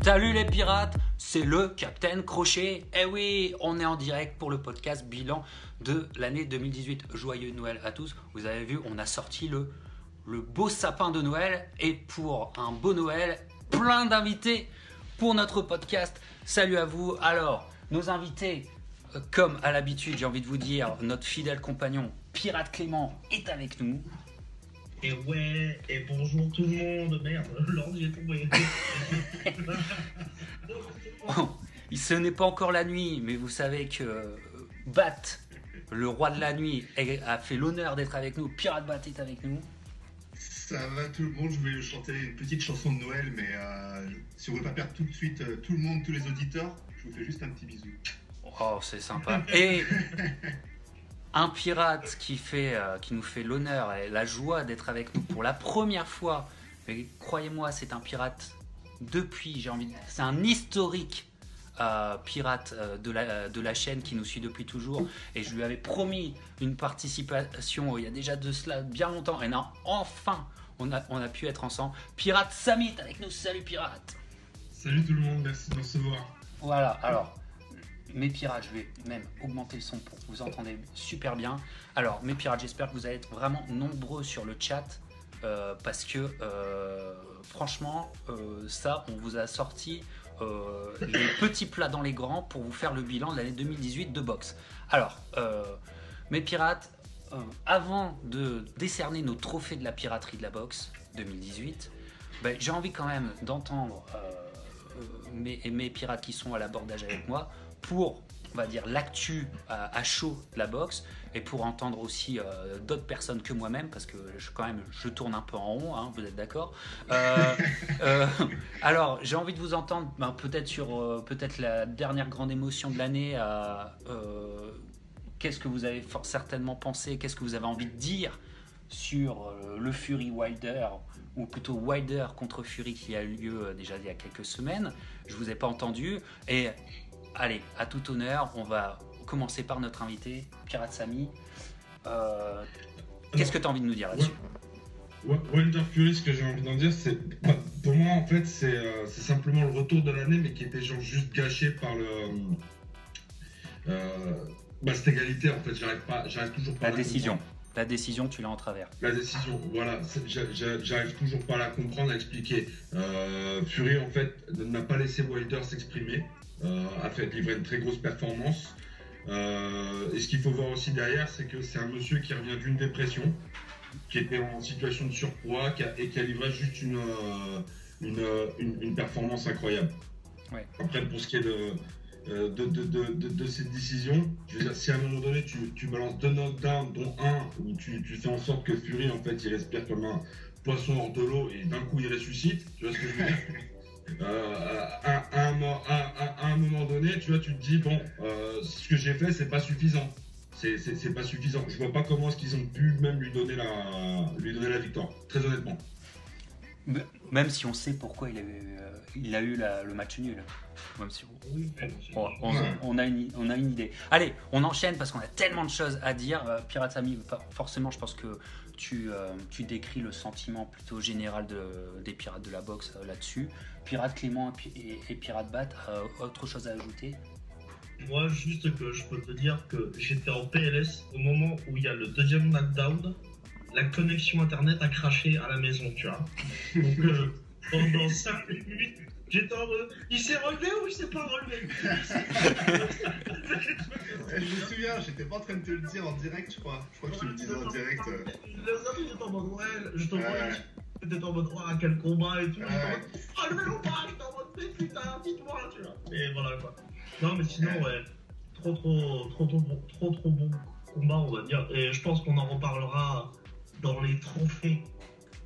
Salut les pirates, c'est le Captain Crochet. Eh oui, on est en direct pour le podcast bilan de l'année 2018. Joyeux Noël à tous. Vous avez vu, on a sorti le beau sapin de Noël. Et pour un beau Noël, plein d'invités pour notre podcast. Salut à vous. Alors, nos invités, comme à l'habitude, j'ai envie de vous dire, notre fidèle compagnon Pirate Clément est avec nous. Et ouais, et bonjour tout le monde, merde, l'ordi est tombé. Ce n'est pas encore la nuit, mais vous savez que Bat, le roi de la nuit, a fait l'honneur d'être avec nous. Pirate Bat est avec nous. Ça va tout le monde, je vais chanter une petite chanson de Noël, mais si on ne veut pas perdre tout de suite tout le monde, tous les auditeurs, je vous fais juste un petit bisou. Oh, c'est sympa. Et un pirate qui nous fait l'honneur et la joie d'être avec nous pour la première fois. Mais croyez-moi, c'est un pirate c'est un historique pirate de la chaîne qui nous suit depuis toujours. Et je lui avais promis une participation il y a déjà de cela bien longtemps. Et non, enfin, on a pu être ensemble. Pirate Samit avec nous. Salut Pirate. Salut tout le monde, merci de me recevoir. Voilà, alors. Mes pirates, je vais même augmenter le son pour que vous entendez super bien. Alors, mes pirates, j'espère que vous allez être vraiment nombreux sur le chat parce que franchement, ça, on vous a sorti les petits plats dans les grands pour vous faire le bilan de l'année 2018 de boxe. Alors, mes pirates, avant de décerner nos trophées de la piraterie de la boxe 2018, j'ai envie quand même d'entendre mes pirates qui sont à l'abordage avec moi pour, on va dire, l'actu à chaud de la boxe et pour entendre aussi d'autres personnes que moi-même parce que je tourne un peu en rond, hein, vous êtes d'accord. Alors, j'ai envie de vous entendre peut-être sur la dernière grande émotion de l'année. Qu'est-ce que vous avez certainement pensé, qu'est-ce que vous avez envie de dire sur le Fury Wilder, ou plutôt Wilder contre Fury qui a eu lieu déjà il y a quelques semaines. Je vous ai pas entendu. Et allez, à tout honneur, on va commencer par notre invité, Pirate Samy. Qu'est-ce que tu as envie de nous dire là-dessus? Wilder Fury, ce que j'ai envie d'en dire, c'est pour moi en fait c'est simplement le retour de l'année, mais qui était genre juste gâché par cette égalité en fait. J'arrive toujours pas à la décision. La décision, tu l'as en travers. La décision, voilà, j'arrive toujours pas à la comprendre, à expliquer. Fury, en fait, n'a pas laissé Wilder s'exprimer, a fait livrer une très grosse performance. Et ce qu'il faut voir aussi derrière, c'est que c'est un monsieur qui revient d'une dépression, qui était en situation de surpoids et qui a livré juste une performance incroyable. Ouais. Après, pour ce qui est de cette décision, je veux dire, si à un moment donné tu balances deux knockdowns dont un où tu fais en sorte que Fury en fait il respire comme un poisson hors de l'eau et d'un coup il ressuscite, tu vois ce que je veux dire. À un moment donné, tu vois, tu te dis bon, ce que j'ai fait c'est pas suffisant, c'est pas suffisant. Je vois pas comment est-ce qu'ils ont pu même lui donner la victoire, très honnêtement. Même si on sait pourquoi il a eu le match nul. Même si on a une idée. Allez, on enchaîne parce qu'on a tellement de choses à dire. Pirate Samy, forcément, je pense que tu décris le sentiment plutôt général des pirates de la boxe là-dessus. Pirate Clément et Pirate Bat, autre chose à ajouter? Moi, juste que je peux te dire que j'étais en PLS au moment où il y a le deuxième knockdown. La connexion internet a craché à la maison, tu vois. Donc pendant 5 minutes, j'étais en mode, il s'est relevé ou il s'est pas relevé? Je me souviens, j'étais pas en train de te le dire en direct, je crois. Je crois que je te le disais en direct. J'étais en mode, ouais, j'étais en mode, oh, quel combat et tout. J'étais en mode, oh, le vélo pas, j'étais en mode, mais putain, dites-moi, tu vois. Et voilà quoi. Non, mais sinon, ouais, trop bon combat, on va dire. Et je pense qu'on en reparlera dans les trophées.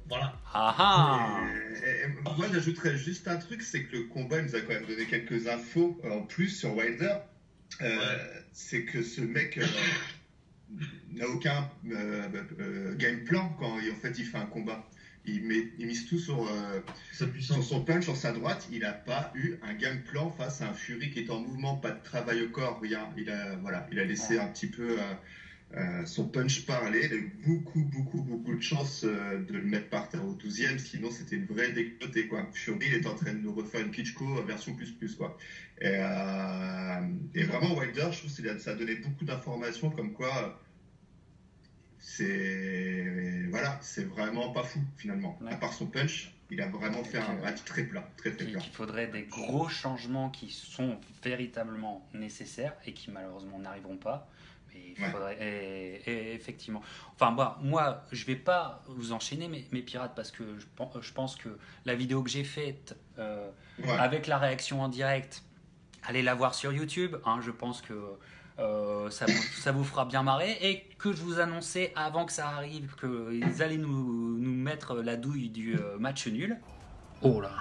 Voilà. Moi j'ajouterais juste un truc, c'est que le combat nous a quand même donné quelques infos en plus sur Wilder. C'est que ce mec n'a aucun game plan quand en fait il fait un combat. Il mise tout sur son punch, sur sa droite. Il n'a pas eu un game plan face à un Fury qui est en mouvement, pas de travail au corps, rien. Il a laissé un petit peu Son punch parlait, il a eu beaucoup de chance de le mettre par terre au 12e, sinon c'était une vraie déconnotée, quoi. Fury, il était en train de nous refaire une Klitschko version plus, quoi. Et vraiment, Wilder, je trouve que ça a donné beaucoup d'informations comme quoi c'est vraiment pas fou, finalement. Ouais. À part son punch, il a vraiment fait un match très plat, très plat. Il faudrait des gros changements qui sont véritablement nécessaires et qui malheureusement n'arriveront pas. Mais il faudrait, et effectivement. Enfin, moi, je vais pas vous enchaîner mes pirates parce que je pense que la vidéo que j'ai faite avec la réaction en direct, allez la voir sur YouTube. Hein, je pense que ça vous fera bien marrer et que je vous annonçais avant que ça arrive qu'ils allaient nous mettre la douille du match nul. Oh là.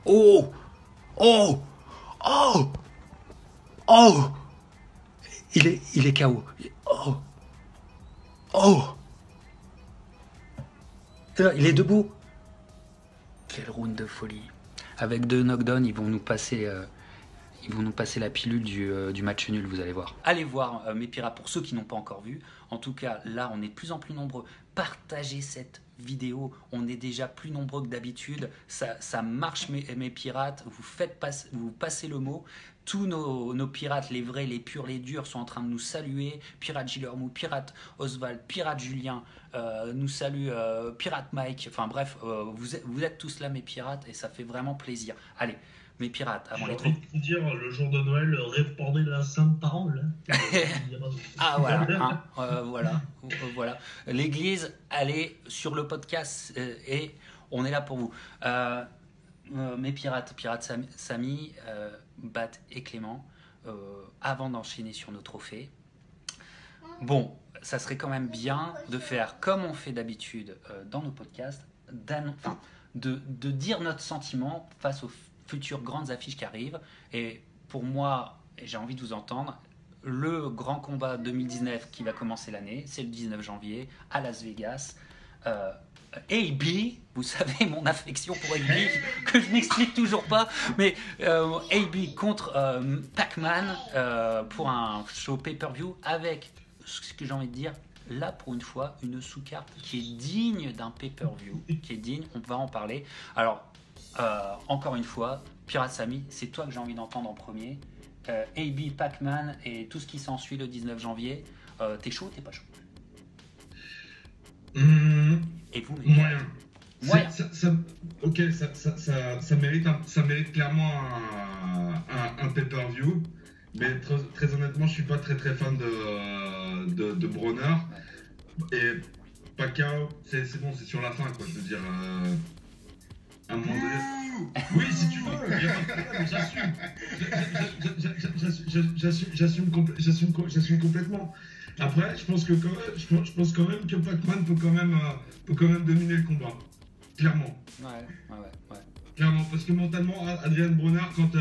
Oh. Il est KO. Il est debout. Quel round de folie. Avec 2 knockdowns, ils vont nous passer la pilule du match nul, vous allez voir. Allez voir mes pirates pour ceux qui n'ont pas encore vu. En tout cas, là, on est de plus en plus nombreux. Partagez cette vidéo. On est déjà plus nombreux que d'habitude. Ça marche, mes pirates. Vous passez le mot. Tous nos pirates, les vrais, les purs, les durs, sont en train de nous saluer. Pirate Gilermou, Pirate Oswald, Pirate Julien nous salue, Pirate Mike. Enfin bref, vous êtes tous là, mes pirates, et ça fait vraiment plaisir. Allez, mes pirates, avant les trop. J'ai envie de vous dire, le jour de Noël, répandez la sainte parole. Ah voilà, voilà. L'église, allez sur le podcast et on est là pour vous. Mes pirates Samy, Bat et Clément, avant d'enchaîner sur nos trophées. Bon, ça serait quand même bien de faire comme on fait d'habitude dans nos podcasts, de dire notre sentiment face aux futures grandes affiches qui arrivent. Et pour moi, et j'ai envie de vous entendre, le grand combat 2019 qui va commencer l'année, c'est le 19 janvier à Las Vegas. AB, vous savez mon affection pour AB que je n'explique toujours pas, mais AB contre Pac-Man pour un show pay-per-view avec, ce que j'ai envie de dire, là pour une fois, une sous-carte qui est digne d'un pay-per-view, qui est digne, on va en parler. Alors, encore une fois, Pirate Samy, c'est toi que j'ai envie d'entendre en premier. AB, Pac-Man et tout ce qui s'ensuit le 19 janvier, t'es chaud ou t'es pas chaud? Et vous, moyen. Ça mérite clairement un pay-per-view, mais très honnêtement, je suis pas très fan de Broner. Et Pacquiao, c'est bon, c'est sur la fin, quoi. Je veux dire, à un moment donné. Oui, si tu veux, il y a pas de problème, j'assume complètement. Après, je pense quand même que Pac-Man peut quand même dominer le combat. Clairement. Ouais. Clairement, parce que mentalement, Adrian Broner, quand il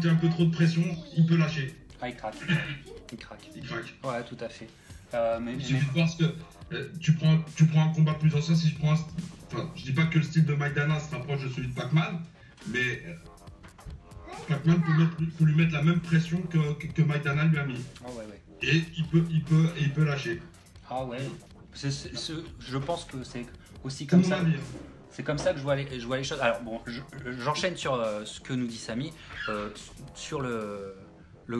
y a un peu trop de pression, il peut lâcher. Ah, il craque. Ouais, tout à fait. Il suffit de voir ce que tu prends un combat plus ancien. Si je dis pas que le style de Maidana se rapproche de celui de Pac-Man, mais Pac-Man peut lui mettre la même pression que Maidana lui a mis. Ah ouais. Et il peut lâcher. Ah ouais. Je pense que c'est aussi comme ça. C'est comme ça que je vois les choses. Alors bon, j'enchaîne sur ce que nous dit Samy, sur le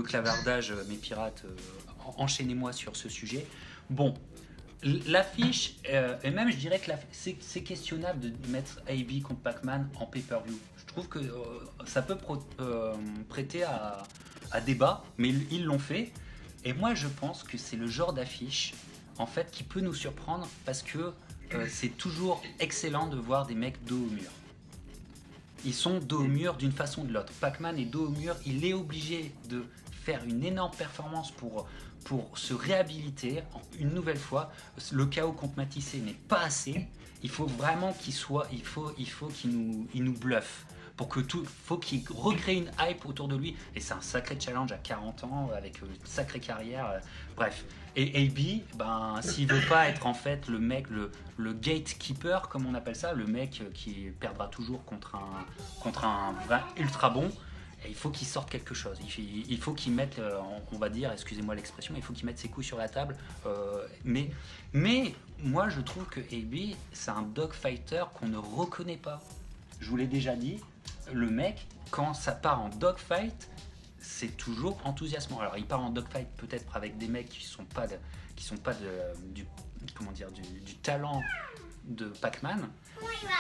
clavardage, mes pirates. Enchaînez-moi sur ce sujet. Bon, l'affiche, et même je dirais que c'est questionnable de mettre AB contre Pac-Man en pay-per-view. Je trouve que ça peut prêter à débat, mais ils l'ont fait. Et moi, je pense que c'est le genre d'affiche en fait qui peut nous surprendre parce que c'est toujours excellent de voir des mecs dos au mur. Ils sont dos au mur d'une façon ou de l'autre. Pac-Man est dos au mur, il est obligé de faire une énorme performance pour se réhabiliter une nouvelle fois. Le KO contre Matissé n'est pas assez. Il faut vraiment qu'il nous bluffe. Faut qu'il recrée une hype autour de lui. Et c'est un sacré challenge à 40 ans, avec une sacrée carrière. Bref. Et AB, s'il veut pas être en fait le mec, le gatekeeper, comme on appelle ça, le mec qui perdra toujours contre un vin ultra bon, il faut qu'il sorte quelque chose. Il faut qu'il mette, on va dire, excusez-moi l'expression, il faut qu'il mette ses couilles sur la table. Mais moi, je trouve que AB, c'est un dogfighter qu'on ne reconnaît pas. Je vous l'ai déjà dit, le mec, quand ça part en dogfight, c'est toujours enthousiasmant. Alors, il part en dogfight peut-être avec des mecs qui sont pas du talent de Pac-Man,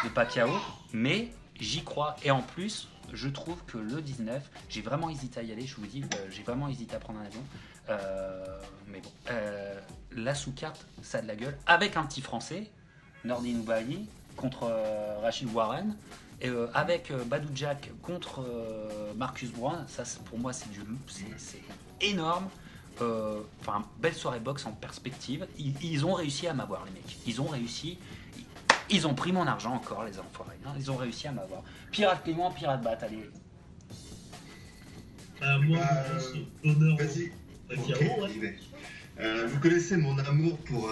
de Pacquiao, mais j'y crois. Et en plus, je trouve que le 19, j'ai vraiment hésité à y aller. Je vous dis, j'ai vraiment hésité à prendre un avion. Mais bon, la sous-carte, ça a de la gueule. Avec un petit Français, Nordin Oubaali contre Rachid Warren. Et avec Badou Jack contre Marcus Brown, ça pour moi c'est énorme. Enfin, belle soirée boxe en perspective. Ils ont réussi à m'avoir, les mecs. Ils ont réussi. Ils ont pris mon argent encore, les enfoirés. Hein. Ils ont réussi à m'avoir. Pirate Clément, Pirate Bat, allez. Moi, l'honneur. Vas-y. Pacquiao, Ok, j'y vais. Vous connaissez mon amour pour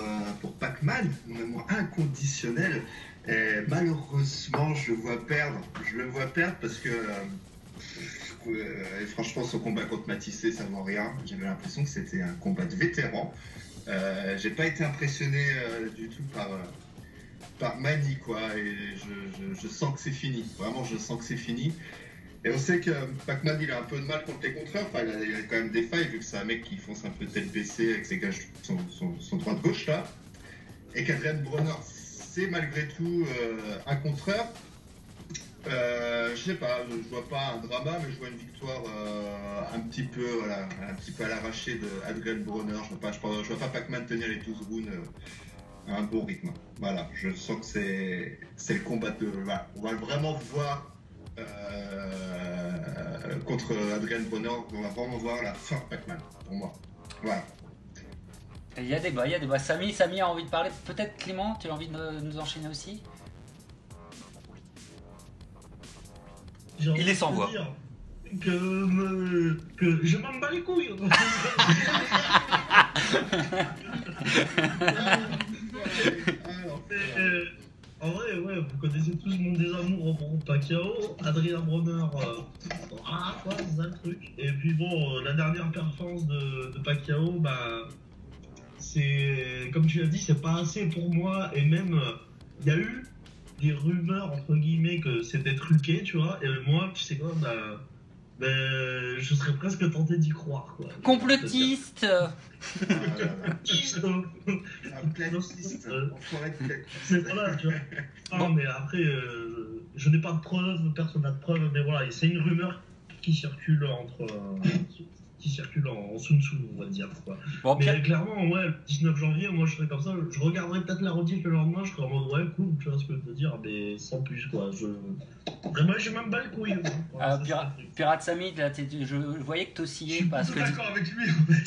Pac-Man, mon amour inconditionnel. Et malheureusement, je le vois perdre parce que franchement, son combat contre Matissé, ça vaut rien. J'avais l'impression que c'était un combat de vétéran. J'ai pas été impressionné du tout par Manny, quoi. Et je sens que c'est fini. Vraiment, je sens que c'est fini. Et on sait que Pac-Man, il a un peu de mal contre les contreurs. Enfin, il a quand même des failles, vu que c'est un mec qui fonce un peu tête baissée avec ses gages, son droite-gauche, là. Et qu'Adrian Bronner, c'est malgré tout un contreur. Je sais pas, je vois pas un drama, mais je vois une victoire un petit peu à l'arraché de Adrian Bronner. Je vois pas Pac-Man tenir les 12 rounds à un bon rythme. Voilà, je sens que c'est le combat de... Voilà, on va vraiment voir contre Adrian Bronner, on va vraiment voir la fin de Pac-Man, pour moi. Voilà. Il y a des débats. Samy a envie de parler. Peut-être Clément, tu as envie de nous enchaîner aussi? Il est sans voix. Que je m'en bats les couilles. En vrai, ouais, vous connaissez tous mon désamour pour Pacquiao, Adrian Bronner, c'est ça le truc. Et puis bon, la dernière performance de Pacquiao, bah, c'est, comme tu l'as dit, c'est pas assez pour moi. Et même, il y a eu des rumeurs, entre guillemets, que c'était truqué, tu vois. Et moi, tu sais quoi, je serais presque tenté d'y croire, quoi. Complotiste. C'est voilà, tu vois. Non, mais après, je n'ai pas de preuves, personne n'a de preuves, mais voilà, c'est une rumeur qui circule en Sun Tzu, on va dire, quoi. Bon, mais clairement, ouais, le 19 janvier, moi je serais comme ça, je regarderais peut-être la rediff le lendemain, je serais en mode ouais, cool, tu vois ce que je veux dire, mais sans plus, quoi. Vraiment, j'ai même pas le couille. Voilà, Pirate Samy, là, je voyais que t'oscillais parce que. Je suis d'accord avec lui, en fait.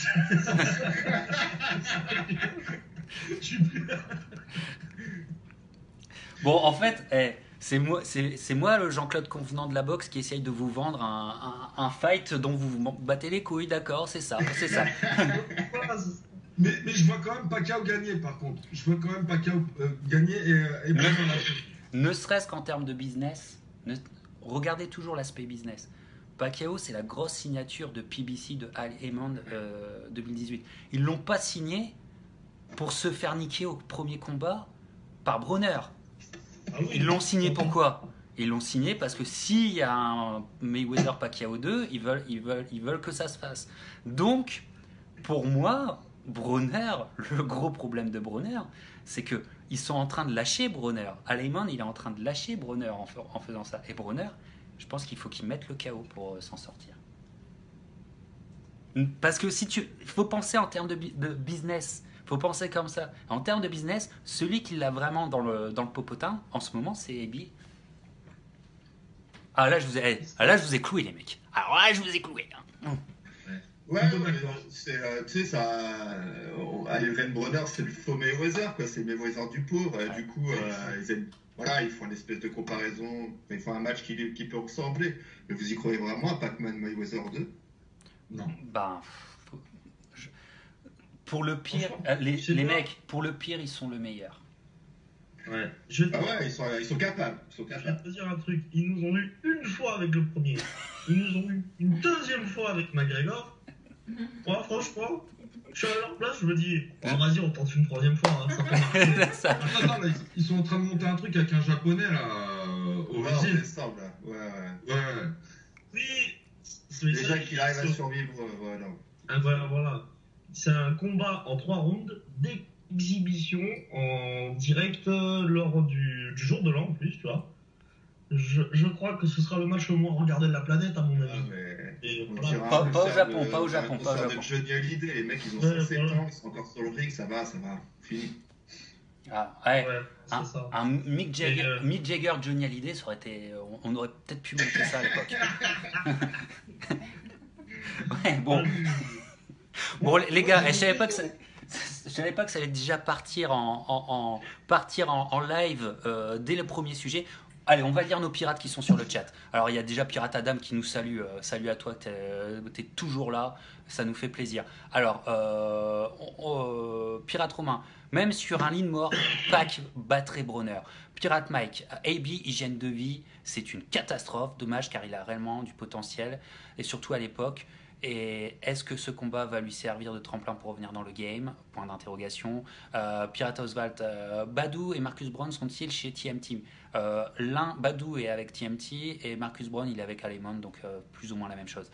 Je suis plus... Bon, en fait, c'est moi le Jean-Claude Convenant de la boxe qui essaye de vous vendre un fight dont vous vous battez les couilles, d'accord, c'est ça. mais je vois quand même Pacquiao gagner, par contre. Je vois quand même Pacquiao gagner et prendre la chose. Ne serait-ce qu'en termes de business, regardez toujours l'aspect business. Pacquiao, c'est la grosse signature de PBC de Al Haymon 2018. Ils l'ont pas signé pour se faire niquer au premier combat par Bronner. Ah oui, Ils l'ont signé pourquoi? Ils l'ont signé parce que s'il y a un Mayweather Pacquiao 2, ils veulent que ça se fasse. Donc, pour moi, Bronner, le gros problème de Bronner, c'est que ils sont en train de lâcher Bronner. Al Haymon, il est en train de lâcher Bronner en faisant ça. Et Bronner, je pense qu'il faut qu'il mette le KO pour s'en sortir. Parce que il faut penser en termes de business. Faut penser comme ça. En termes de business, celui qui l'a vraiment dans le popotin, en ce moment, c'est Ebi. Ah là, je vous ai cloué, les mecs. Alors là, je vous ai cloué. Hein. Ouais, tu sais, ça. Adrian Bronner, c'est le faux Mayweather, quoi. C'est le Mayweather du pauvre. Du coup, ils font une espèce de comparaison. Ils font un match qui peut ressembler. Mais vous y croyez vraiment à Pac-Man Mayweather 2? Non. Ben. Pour le pire, les mecs, pour le pire, ils sont le meilleur. Ouais. Ils sont capables. Je vais te dire un truc, ils nous ont eu une fois avec le premier. ils nous ont eu une deuxième fois avec McGregor. Moi, franchement, je suis à leur place, je me dis, oh, vas-y, on tente une troisième fois, hein, ça peut marcher. Ça- Attends, mais ils sont en train de monter un truc avec un japonais là, au Ouais, en Brésil. décembre, là. Ouais. Ouais. Oui, Déjà qu'il arrive à survivre, voilà. Ah, voilà. C'est un combat en 3 rounds d'exhibition en direct lors du jour de l'an en plus, tu vois. Je crois que ce sera le match le moins regardé de la planète, à mon Ah, avis. mais Et on voilà. dira Pas- un pas au concert Japon, de- pas au Japon, un pas au concert Japon. de Johnny Hallyday, les mecs, ils ont Ouais, 107 voilà. ans, ils sont encore sur le ring, ça va, fini. Ah, ouais. Ouais, c'est ça. Un Mick Jagger, Et, Mick Jagger, Johnny Hallyday, ça aurait été. On aurait peut-être pu monter ça à l'époque. Ouais, bon. Bon, les gars, je savais pas que ça. Je savais pas que ça allait déjà partir en live dès le premier sujet. Allez, on va lire nos pirates qui sont sur le chat. Alors, il y a déjà Pirate Adam qui nous salue. Salut à toi, t'es toujours là. Ça nous fait plaisir. Alors, Pirate Romain, même sur un lit de mort, Pac battrait Bronner. Pirate Mike, AB, hygiène de vie, c'est une catastrophe. Dommage car il a réellement du potentiel. Et surtout à l'époque. Et est-ce que ce combat va lui servir de tremplin pour revenir dans le game? Point d'interrogation. Pirate Oswald, Badou et Marcus Brown sont-ils chez TMT? L'un, Badou est avec TMT et Marcus Brown il est avec Alemon, donc plus ou moins la même chose.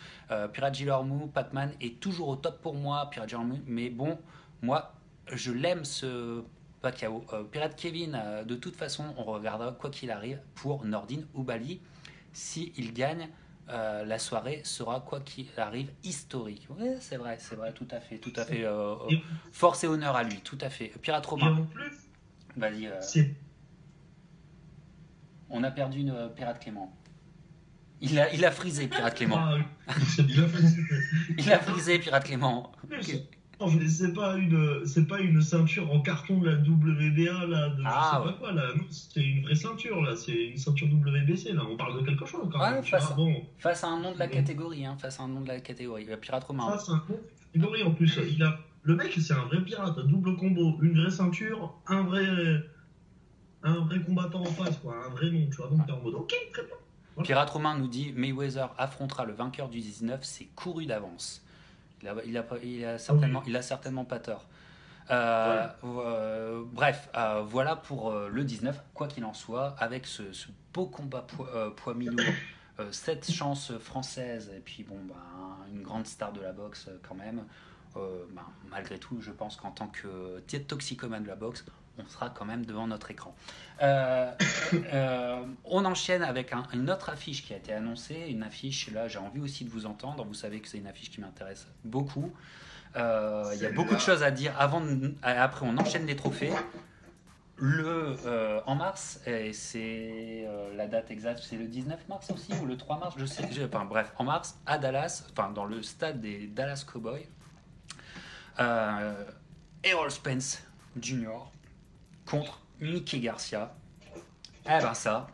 Pirate Gilormou, Pac-Man est toujours au top pour moi, Pirate Gilormou, mais bon, moi je l'aime ce Pacquiao. Pirate Kevin, de toute façon on regardera quoi qu'il arrive pour Nordin ou Bali. S'il gagne, la soirée sera quoi qu'il arrive historique. Oui, c'est vrai, tout à fait. Force et honneur à lui, tout à fait. Pirate Et Romain, en plus, vas-y. c'est On a perdu une Pirate Clément. Il a frisé Pirate Clément. pas, Il a fait. Il a frisé Pirate Clément. non, mais c'est pas une ceinture en carton de la WBA là, de Ah, je sais pas quoi là. Non, c'est une vraie ceinture là. C'est une ceinture WBC là. On parle de quelque chose quand Ouais, même. tu face vois, à- bon. Face à un nom de la Ouais. catégorie, Pirate Romain. Ça, c'est un bon catégorie en plus. Le mec, c'est un vrai pirate, double combo, une vraie ceinture, un vrai combattant en face, quoi, un vrai nom, tu vois. Donc t'es en mode, ok, très bien. Pirate Romain nous dit Mayweather affrontera le vainqueur du 19, c'est couru d'avance. Il a certainement pas tort. Bref, voilà pour le 19, quoi qu'il en soit, avec ce beau combat poids mi-lourd, 7 chances françaises, et puis bon, une grande star de la boxe quand même. Malgré tout, je pense qu'en tant que toxicomane de la boxe, on sera quand même devant notre écran. On enchaîne avec une autre affiche qui a été annoncée, une affiche, là j'ai envie aussi de vous entendre, vous savez que c'est une affiche qui m'intéresse beaucoup. Il y a beaucoup de choses à dire après on enchaîne les trophées. En mars, et c'est la date exacte, c'est le 19 mars aussi ou le 3 mars, bref, en mars à Dallas, dans le stade des Dallas Cowboys, Errol Spence Jr. contre Mickey Garcia. Eh ben ça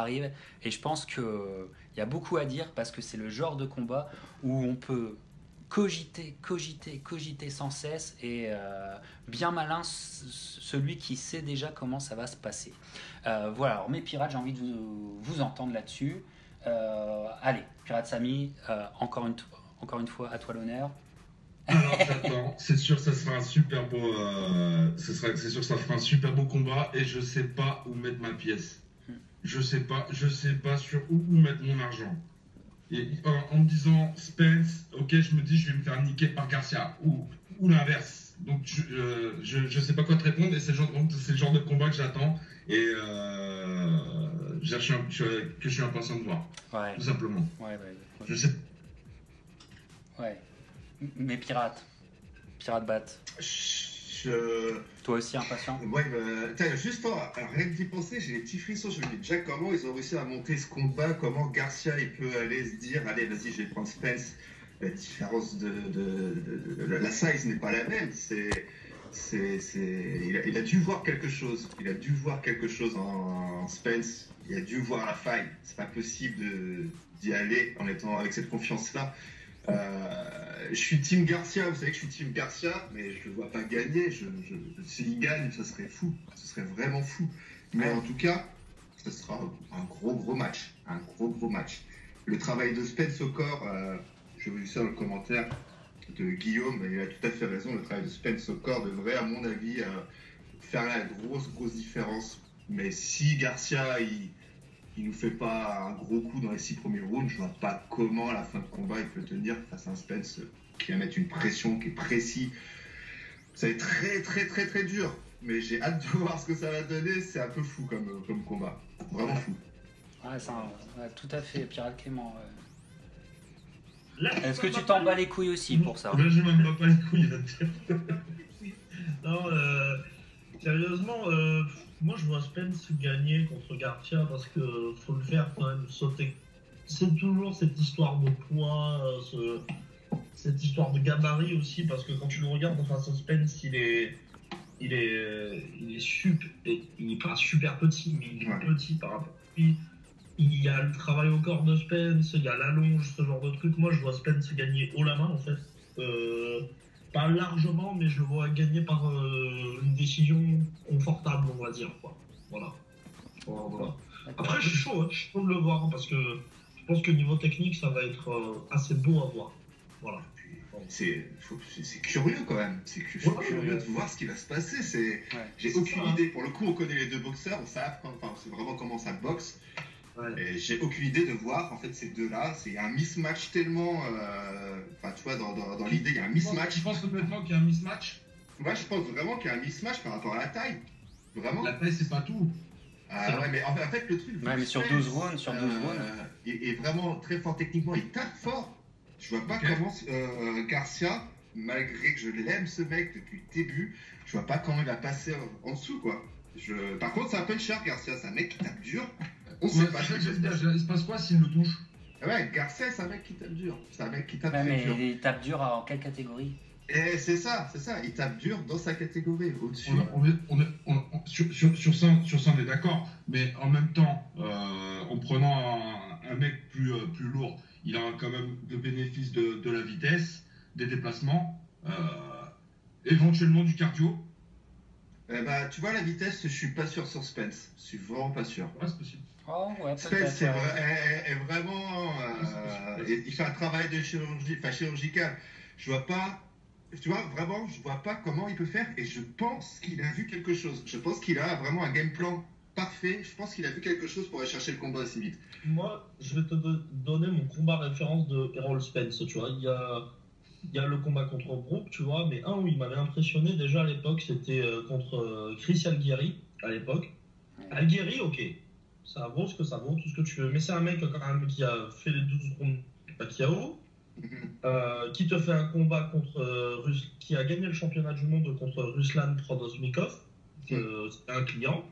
arrive, et je pense que il y a beaucoup à dire parce que c'est le genre de combat où on peut cogiter sans cesse, et bien malin celui qui sait déjà comment ça va se passer. Voilà, alors mes pirates, j'ai envie de vous entendre là-dessus. Allez, Pirate Samy, encore une fois, à toi l'honneur. Alors j'attends, c'est sûr que ça sera un super beau, c'est sûr que ça fera un super beau combat, et je sais pas où mettre ma pièce. Je sais pas sur où mettre mon argent. Et en me disant Spence, ok, je me dis je vais me faire niquer par Garcia, ou l'inverse. Donc je sais pas quoi te répondre, et c'est le genre de combat que j'attends, et que je suis impatient de voir, Ouais. tout simplement. Ouais. Je sais. Ouais. Mes pirates bat. Toi aussi impatient. Ouais, juste rien que d'y penser, j'ai des petits frissons. Je me dis déjà comment ils ont réussi à monter ce combat, comment Garcia il peut aller se dire allez vas-y je vais prendre Spence. La différence la size n'est pas la même. Il a dû voir quelque chose. Il a dû voir quelque chose en Spence. Il a dû voir la faille. C'est pas possible d'y aller en étant avec cette confiance-là. Je suis team Garcia, vous savez que je suis team Garcia, mais je le vois pas gagner. S'il gagne, ça serait fou, ce serait vraiment fou. Mais en tout cas, ce sera un gros match, le travail de Spence au corps, j'ai vu ça dans le commentaire de Guillaume, il a tout à fait raison, le travail de Spence au corps devrait, à mon avis, faire la grosse différence. Mais si Garcia, il nous fait pas un gros coup dans les 6 premiers rounds, je vois pas comment à la fin de combat il peut tenir face à un Spence qui va mettre une pression, qui est précis. Ça va être très dur, mais j'ai hâte de voir ce que ça va donner. C'est un peu fou comme combat, vraiment fou. Ouais, tout à fait, Pirate Clément. Là, Est-ce que tu t'en bats les couilles aussi pour ça? Là, je m'en bats pas les couilles là-dessus. Non, sérieusement, moi je vois Spence gagner contre Garcia parce que faut le faire quand même sauter. C'est toujours cette histoire de poids, cette histoire de gabarit aussi, parce que quand tu le regardes face à Spence, il est pas super petit, mais il est petit par rapport à lui. Il y a le travail au corps de Spence, il y a l'allonge, ce genre de truc. Moi, je vois Spence gagner haut la main, en fait. Pas largement, mais je le vois gagner par une décision confortable, on va dire, quoi. Voilà. Après, je suis chaud de le voir, parce que je pense que niveau technique, ça va être assez beau à voir. Voilà. C'est curieux quand même, c'est curieux de voir ce qui va se passer. J'ai aucune idée. Pour le coup, on connaît les deux boxeurs, on sait vraiment comment ça boxe. Ouais. Et j'ai aucune idée de voir en fait ces deux-là. C'est un mismatch tellement. Tu vois, dans l'idée, il y a un mismatch. Tu penses complètement qu'il y a un mismatch? Moi, je pense vraiment qu'il y a un mismatch par rapport à la taille. Vraiment. La taille, c'est pas tout. Ouais, mais en fait, le truc. Ouais, mais sur 12 rounds, est vraiment très fort techniquement. Il tape fort. Je vois pas comment Garcia, malgré que je l'aime ce mec depuis le début, je vois pas comment il va passer en dessous, quoi. Par contre, c'est un puncher, Garcia. C'est un mec qui tape dur. On sait pas. Il se passe quoi s'il le touche? Ouais, Garcia, c'est un mec qui tape dur. C'est un mec qui tape très dur. Il tape dur en quelle catégorie? Et c'est ça. Il tape dur dans sa catégorie, au-dessus. Sur ça, on est d'accord. Mais en même temps, en prenant un mec plus lourd, il a quand même le bénéfice de la vitesse, des déplacements, éventuellement du cardio. Tu vois, la vitesse, je suis pas sûr sur Spence. Je suis vraiment pas sûr. Ouais, c'est possible. Oh, ouais, Spence est vraiment. Il fait un travail de chirurgical. Je vois pas. Tu vois, vraiment, je vois pas comment il peut faire. Et je pense qu'il a vu quelque chose. Je pense qu'il a vraiment un game plan parfait. Je pense qu'il a vu quelque chose pour aller chercher le combat assez vite. Moi, je vais te donner mon combat référence de Errol Spence. Tu vois, il y a le combat contre Brook, tu vois, mais un où il m'avait impressionné déjà à l'époque, c'était contre Chris Algieri à l'époque. Algieri, ok, ça vaut ce que ça vaut, tout ce que tu veux, mais c'est un mec quand même qui a fait les 12 rounds Pacquiao, qui te fait un combat contre qui a gagné le championnat du monde contre Ruslan Prodosmikov, c'est un client.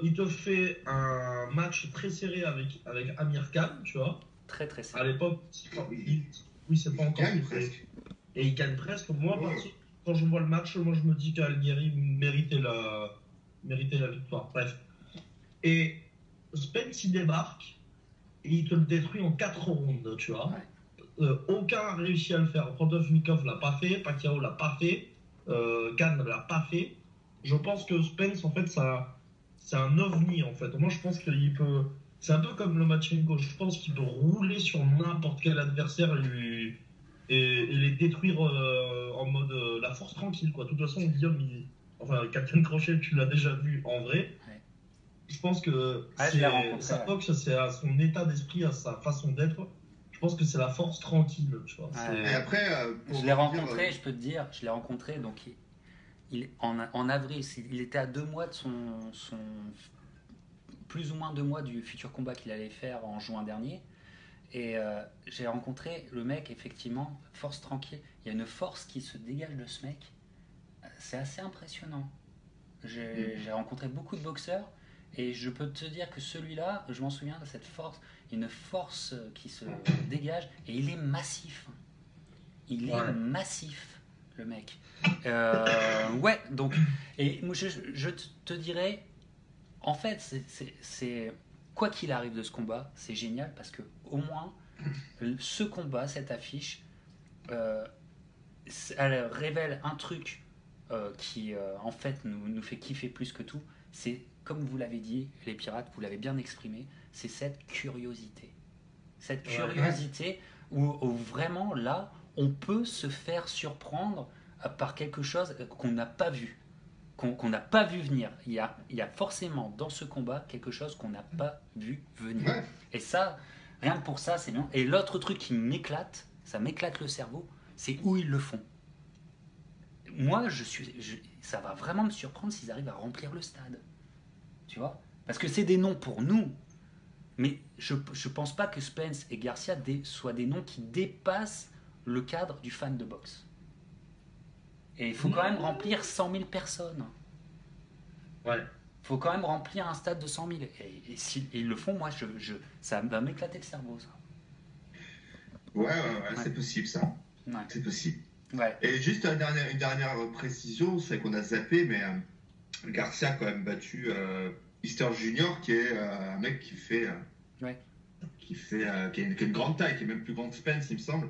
Il te fait un match très serré avec Amir Khan, tu vois. Très serré. À l'époque, oui, c'est pas encore. Et il gagne presque. Moi, quand je vois le match, moi je me dis qu'Algieri méritait la victoire. Bref. Et Spence il débarque et il te le détruit en 4 rounds, tu vois. Aucun a réussi à le faire. Prodosmikov l'a pas fait, Pacquiao l'a pas fait, Khan l'a pas fait. Je pense que Spence, en fait, c'est un ovni, en fait. Moi, je pense qu'il peut. C'est un peu comme le Lomachenko. Je pense qu'il peut rouler sur n'importe quel adversaire et les détruire en mode la force tranquille, quoi. De toute façon, Guillaume, Captain Crochet, tu l'as déjà vu en vrai. Ouais. Je pense que sa boxe, c'est à son état d'esprit, à sa façon d'être. Je pense que c'est la force tranquille, tu vois. Et après, je l'ai rencontré, je peux te dire, donc en avril, il était à 2 mois de son plus ou moins 2 mois du futur combat qu'il allait faire en juin dernier. Et j'ai rencontré le mec, effectivement, force tranquille. Il y a une force qui se dégage de ce mec. C'est assez impressionnant. J'ai rencontré beaucoup de boxeurs et je peux te dire que celui-là, je m'en souviens de cette force. Il y a une force qui se dégage et il est massif. Il est massif, le mec. Ouais, donc, et moi, je te dirais, en fait, c'est quoi qu'il arrive de ce combat, c'est génial parce que au moins, ce combat, cette affiche, elle révèle un truc qui, en fait, nous fait kiffer plus que tout. C'est, comme vous l'avez dit, les pirates, vous l'avez bien exprimé, c'est cette curiosité. Cette curiosité où vraiment là, on peut se faire surprendre par quelque chose qu'on n'a pas vu, qu'on n'a pas vu venir. Il y a forcément dans ce combat quelque chose qu'on n'a pas vu venir. Ouais. Et ça, rien que pour ça, c'est bien. Et l'autre truc qui m'éclate, ça m'éclate le cerveau, c'est où ils le font. Moi, ça va vraiment me surprendre s'ils arrivent à remplir le stade. Tu vois ? Parce que c'est des noms pour nous. Mais je ne pense pas que Spence et Garcia soient des noms qui dépassent le cadre du fan de boxe. Et il faut quand même remplir 100 000 personnes. Ouais. Il faut quand même remplir un stade de 100 000. Et s'ils le font, moi, ça va m'éclater le cerveau, ça. Ouais, c'est possible ça. Ouais. C'est possible. Ouais. Et juste une dernière précision, c'est qu'on a zappé, mais Garcia a quand même battu Easter Junior, qui est un mec qui fait, qui a une grande taille, qui est même plus grand que Spence, il me semble.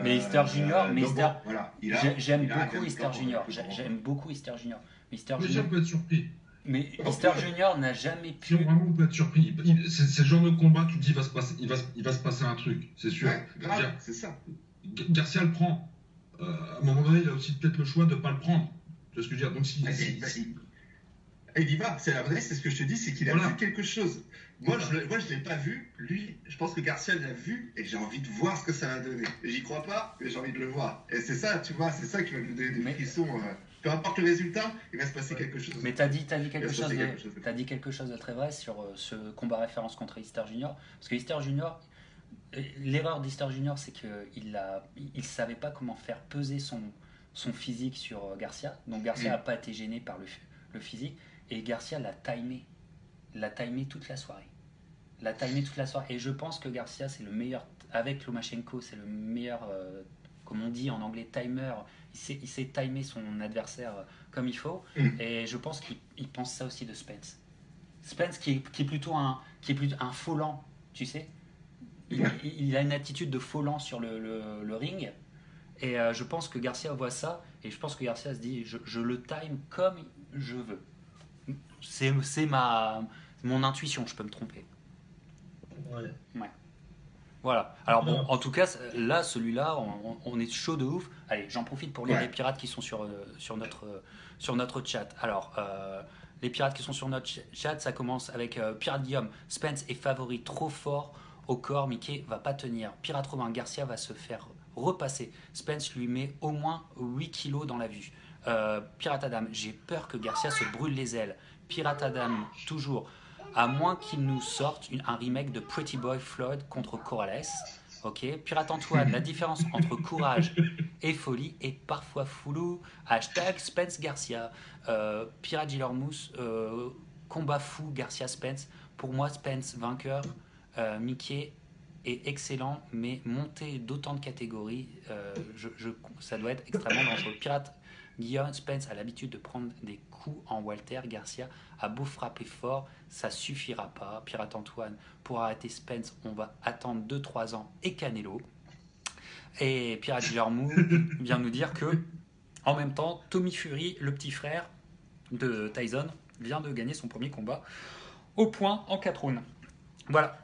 Mais Easter Junior, voilà, j'aime beaucoup Easter Junior. J'aime beaucoup Easter Junior. Mais Easter Les gens Junior, peuvent être surpris. mais Easter Junior n'a jamais Si pu. vraiment on peut être surpris. C'est le genre de combat, tu te dis, il va se passer un truc, c'est sûr. Ouais, grave, c'est ça. Garcia le prend. À un moment donné, il a aussi peut-être le choix de ne pas le prendre. Tu vois ce que je veux dire? Donc, Il y va, c'est ce que je te dis, c'est qu'il a Voilà. vu quelque chose. Moi, je ne l'ai pas vu. Lui, je pense que Garcia l'a vu et j'ai envie de voir ce que ça va donner. J'y crois pas, mais j'ai envie de le voir. Et c'est ça, tu vois, c'est ça qui va nous donner des frissons. Peu importe le résultat, il va se passer quelque chose. Mais t'as dit quelque chose de très vrai sur ce combat référence contre Easter Junior. Parce que Easter Junior, l'erreur d'Easter Junior, c'est qu'il savait pas comment faire peser son physique sur Garcia. Donc Garcia n'a pas été gêné par le physique. Et Garcia l'a timé toute la soirée. Et je pense que Garcia, c'est le meilleur, avec Lomachenko, c'est le meilleur, comme on dit en anglais, timer. Il sait timer son adversaire comme il faut. Et je pense qu'il pense ça aussi de Spence. Spence qui est plutôt un faux lent, tu sais. Il a une attitude de faux lent sur le ring. Et je pense que Garcia voit ça. Et je pense que Garcia se dit, je le time comme je veux. C'est mon intuition, je peux me tromper. Ouais. Voilà. Alors bon, en tout cas, là, celui-là, on est chaud de ouf. Allez, j'en profite pour lire les pirates qui sont sur notre chat. Alors, les pirates qui sont sur notre chat, ça commence avec Pirate Guillaume. Spence est favori, trop fort au corps. Mickey va pas tenir. Pirate Romain, Garcia va se faire repasser. Spence lui met au moins 8 kilos dans la vue. Pirate Adam, j'ai peur que Garcia se brûle les ailes. Pirate Adam, toujours. À moins qu'il nous sorte un remake de Pretty Boy Floyd contre Corrales. Ok. Pirate Antoine, la différence entre courage et folie est parfois floue. Hashtag Spence Garcia. Pirate Gillermousse, combat fou Garcia Spence. Pour moi, Spence vainqueur. Mickey est excellent, mais monter d'autant de catégories, ça doit être extrêmement dangereux. Pirate Guillaume, Spence a l'habitude de prendre des coups en Walter. Garcia a beau frapper fort, ça suffira pas. Pirate Antoine, pour arrêter Spence, on va attendre 2-3 ans et Canelo. Et Pirate Guillermo vient nous dire que, en même temps, Tommy Fury, le petit frère de Tyson, vient de gagner son premier combat au point en 4 rounds. Voilà.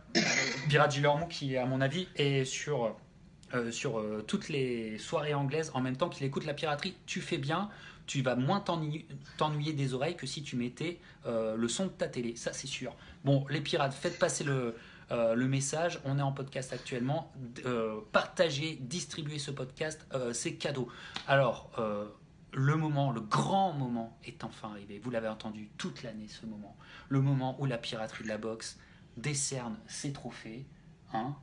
Pirate Guillermo qui, à mon avis, est sur toutes les soirées anglaises en même temps qu'il écoute la piraterie. Tu fais bien, tu vas moins t'ennuyer des oreilles que si tu mettais le son de ta télé, ça c'est sûr. Bon, les pirates, faites passer le message, on est en podcast actuellement, partagez, distribuez ce podcast, c'est cadeau. Alors, le grand moment est enfin arrivé, vous l'avez entendu toute l'année ce moment, le moment où la piraterie de la boxe décerne ses trophées, hein.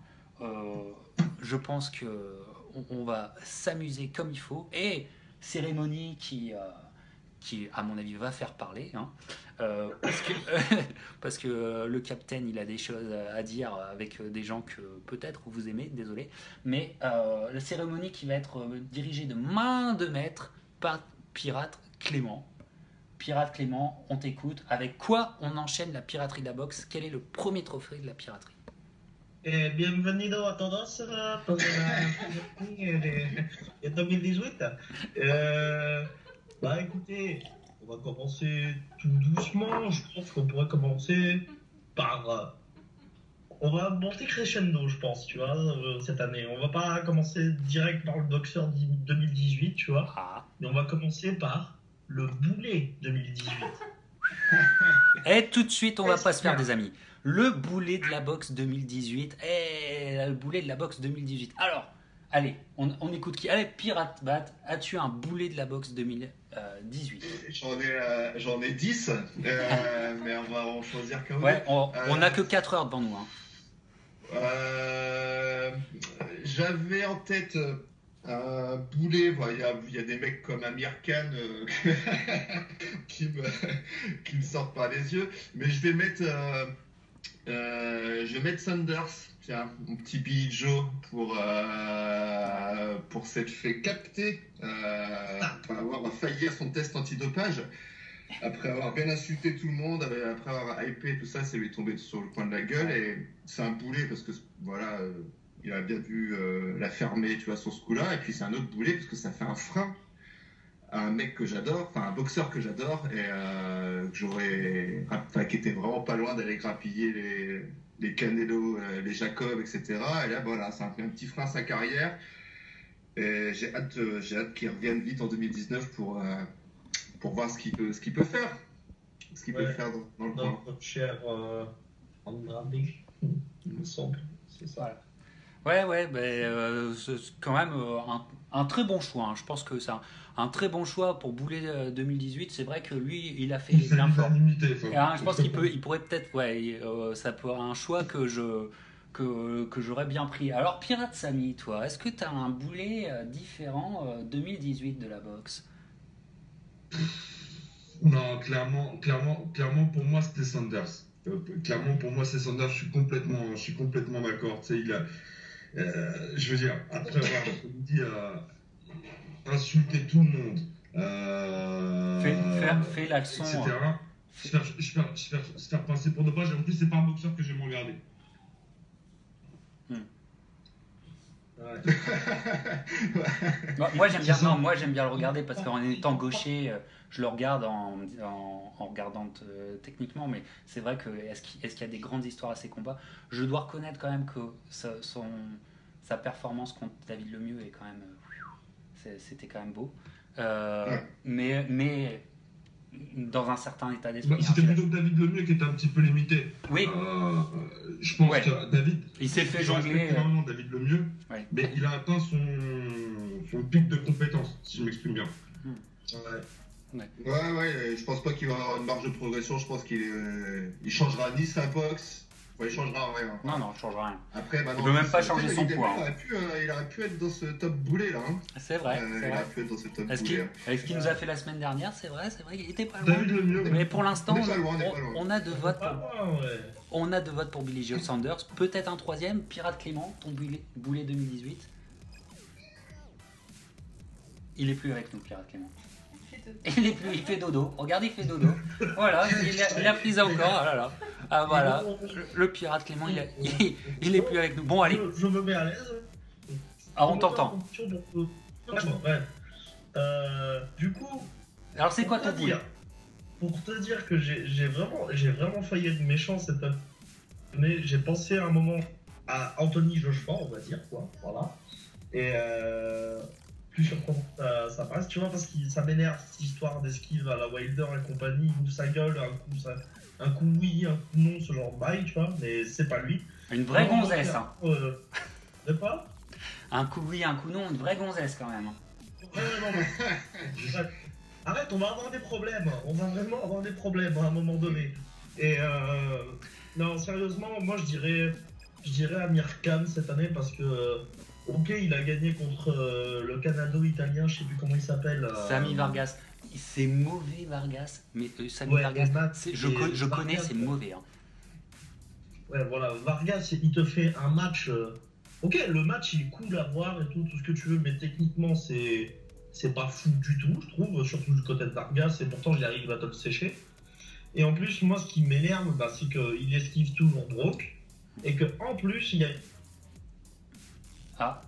Je pense que on va s'amuser comme il faut, et cérémonie qui à mon avis va faire parler, hein, parce que le capitaine il a des choses à dire avec des gens que peut-être vous aimez, désolé, mais la cérémonie qui va être dirigée de main de maître par Pirate Clément. Pirate Clément, on t'écoute. Avec quoi on enchaîne la piraterie de la boxe? Quel est le premier trophée de la piraterie? Bienvenido a todos pour la de 2018. Bah écoutez, on va commencer tout doucement. Je pense qu'on pourrait commencer par on va monter crescendo, je pense, tu vois, cette année. On va pas commencer direct par le boxeur 2018, tu vois, Ah. mais on va commencer par le boulet 2018. Et tout de suite, on va pas se faire des amis. Le boulet de la boxe 2018. Le boulet de la boxe 2018. Alors, allez, on écoute qui? Allez, Pirate Bat, as-tu un boulet de la boxe 2018? J'en ai 10, mais on va en choisir qu'un. Ouais, on a que 4 heures devant nous. Hein. J'avais en tête un boulet. Il y a des mecs comme Amir Khan qui me sortent par les yeux, mais je vais mettre Sanders. Tiens, mon petit Billy Joe pour s'être fait capter pour avoir failli à son test antidopage. Après avoir bien insulté tout le monde, après avoir hypé tout ça, c'est lui tombé sur le coin de la gueule. Et c'est un boulet parce que voilà, il a bien dû la fermer, tu vois, sur ce coup-là. Et puis c'est un autre boulet parce que ça fait un frein à un mec que j'adore, enfin un boxeur que j'adore et qui était vraiment pas loin d'aller grappiller les Canelo, les Jacob, etc. Et là, voilà, ça a fait un petit frein à sa carrière. Et j'ai hâte qu'il revienne vite en 2019 pour voir ce qu'il peut faire. Ce qu'il peut faire dans le coin. Notre cher Andrade, il me semble, c'est ça. Ouais, c'est quand même un très bon choix. Hein. Je pense que c'est un très bon choix pour bouler 2018. C'est vrai que lui, il a fait bien fort. Je pense qu'il pourrait peut-être, ça peut être un choix que j'aurais bien pris. Alors, Pirate Samy, toi, est-ce que tu as un boulet différent 2018 de la boxe? Non, clairement, pour moi, c'était Sanders. Clairement, pour moi, c'est Sanders. Je suis complètement d'accord. Tu sais, je veux dire, après avoir, comme dit, insulté tout le monde, fait la leçon, etc. Se faire passer pour dopage. Et en plus, c'est pas un boxeur que j'aime regarder. Ouais. Moi j'aime bien le regarder parce qu'en étant gaucher, je le regarde en regardant techniquement, mais c'est vrai que est-ce qu'il y a des grandes histoires à ces combats? Je dois reconnaître quand même que sa performance contre David Lemieux est quand même c'était quand même beau, mais dans un certain état d'esprit. C'était plutôt David Lemieux qui était un petit peu limité. Oui. Je pense que David, il s'est fait jongler. Énormément David Lemieux, mais il a atteint son pic de compétence, si je m'exprime bien. Ouais, je pense pas qu'il va avoir une marge de progression. Je pense qu'il changera ni sa boxe. Il changera rien. Non, il changera rien. Après, il peut même pas changer son poids. Il aurait pu être dans ce top boulet là. Hein. C'est vrai. Il aurait pu être dans ce top boulet. Avec ce qu'il nous a fait la semaine dernière, c'est vrai, il était pas loin. David Lemieux. Mais pour l'instant, on a 2 votes on a 2 votes pour Billy Joe Sanders. Peut-être un troisième. Pirate Clément, ton boulet 2018. Il est plus avec nous, Pirate Clément. Il fait dodo. Regarde, il fait dodo. Voilà, il a pris ça encore. Oh là là. Ah voilà, le Pirate Clément, il est plus avec nous. Bon, allez. Je me mets à l'aise. Ah, on t'entend. Du coup. Alors, c'est quoi ton boulet? Pour te dire que j'ai vraiment failli être méchant cette année. J'ai pensé à un moment à Anthony Joshua, on va dire, quoi. Voilà. Et plus surprenant ça passe, tu vois, parce que ça m'énerve cette histoire d'esquive à la Wilder et compagnie. Il ouvre sa gueule, un coup oui, un coup non, ce genre de bail, tu vois, mais c'est pas lui. Une vraie gonzesse, hein. De quoi? Un coup oui, un coup non, une vraie gonzesse quand même. Non. Arrête, on va avoir des problèmes. On va vraiment avoir des problèmes à un moment donné. Et non, sérieusement, moi je dirais Amir Khan cette année parce que ok, il a gagné contre le Canado-italien, je sais plus comment il s'appelle. Samy Vargas. C'est mauvais Vargas, mais Samy Vargas, je connais, c'est mauvais. Hein. Ouais, voilà, Vargas, il te fait un match. Ok, le match il est cool à voir et tout ce que tu veux, mais techniquement c'est pas fou du tout, je trouve, surtout du côté de Vargas, et pourtant j'y arrive à te le sécher. Et en plus, moi ce qui m'énerve, c'est qu'il esquive toujours Brock, et que en plus il y a. Ah,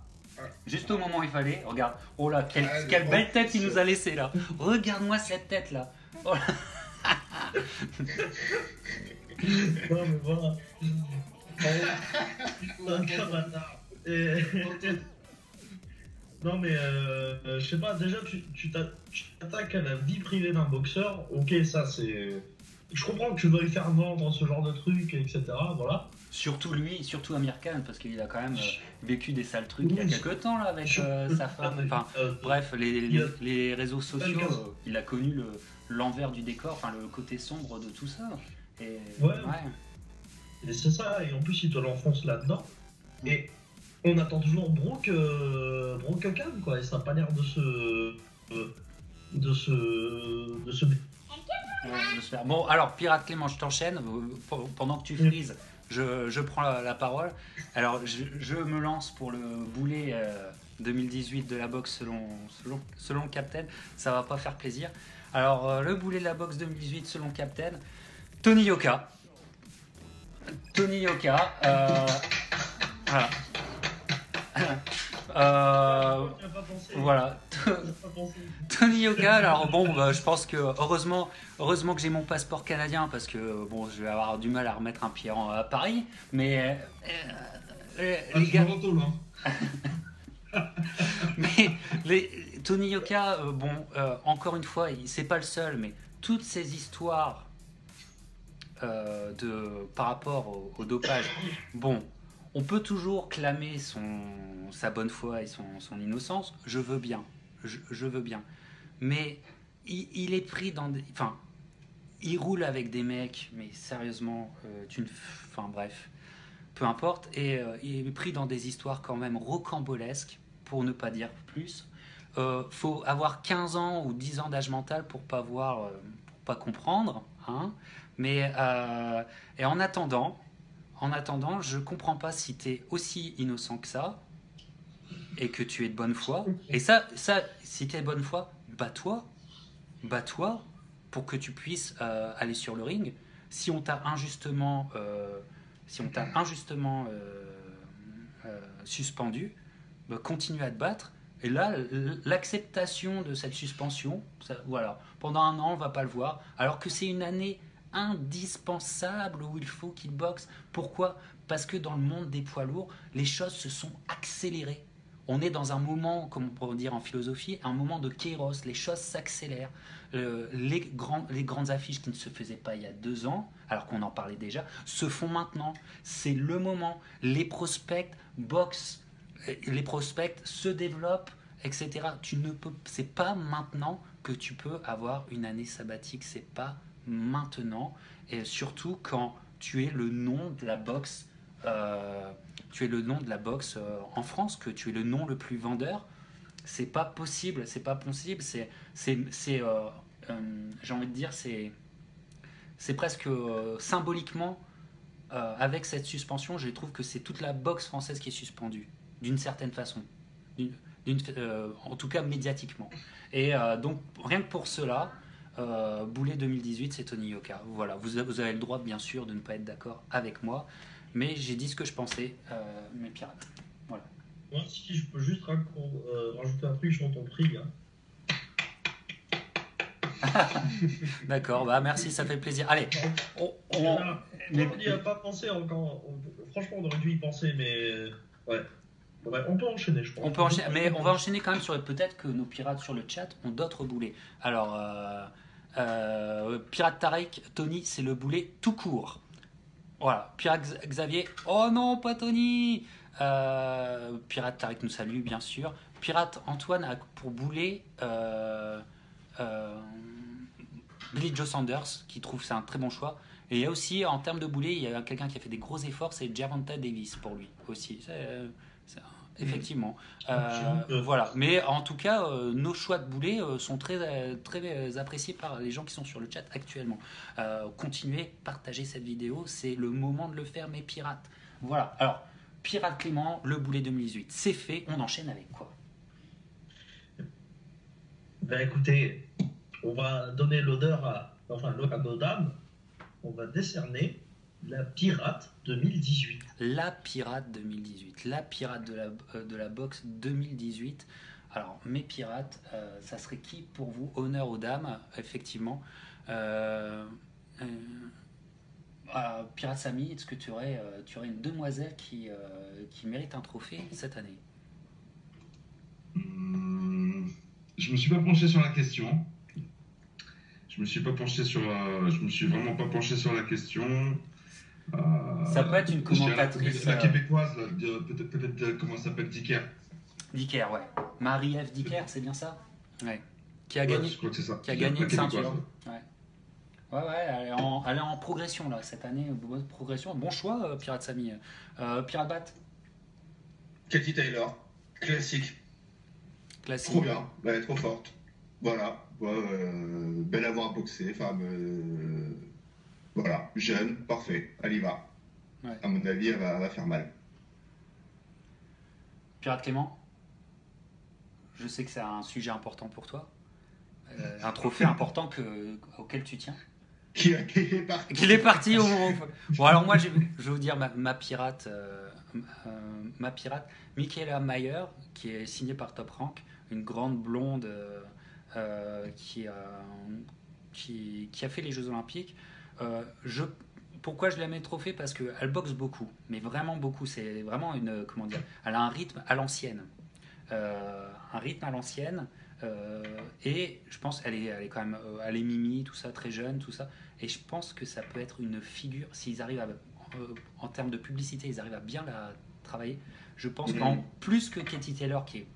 juste au moment où il fallait, regarde, oh là, quelle belle tête il nous a laissé là. Regarde-moi cette tête là. Oh là. Non mais voilà. Un bâtard. Non mais je sais pas, déjà tu t'attaques à la vie privée d'un boxeur, ok ça c'est... Je comprends que tu veuilles faire vendre ce genre de trucs, etc. Voilà. Surtout lui, surtout Amir Khan, parce qu'il a quand même vécu des sales trucs il y a Oui, quelques temps là avec sa femme. Enfin, bref, les réseaux sociaux, il a connu l'envers du décor, enfin le côté sombre de tout ça. Et, ouais. Et c'est ça, et en plus il te l'enfonce là-dedans. Et on attend toujours Brooke Khan, quoi, et ça n'a pas l'air de se faire. Bon, alors Pirate Clément, je t'enchaîne. Pendant que tu frises, je prends la parole. Alors, je me lance pour le boulet 2018 de la boxe selon Captain. Ça va pas faire plaisir. Alors, le boulet de la boxe 2018 selon Captain, Tony Yoka. Voilà. Voilà. Tony Yoka, alors bon, je pense que heureusement que j'ai mon passeport canadien parce que bon, je vais avoir du mal à remettre un pied à Paris, mais les gars. Mais Tony Yoka, encore une fois, c'est pas le seul, mais toutes ces histoires par rapport au dopage, bon. On peut toujours clamer sa bonne foi et son innocence, je veux bien, je veux bien. Mais il est pris dans des... Enfin, il roule avec des mecs, mais sérieusement, enfin bref, peu importe. Et il est pris dans des histoires quand même rocambolesques, pour ne pas dire plus. Faut avoir 15 ans ou 10 ans d'âge mental pour pas voir, pour pas comprendre. Hein. Mais, et en attendant, je comprends pas si tu es aussi innocent que ça et que tu es de bonne foi. Et ça si tu es de bonne foi, bats-toi pour que tu puisses aller sur le ring. Si on t'a injustement, suspendu, continue à te battre. Et là, l'acceptation de cette suspension, voilà, pendant un an, on va pas le voir, alors que c'est une année indispensable où il faut qu'il boxe. Pourquoi ? Parce que dans le monde des poids lourds, les choses se sont accélérées. On est dans un moment, comme on pourrait dire en philosophie, un moment de kairos. Les choses s'accélèrent. Les grandes affiches qui ne se faisaient pas il y a 2 ans, alors qu'on en parlait déjà, se font maintenant. C'est le moment. Les prospects boxent, les prospects se développent, etc. C'est pas maintenant que tu peux avoir une année sabbatique. C'est pas maintenant, et surtout quand tu es le nom de la boxe en France, que tu es le nom le plus vendeur. C'est pas possible, j'ai envie de dire, c'est presque symboliquement, avec cette suspension, je trouve que c'est toute la boxe française qui est suspendue d'une certaine façon, en tout cas médiatiquement. Et donc rien que pour cela, boulet 2018, c'est Tony Yoka. Voilà, vous avez le droit bien sûr de ne pas être d'accord avec moi, mais j'ai dit ce que je pensais, mes pirates. Voilà. Moi, si je peux juste rajouter un truc sur ton prix. Hein. D'accord, merci, ça fait plaisir. Allez, on n'y a pas pensé encore. Franchement, on aurait dû y penser, mais ouais. Ouais, on peut enchaîner, je pense. On peut enchaîner, mais on va enchaîner quand même sur... Peut-être que nos pirates sur le chat ont d'autres boulets. Alors, Pirate Tariq, Tony, c'est le boulet tout court. Voilà. Pirate Xavier, oh non, pas Tony. Pirate Tariq nous salue, bien sûr. Pirate Antoine a pour boulet Billy Joe Sanders, qui trouve c'est un très bon choix. Et il y a aussi, en termes de boulet, il y a quelqu'un qui a fait des gros efforts, c'est Gervonta Davis pour lui aussi. Effectivement. Voilà. Mais en tout cas, nos choix de boulets sont très, très appréciés par les gens qui sont sur le chat actuellement. Continuez, partagez cette vidéo. C'est le moment de le faire, mes pirates. Voilà. Alors, Pirate Clément, le boulet 2018. C'est fait. On enchaîne avec quoi ? Ben écoutez, on va donner l'honneur à nos dames. On va décerner la Pirate 2018. La Pirate 2018. La Pirate de la boxe 2018. Alors, mes pirates, ça serait qui pour vous ? Honneur aux dames, effectivement. Pirate Samy, est-ce que tu aurais une demoiselle qui mérite un trophée cette année? Je me suis pas penché sur la question. Je me suis vraiment pas penché sur la question. Ça peut être une commentatrice. La québécoise, là, peut-être comment elle s'appelle, Dicker. Dicker, ouais. Marie-Ève Dicker, c'est bien ça? Ouais. Qui a gagné, je crois que c'est ça. qui a gagné une ceinture. Ouais. Ouais, elle est en progression là cette année, bonne progression. Bon choix, Pirate Samy. Pirate Bat, Katie Taylor, classique. classique. Trop bien, ouais, trop forte. Voilà, belle à voir boxer, femme. Voilà, jeune, parfait, elle y va. Ouais. À mon avis, elle va faire mal. Pirate Clément, je sais que c'est un sujet important pour toi. Un trophée important auquel tu tiens. Qui est parti. Qu'il est parti au moment où... Bon, alors moi, je vais vous dire ma pirate, Michaela Mayer, qui est signée par Top Rank, une grande blonde qui a fait les Jeux Olympiques. Pourquoi je la mets trophée? Parce qu'elle boxe beaucoup, mais vraiment beaucoup. C'est vraiment une... Comment dire? Elle a un rythme à l'ancienne. Et je pense qu'elle est quand même... elle est mimi, tout ça, très jeune, tout ça. Et je pense que ça peut être une figure, s'ils arrivent à... en termes de publicité, ils arrivent à bien la travailler. Je pense qu'en plus que Katie Taylor, qui est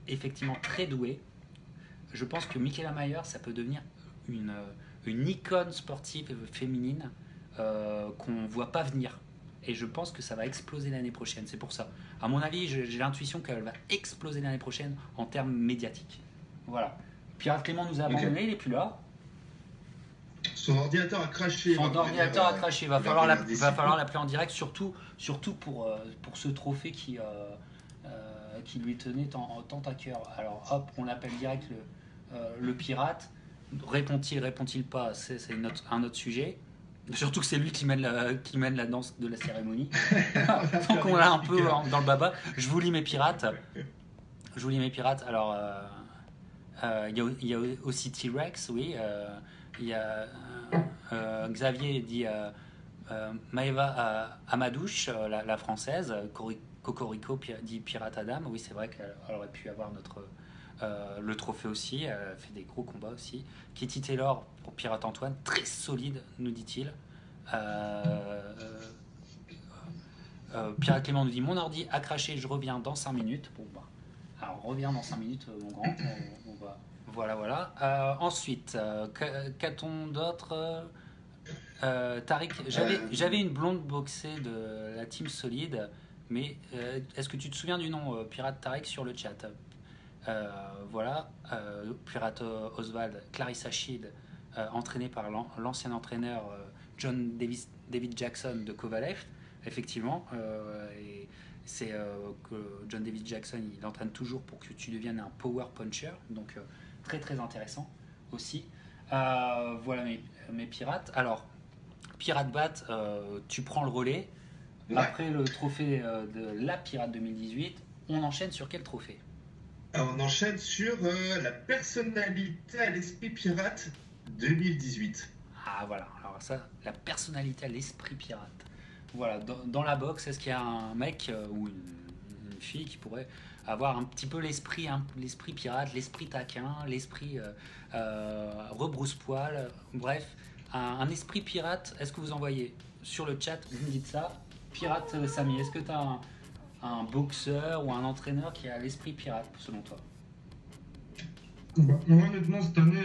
effectivement très douée, je pense que Michaela Mayer, ça peut devenir une icône sportive féminine qu'on ne voit pas venir. Et je pense que ça va exploser l'année prochaine. C'est pour ça. À mon avis, j'ai l'intuition qu'elle va exploser l'année prochaine en termes médiatiques. Voilà. Pirate Clément nous a abandonné, il n'est plus là. Son ordinateur a craché. Son ordinateur a craché. Il va falloir l'appeler en direct, surtout pour ce trophée qui lui tenait tant à cœur. Alors hop, on l'appelle direct le pirate. Répond-il pas, c'est un autre sujet. Surtout que c'est lui qui mène la danse de la cérémonie. Donc on l'a un peu dans le baba. Je vous lis mes pirates. Alors, il y a aussi T-Rex, oui. Il y a Xavier dit Maëva Amadouche, la française. Cocorico dit Pirate Adam. Oui, c'est vrai qu'elle aurait pu avoir le trophée aussi. Elle fait des gros combats aussi. Katie Taylor pour Pirate Antoine, très solide, nous dit-il. Pirate Clément nous dit mon ordi a craché, je reviens dans 5 minutes. Bon, bah, alors reviens dans 5 minutes, mon grand. Voilà. Ensuite, qu'a-t-on d'autre? Tariq, j'avais une blonde boxée de la team solide, mais est-ce que tu te souviens du nom Pirate Tariq sur le chat? Voilà, Pirate Oswald, Clarissa Shield, entraînée par l'ancien entraîneur John David Jackson de Kovalev, effectivement. Et c'est que John David Jackson, il entraîne toujours pour que tu deviennes un power puncher, donc très très intéressant aussi. Voilà mes pirates. Alors, Pirate Bat, tu prends le relais. Ouais. Après le trophée de la Pirate 2018, on enchaîne sur quel trophée? On enchaîne sur la personnalité à l'esprit pirate 2018. Ah voilà, alors ça, la personnalité à l'esprit pirate. Voilà, dans la boxe, est-ce qu'il y a un mec ou une fille qui pourrait avoir un petit peu l'esprit pirate, l'esprit taquin, l'esprit rebrousse-poil, bref, un esprit pirate? Est-ce que vous en voyez sur le chat? Vous me dites ça. Pirate Samy, est-ce que tu as un boxeur ou un entraîneur qui a l'esprit pirate, selon toi? Bah, moi, honnêtement, cette année,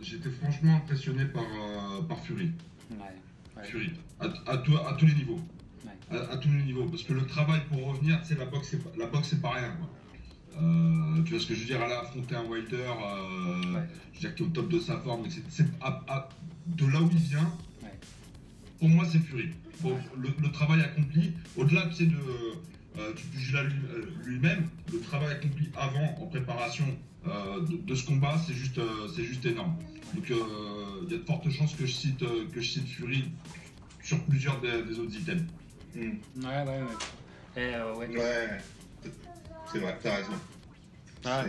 j'étais franchement impressionné par Fury. Ouais. Fury, à tous les niveaux. Ouais. À tous les niveaux. Parce que le travail pour revenir, tu sais, la boxe, c'est pas rien, quoi. Tu vois ce que je veux dire, aller affronter un Wilder, Ouais. je veux dire, qui est au top de sa forme, c'est de là où il vient, Ouais. pour moi, c'est Fury. Le travail accompli, au-delà, tu sais, du pugilat lui-même, le travail accompli avant, en préparation de ce combat, c'est juste énorme. Donc, il y a de fortes chances que je cite Fury sur plusieurs des autres items. Ouais. Et, Ouais, c'est vrai, t'as raison. Ah,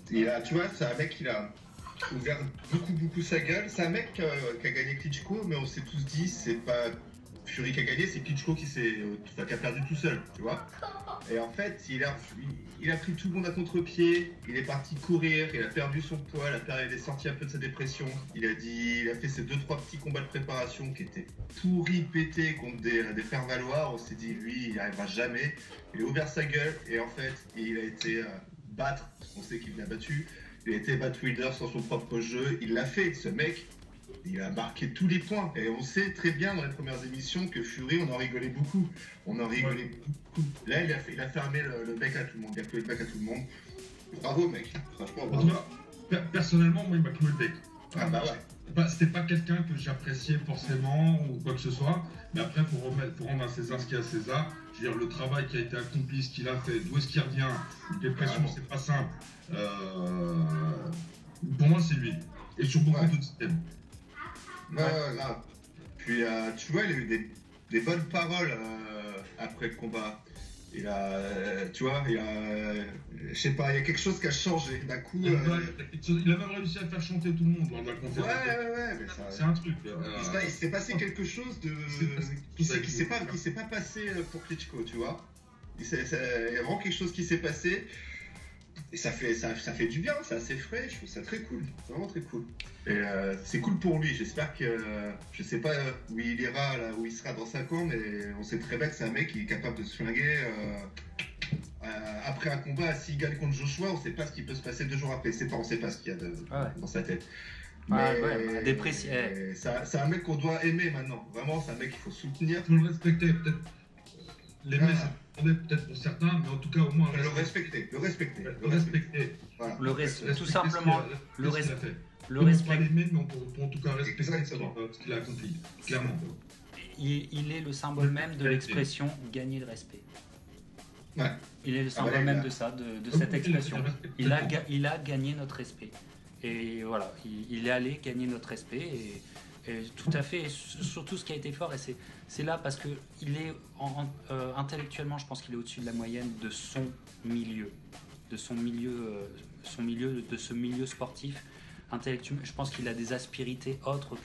Tu vois, c'est un mec, ouvert beaucoup sa gueule. C'est un mec qui a gagné Klitschko, mais on s'est tous dit, c'est pas Fury qui a gagné, c'est Klitschko qui a perdu tout seul, tu vois. Et en fait, il a pris tout le monde à contre-pied, il est parti courir, il a perdu son poids, il est sorti un peu de sa dépression. Il a fait ses 2-3 petits combats de préparation qui étaient pourris, pétés contre des faire-valoir. On s'est dit, lui, il n'y arrivera jamais. Il a ouvert sa gueule et en fait, il a été battre, parce qu'on sait qu'il l'a battu. Il a été battre Wilder sur son propre jeu, il l'a fait, ce mec. Il a marqué tous les points. Et on sait très bien dans les premières émissions que Fury, on en rigolait beaucoup. Beaucoup. Là, il a fermé le bec à tout le monde. Il a cloué le bec à tout le monde. Bravo, mec. Franchement, bravo. En tout cas, personnellement, moi, il m'a cloué le bec. Ah bah ouais. C'était pas quelqu'un que j'appréciais forcément ou quoi que ce soit. Mais après, pour rendre à César ce qu'il y a à César, je veux dire, le travail qui a été accompli, ce qu'il a fait, d'où est-ce qu'il revient, une dépression, c'est pas simple. Pour moi, c'est lui. Et sur beaucoup d'autres systèmes. Là. Puis tu vois, il a eu des bonnes paroles après le combat. Je sais pas, il y a quelque chose qui a changé. D'un coup. Il a même réussi à faire chanter tout le monde dans la conférence. Ouais, mais c'est un truc. Il s'est passé quelque chose qui s'est pas passé pour Klitschko, tu vois. Il y a vraiment quelque chose qui s'est passé. Et ça fait du bien, c'est assez frais, je trouve ça très cool, vraiment très cool. Et c'est cool pour lui, j'espère que, je sais pas où il ira, là où il sera dans 5 ans, mais on sait très bien que c'est un mec qui est capable de se flinguer après un combat. S'il gagne contre Joshua, on sait pas ce qui peut se passer 2 jours après, on sait pas ce qu'il y a dans sa tête. C'est un mec qu'on doit aimer maintenant, vraiment c'est un mec qu'il faut soutenir. Faut le respecter, peut-être l'aimer, peut-être pour certains, mais en tout cas au moins le respecter. Voilà. Tout simplement le respect. Le respect. Pas l'aimer, mais pour en tout cas respecter ce qu'il a accompli, clairement. Il est le symbole même de l'expression gagner le respect. Ouais. Il est le symbole même de ça, de cette expression. Il a gagné notre respect. Et voilà, il est allé gagner notre respect et tout à fait, et surtout ce qui a été fort, et c'est là parce que il est intellectuellement, je pense qu'il est au-dessus de la moyenne de son milieu, de ce milieu sportif. Intellectuellement, je pense qu'il a des aspérités autres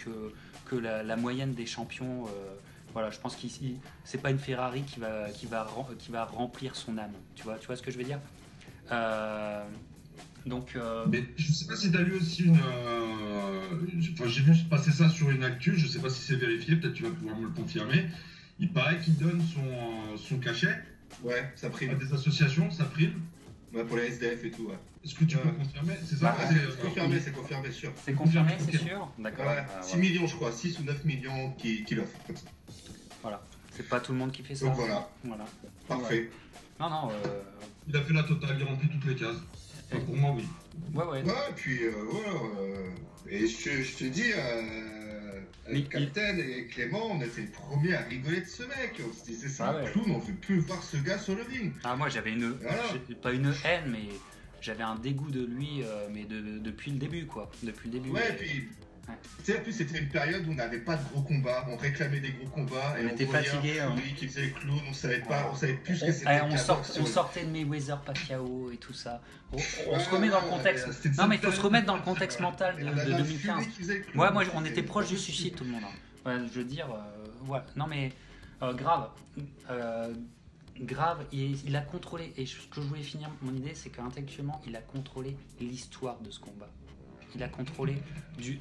que la moyenne des champions. Voilà, je pense qu'ici, c'est pas une Ferrari qui va remplir son âme. Tu vois ce que je veux dire? Mais je sais pas si tu as lu aussi j'ai vu passer ça sur une actu, je sais pas si c'est vérifié, peut-être tu vas pouvoir me le confirmer. Il paraît qu'il donne son cachet ça prime. À des associations, ça prime. Ouais, pour les SDF et tout, ouais. Est-ce que tu peux confirmer? C'est ça? C'est confirmé, sûr. C'est confirmé, c'est sûr? D'accord. 6 millions, je crois, 6 ou 9 millions qu'il offre, comme ça. Voilà, c'est pas tout le monde qui fait ça. Donc voilà. Parfait. Ouais. Non. Il a fait la totale, il remplit toutes les cases. Enfin, pour moi, oui. Ouais. Et puis, et je te dis, avec Captain et Clément, on était les premiers à rigoler de ce mec. On se disait, c'est un clown, on veut plus voir ce gars sur le ring. Ah, moi, j'avais pas une haine, mais j'avais un dégoût de lui, mais depuis le début, quoi. Depuis le début. Ouais, et puis. Tu sais, en plus, c'était une période où on n'avait pas de gros combats, on réclamait des gros combats. On était fatigués. Lui qui faisait le clown, on savait plus ce que c'était. On sortait de Mayweather, Pacquiao et tout ça. On se remet dans le contexte. Non, mais il faut se remettre dans le contexte mental de 2015. Moi, on était proche du suicide, tout le monde. Ouais, je veux dire, voilà. Non, mais grave. Il a contrôlé. Et ce que je voulais finir mon idée, c'est qu'intellectuellement, il a contrôlé l'histoire de ce combat. Il a contrôlé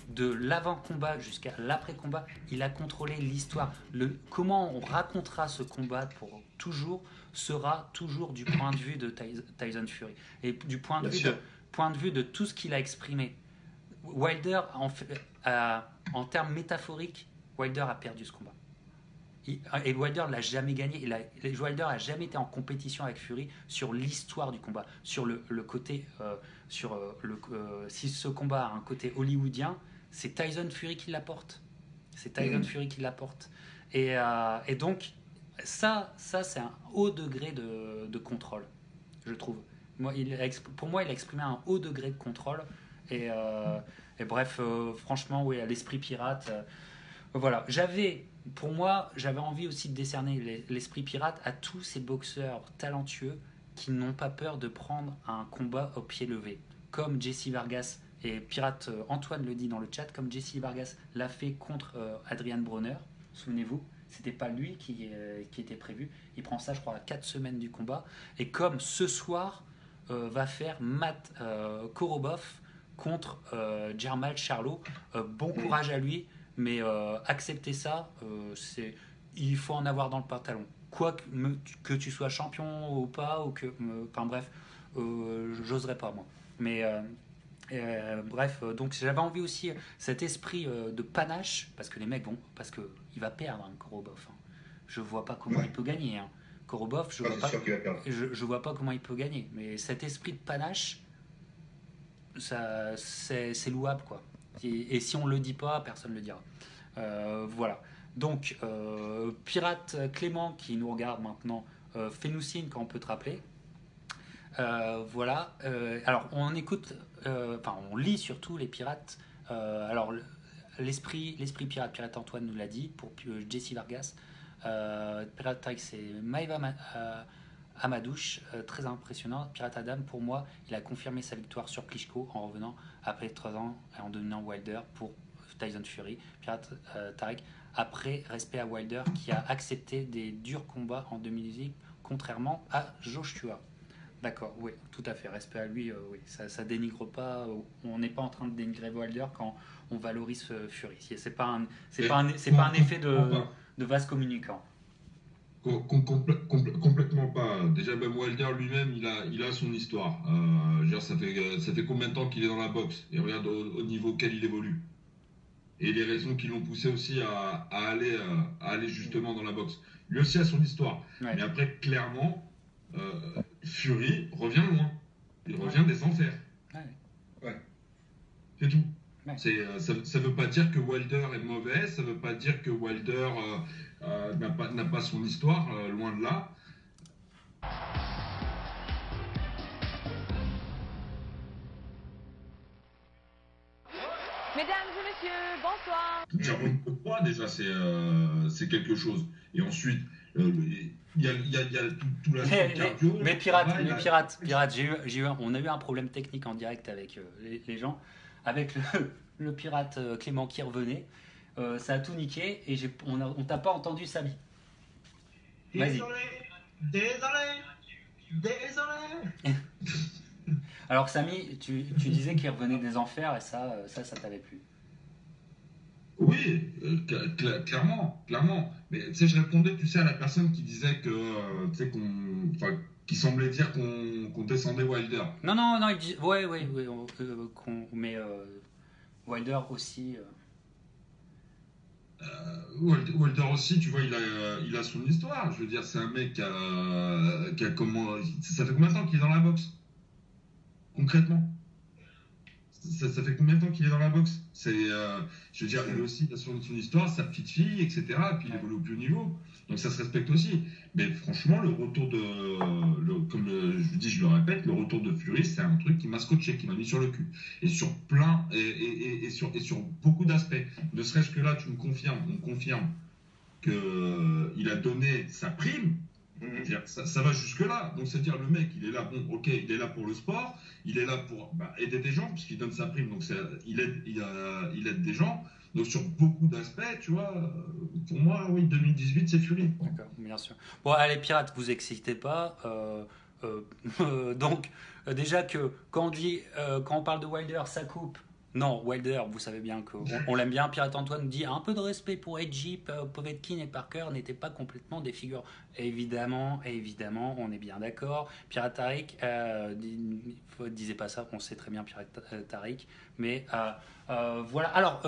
de l'avant-combat jusqu'à l'après-combat. Il a contrôlé l'histoire. Comment on racontera ce combat pour toujours sera toujours du point de vue de Tyson Fury et du point de vue de tout ce qu'il a exprimé. Wilder, en termes métaphoriques, Wilder a perdu ce combat. Et Wilder l'a jamais gagné. Wilder a jamais été en compétition avec Fury sur l'histoire du combat, sur le côté, si ce combat a un côté hollywoodien, c'est Tyson Fury qui l'apporte. C'est Tyson Fury qui l'apporte. Et donc ça c'est un haut degré de contrôle, je trouve. Pour moi, il a exprimé un haut degré de contrôle. Et bref, franchement, oui, l'esprit pirate. Voilà, j'avais envie aussi de décerner l'esprit pirate à tous ces boxeurs talentueux qui n'ont pas peur de prendre un combat au pied levé, comme Jesse Vargas et Pirate Antoine le dit dans le chat, comme Jesse Vargas l'a fait contre Adrian Bronner, souvenez-vous, c'était pas lui qui était prévu. Il prend ça, je crois, à 4 semaines du combat. Et comme ce soir va faire Matt Korobov contre Jermall Charlo, bon courage à lui, mais accepter ça, il faut en avoir dans le pantalon. Quoi que tu sois champion ou pas, ou enfin bref, j'oserais pas moi. Mais bref, donc j'avais envie aussi cet esprit de panache, parce que les mecs vont, parce que il va perdre Korobov. Hein. Je vois pas comment il peut gagner. Hein. Korobov, je vois pas comment il peut gagner. Mais cet esprit de panache, ça, c'est louable quoi. Et si on le dit pas, personne le dira. Voilà. Donc Pirate Clément qui nous regarde maintenant, fais-nous signe quand on peut te rappeler. Voilà. Alors on écoute, on lit surtout les pirates. Alors l'esprit pirate Antoine nous l'a dit pour Jesse Vargas. Pirate Tarik c'est Maïva Amadouche, très impressionnant. Pirate Adam pour moi, il a confirmé sa victoire sur Klitschko en revenant après 3 ans et en dominant Wilder pour Tyson Fury. Pirate Tarik, après respect à Wilder qui a accepté des durs combats en 2018 contrairement à Joshua. D'accord, oui, tout à fait. Respect à lui, oui. Ça dénigre pas. On n'est pas en train de dénigrer Wilder quand on valorise Fury. C'est pas un effet de vase communicant. Complètement pas. Déjà, même Wilder lui-même, il a son histoire. Ça fait combien de temps qu'il est dans la boxe? Et regarde au niveau auquel il évolue. Et les raisons qui l'ont poussé aussi à aller justement dans la boxe. Lui aussi a son histoire. Ouais. Mais après, clairement, Fury revient loin. Il revient des enfers. Ouais. C'est tout. Ouais. Ça veut pas dire que Wilder est mauvais, ça veut pas dire que Wilder n'a pas son histoire, loin de là. Mesdames et messieurs, bonsoir. Dire pourquoi déjà c'est quelque chose. Et ensuite, il y a tout l'aspect cardio. Mais Pirate, on a eu un problème technique en direct avec les gens, avec le pirate Clément qui revenait. Ça a tout niqué et on t'a pas entendu, Samy. Désolé. Alors Samy, tu disais qu'il revenait des enfers et ça t'avait plu. Oui, clairement. Mais tu sais, je répondais, à la personne qui disait que, qui semblait dire qu'on descendait Wilder. Non, il dit, ouais, mais Wilder aussi. Wilder aussi, tu vois, il a son histoire. Je veux dire, c'est un mec qui a comment. Ça fait combien de temps qu'il est dans la boxe? Concrètement, ça fait combien de temps qu'il est dans la boxe? Je veux dire, lui aussi, il a son histoire, sa petite fille, etc. Et puis il évolue au plus haut niveau. Donc ça se respecte aussi. Mais franchement, le retour comme je dis, je le répète, le retour de Fury, c'est un truc qui m'a scotché, qui m'a mis sur le cul. Et sur plein, et sur beaucoup d'aspects. Ne serait-ce que là, on confirme qu'il a donné sa prime. Ça va jusque là, donc c'est-à-dire le mec il est là, il est là pour le sport, il est là pour aider des gens puisqu'il donne sa prime, donc il aide des gens, donc sur beaucoup d'aspects, tu vois, pour moi oui 2018 c'est Fury. D'accord, bien sûr. Bon allez pirates, vous excitez pas, donc déjà que quand on parle de Wilder ça coupe. Non, Wilder, vous savez bien qu'on l'aime bien. Pirate Antoine dit un peu de respect pour Edgy, Povetkin et Parker n'étaient pas complètement des figures. Évidemment, on est bien d'accord. Pirate Tarik, disait pas ça, on sait très bien Pirate Tarik. Mais voilà. Alors,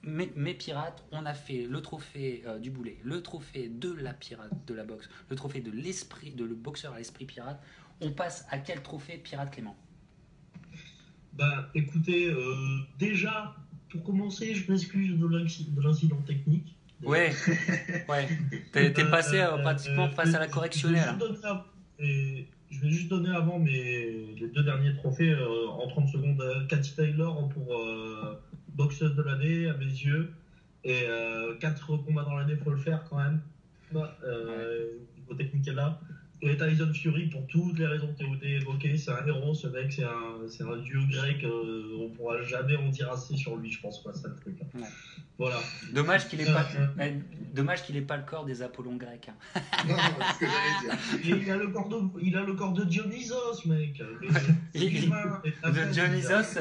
mes pirates, on a fait le trophée du boulet, le trophée de la pirate de la boxe, le trophée de l'esprit, de le boxeur à l'esprit pirate. On passe à quel trophée, Pirate Clément? Écoutez, déjà, pour commencer, je m'excuse de l'incident technique. Ouais. T'es passé pratiquement face à la correctionnelle. Je vais juste donner avant les 2 derniers trophées en 30 secondes. Cathy Taylor pour boxeuse de l'année, à mes yeux. Et 4 combats dans l'année, il faut le faire quand même. Niveau technique est là. Et Tyson Fury, pour toutes les raisons que tu as évoquées, c'est un héros, ce mec, c'est un dieu grec, on pourra jamais en dire assez sur lui, je pense, quoi, c'est le truc. Ouais. Voilà. Dommage qu'il ait pas le corps des Apollons grecs. Hein. Non, c'est ce que j'allais dire. Il a le corps de Dionysos, mec. De Dionysos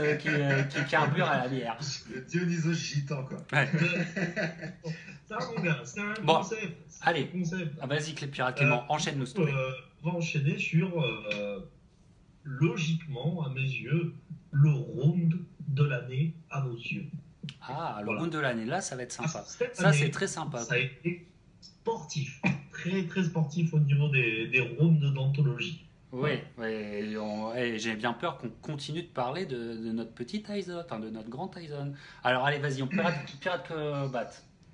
qui carbure à la bière. Le Dionysos gitan, quoi. Ouais. Ça, mon gars, c'est un Bon, concept. allez. Concept. Ah, vas-y, Pirate Clément, enchaîne-nous, s'il te plaît. On va enchaîner sur, logiquement, à mes yeux, le round de l'année à nos yeux. Ah, le Voilà. round de l'année, là, ça va être sympa. Cette Ça, année, c'est très sympa. Ça a été sportif, très très sportif au niveau des rounds d'anthologie. Oui, et j'ai bien peur qu'on continue de parler de notre petit Tyson, enfin de notre grand Tyson. Alors, allez, vas-y, on pirate que bat.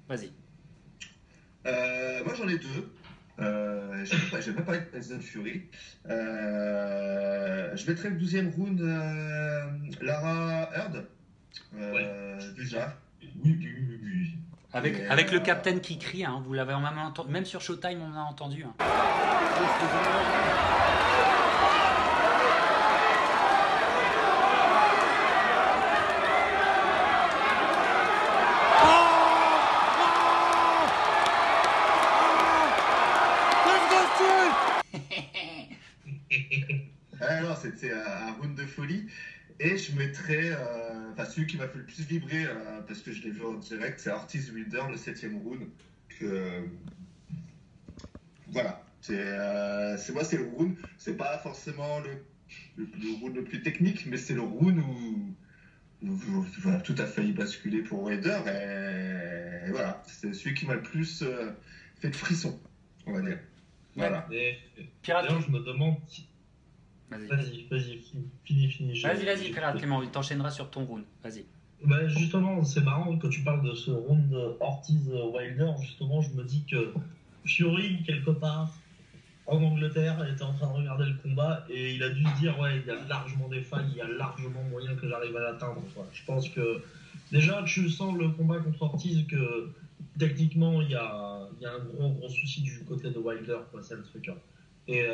Vas-y. Moi, j'en ai deux. Je vais pas parler de Tyson Fury. Je mettrais le 12e round Lara Heard. Déjà. Oui. Avec le capitaine qui crie, hein, vous l'avez même entendu, même sur Showtime, on a entendu. Hein. Alors, c'était un round de folie. Et je mettrais, celui qui m'a fait le plus vibrer, parce que je l'ai vu en direct, c'est Ortiz Wilder, le 7e round. Voilà, c'est moi, c'est le round. C'est pas forcément le round le plus technique, mais c'est le round où tout a failli basculer pour Wilder. Et voilà, c'est celui qui m'a le plus fait de frisson, on va dire. Voilà. Pirate. D'ailleurs, je me demande. Vas-y, finis. Vas-y, Pirate Clément, t'enchaîneras sur ton round. Vas-y. Bah justement, c'est marrant que tu parles de ce round Ortiz-Wilder. Justement, je me dis que Fury, quelque part, en Angleterre, était en train de regarder le combat et il a dû se dire ouais, il y a largement des failles, il y a largement moyen que j'arrive à l'atteindre. Je pense que déjà, tu sens le combat contre Ortiz que techniquement, il y a un gros souci du côté de Wilder, quoi, c'est le truc. Hein. Et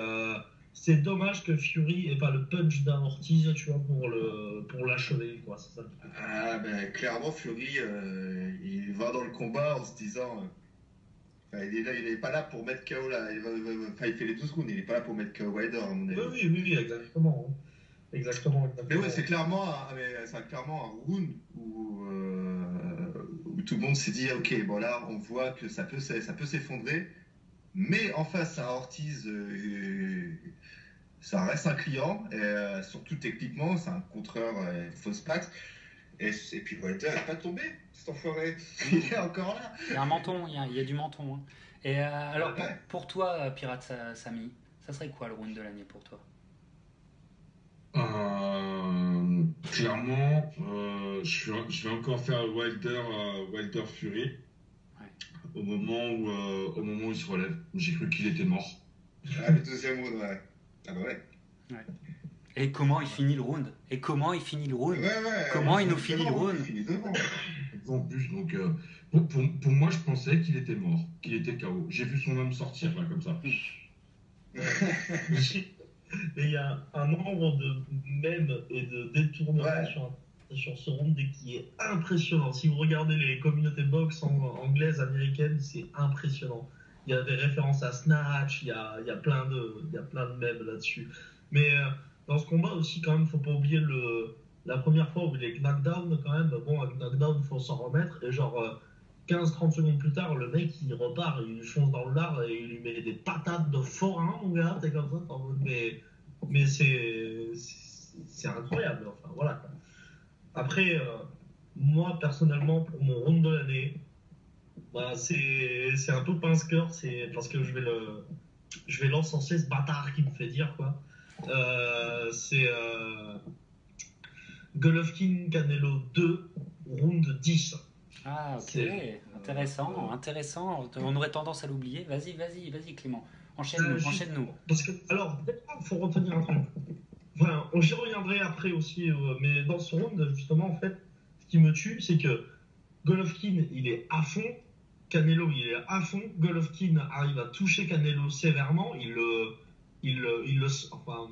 c'est dommage que Fury ait pas le punch d'un Ortiz, tu vois, pour l'achever, quoi. C'est ça. Ah ben clairement, Fury, il va dans le combat en se disant, il est pas là pour mettre KO là. Il fait les 12 rounds, il est pas là pour mettre KO Wilder à mon avis. Oui, exactement. Exactement. Mais ouais, c'est clairement un round où tout le monde s'est dit, ok, bon là, on voit que ça peut s'effondrer. Mais en face à Ortiz, ça reste un client, et surtout techniquement, c'est un contreur fausse patte. Et puis Wilder n'est pas tombé, cet enfoiré. Il est encore là. Il y a un menton, il y a du menton. Hein. Et alors, pour toi, Pirate Samy, ça serait quoi le round de l'année pour toi? Clairement, je vais encore faire Wilder Fury. Au moment où il se relève, j'ai cru qu'il était mort. Ah, le deuxième round, ouais. Ah bah ouais. Et comment il finit le round? Comment il nous finit le round? Il finit devant. En plus, donc, pour moi, je pensais qu'il était mort, qu'il était KO. J'ai vu son homme sortir, là, comme ça. Et il y a un nombre de mèmes et de détournements sur ce round qui est impressionnant. Si vous regardez les communautés box anglaises, américaines, c'est impressionnant. Il y a des références à Snatch, il y a plein de mèmes là-dessus. Mais dans ce combat aussi, quand même, faut pas oublier la première fois où il est knockdown, quand même. Bon, avec knockdown, il faut s'en remettre. Et genre 15-30 secondes plus tard, le mec, il repart, il fonce dans le lard et il lui met des patates de forain, mon gars. T'es comme ça, mais c'est incroyable. Enfin, voilà, quoi. Après, moi, personnellement, pour mon round de l'année, bah, c'est un peu pince-cœur, c'est parce que je vais l'encenser, ce bâtard qui me fait dire, quoi. C'est Golovkin Canelo 2, round 10. Ah, ok, intéressant. On aurait tendance à l'oublier. Vas-y, Clément. Enchaîne-nous. Parce que, alors, il faut retenir un truc. Enfin, j'y reviendrai après aussi, mais dans ce round, justement, en fait, ce qui me tue, c'est que Golovkin, il est à fond, Canelo, il est à fond, Golovkin arrive à toucher Canelo sévèrement, il enfin,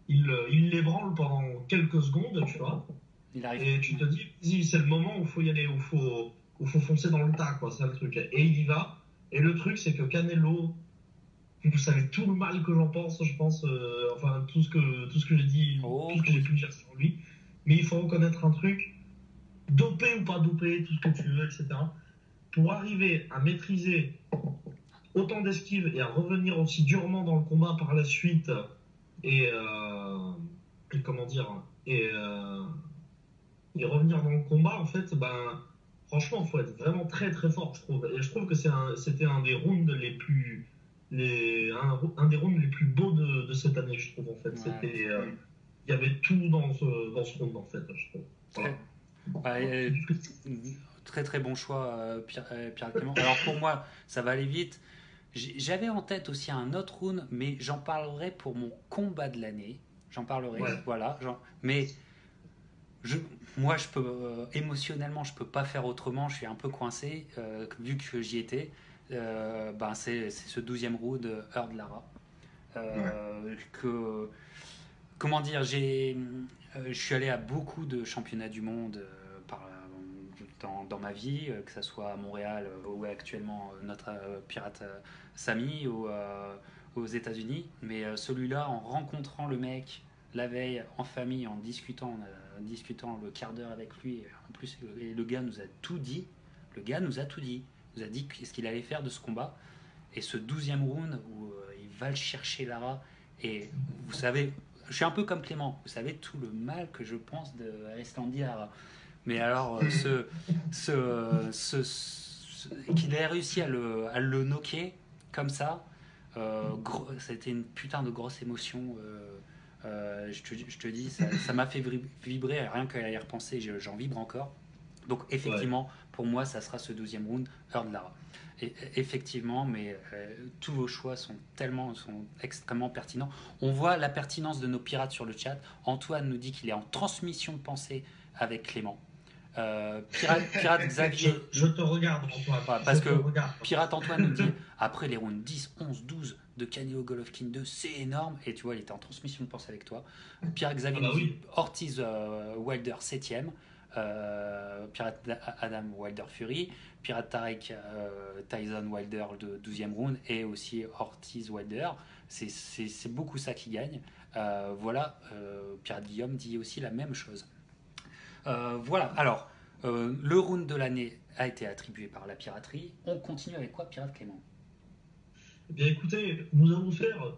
il l'ébranle pendant quelques secondes, tu vois. Il arrive. Et tu te dis, vas-y, c'est le moment où il faut y aller, où faut foncer dans le tas, quoi, c'est le truc. Et il y va. Et le truc, c'est que Canelo, vous savez tout le mal que j'en pense, je pense, enfin, tout ce que j'ai dit, tout ce que j'ai pu dire sur lui. Mais il faut reconnaître un truc, dopé ou pas dopé, tout ce que tu veux, etc. Pour arriver à maîtriser autant d'esquives et à revenir aussi durement dans le combat par la suite, et comment dire, et revenir dans le combat, en fait, ben, franchement, il faut être vraiment très très fort, je trouve. Et je trouve que c'était un des rounds les plus, un des rounds les plus beaux de cette année, je trouve, en fait. C'était, il y avait tout dans ce round, en fait, je trouve. Voilà. Très très bon choix, Pierre Clément. Alors pour moi, ça va aller vite. J'avais en tête aussi un autre round, mais j'en parlerai pour mon combat de l'année. J'en parlerai, voilà. Mais moi, je peux émotionnellement, je peux pas faire autrement. Je suis un peu coincé vu que j'y étais. C'est ce 12e round Heard Lara. Comment dire, je suis allé à beaucoup de championnats du monde dans ma vie, que ce soit à Montréal ou actuellement notre pirate Samy ou aux États-Unis. Mais celui-là, en rencontrant le mec la veille en famille, en discutant le quart d'heure avec lui, en plus le gars nous a tout dit. Le gars nous a tout dit. Il nous a dit ce qu'il allait faire de ce combat. Et ce 12e round où il va le chercher Lara. Et vous savez, je suis un peu comme Clément. Vous savez tout le mal que je pense de Eslandi Lara. Mais alors, qu'il ait réussi à le knocker comme ça, c'était une putain de grosse émotion. Je te dis, ça m'a fait vibrer, rien qu'à y repenser, j'en vibre encore. Donc effectivement, pour moi, ça sera ce 12e round, Heard Lara. Et, effectivement, mais tous vos choix sont extrêmement pertinents. On voit la pertinence de nos pirates sur le chat. Antoine nous dit qu'il est en transmission de pensée avec Clément. Pirate Xavier. Je te regarde, Antoine. Voilà, parce que Pirate Antoine nous dit après les rounds 10, 11, 12 de Canelo Golovkin 2, c'est énorme. Et tu vois, il était en transmission de pensée avec toi. Pirate Xavier nous dit Ortiz Wilder 7ème. Pirate Adam Wilder Fury. Pirate Tarek Tyson Wilder de 12e round. Et aussi Ortiz Wilder. C'est beaucoup ça qui gagne. Voilà. Pirate Guillaume dit aussi la même chose. Voilà, alors, le round de l'année a été attribué par la piraterie. On continue avec quoi, Pirate Clément? Eh bien, écoutez, nous allons faire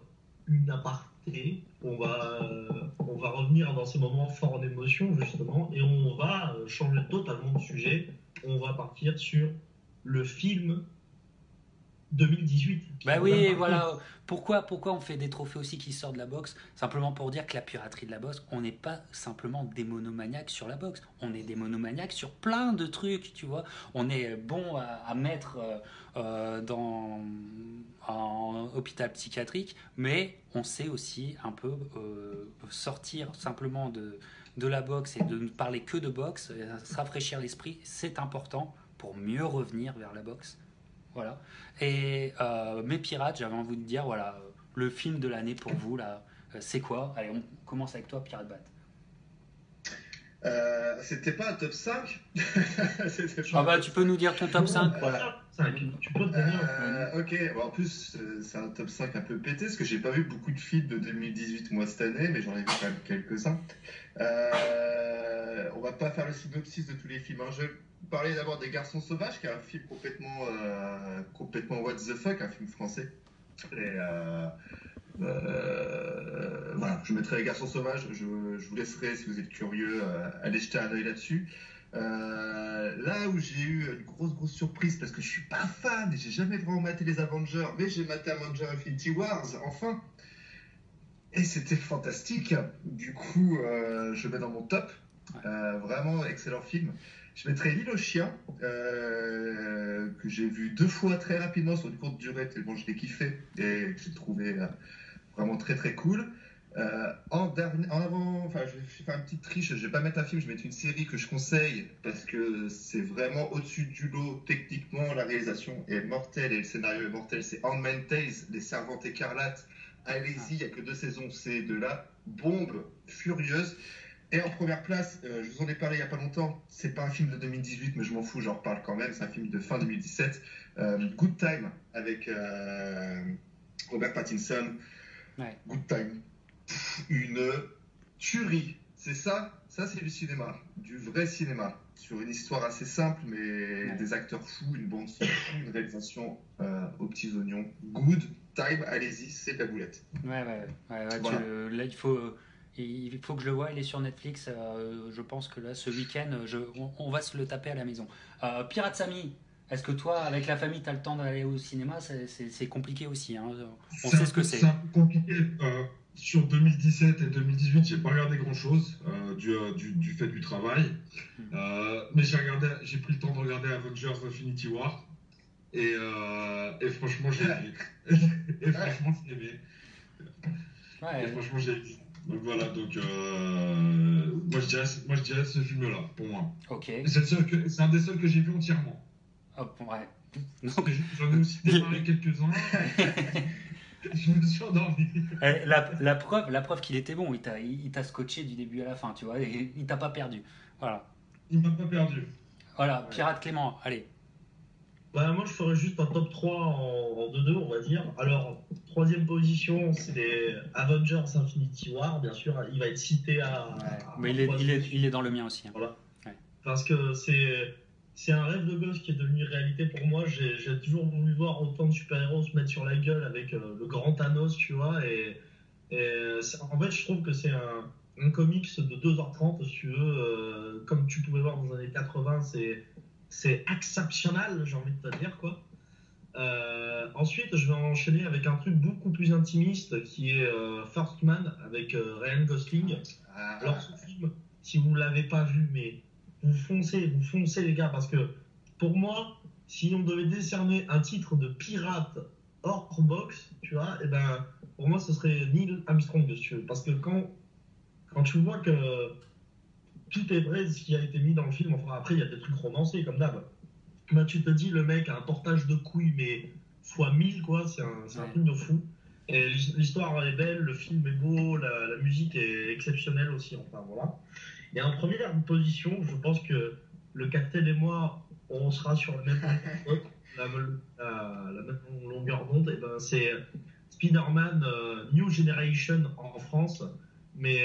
une aparté. On va revenir dans ces moments forts d'émotion, justement, et on va changer totalement de sujet. On va partir sur le film 2018. Bah oui, voilà. Pourquoi on fait des trophées aussi qui sortent de la boxe? Simplement pour dire que la piraterie de la boxe, on n'est pas simplement des monomaniaques sur la boxe. On est des monomaniaques sur plein de trucs, tu vois. On est bon à mettre en hôpital psychiatrique, mais on sait aussi un peu sortir simplement de la boxe et de ne parler que de boxe, se rafraîchir l'esprit, c'est important pour mieux revenir vers la boxe. Voilà. Et mes pirates, j'avais envie de dire, voilà, le film de l'année pour vous, là, c'est quoi? Allez, on commence avec toi, Pirate Bat. C'était pas un top 5. Ah bah, tu peux nous dire ton top 5, voilà. Tu peux te donner ok, bon, en plus, c'est un top 5 un peu pété, parce que j'ai pas vu beaucoup de films de 2018, moi, cette année, mais j'en ai vu quand même quelques-uns. On va pas faire le synopsis de tous les films, hein. Je vais parler d'abord des Garçons Sauvages, qui est un film complètement what the fuck, un film français. Et voilà, je mettrai les Garçons Sauvages, je vous laisserai, si vous êtes curieux, aller jeter un œil là-dessus. Là où j'ai eu une grosse surprise, parce que je suis pas fan et j'ai jamais vraiment maté les Avengers, mais j'ai maté Avengers Infinity Wars, enfin, et c'était fantastique. Du coup, je le mets dans mon top. Vraiment excellent film. Je mettrai L'île aux chiens, que j'ai vu 2 fois très rapidement sur une courte durée, tellement je l'ai kiffé et que j'ai trouvé vraiment très très cool. En avant, enfin, je vais faire une petite triche, je vais pas mettre un film, je vais mettre une série que je conseille parce que c'est vraiment au-dessus du lot techniquement. La réalisation est mortelle et le scénario est mortel. C'est Handmaid's Tale, Les Servantes écarlates, Allez-y, il n'y a que 2 saisons, c'est de la bombe furieuse. Et en première place, je vous en ai parlé il n'y a pas longtemps, c'est pas un film de 2018, mais je m'en fous, j'en reparle quand même, c'est un film de fin 2017, Good Time, avec Robert Pattinson. Ouais. Good Time. Une tuerie. C'est ça c'est du cinéma, du vrai cinéma, sur une histoire assez simple, mais des acteurs fous, une bande son, une réalisation aux petits oignons. Good Time, allez-y, c'est de la boulette. Ouais, Voilà. là, il faut que je le voie, il est sur Netflix. Je pense que là, ce week-end, on va se le taper à la maison. Pirate Samy, est-ce que toi, avec la famille, tu as le temps d'aller au cinéma? C'est compliqué aussi. Hein. On sait ce que c'est. C'est un peu compliqué. Sur 2017 et 2018, j'ai pas regardé grand-chose du fait du travail. Mais j'ai pris le temps de regarder Avengers Infinity War. Et franchement, j'ai aimé. Et franchement, j'ai aimé. Ouais. Et franchement, j'ai aimé. Donc voilà, moi je dirais ce film-là, pour moi. Ok. C'est un des seuls que j'ai vu entièrement. Hop, ouais. J'en ai aussi démarré quelques-uns. Je me suis endormi. La preuve qu'il était bon, il t'a scotché du début à la fin, tu vois, et il t'a pas perdu. Voilà. Il m'a pas perdu. Voilà, Pirate Clément, allez. Bah, moi, je ferais juste un top 3 en 2-2, on va dire. Alors, troisième position, c'est les Avengers Infinity War, bien sûr. Il va être cité Mais il est dans le mien aussi. Hein. Voilà. Ouais. Parce que c'est un rêve de gosse qui est devenu réalité pour moi. J'ai toujours voulu voir autant de super-héros se mettre sur la gueule avec le grand Thanos, tu vois. En fait, je trouve que c'est un comics de 2h30, si tu veux. Comme tu pouvais voir dans les années 80, c'est exceptionnel, j'ai envie de te dire, quoi. Ensuite, je vais enchaîner avec un truc beaucoup plus intimiste qui est First Man avec Ryan Gosling. Alors, ce film, si vous ne l'avez pas vu, mais vous foncez les gars, parce que pour moi, si on devait décerner un titre de pirate hors box, tu vois, et ben pour moi ce serait Neil Armstrong, si tu veux, parce que quand tu vois que tout est vrai ce qui a été mis dans le film, enfin après il y a des trucs romancés comme d'hab, ben, tu te dis le mec a un portage de couilles mais fois 1000 quoi, c'est un truc de fou. Et l'histoire est belle, le film est beau, la musique est exceptionnelle aussi, enfin voilà. Et en première position, je pense que le capitaine et moi, on sera sur le même la même longueur d'onde. Et ben, c'est Spider-Man New Generation en France, mais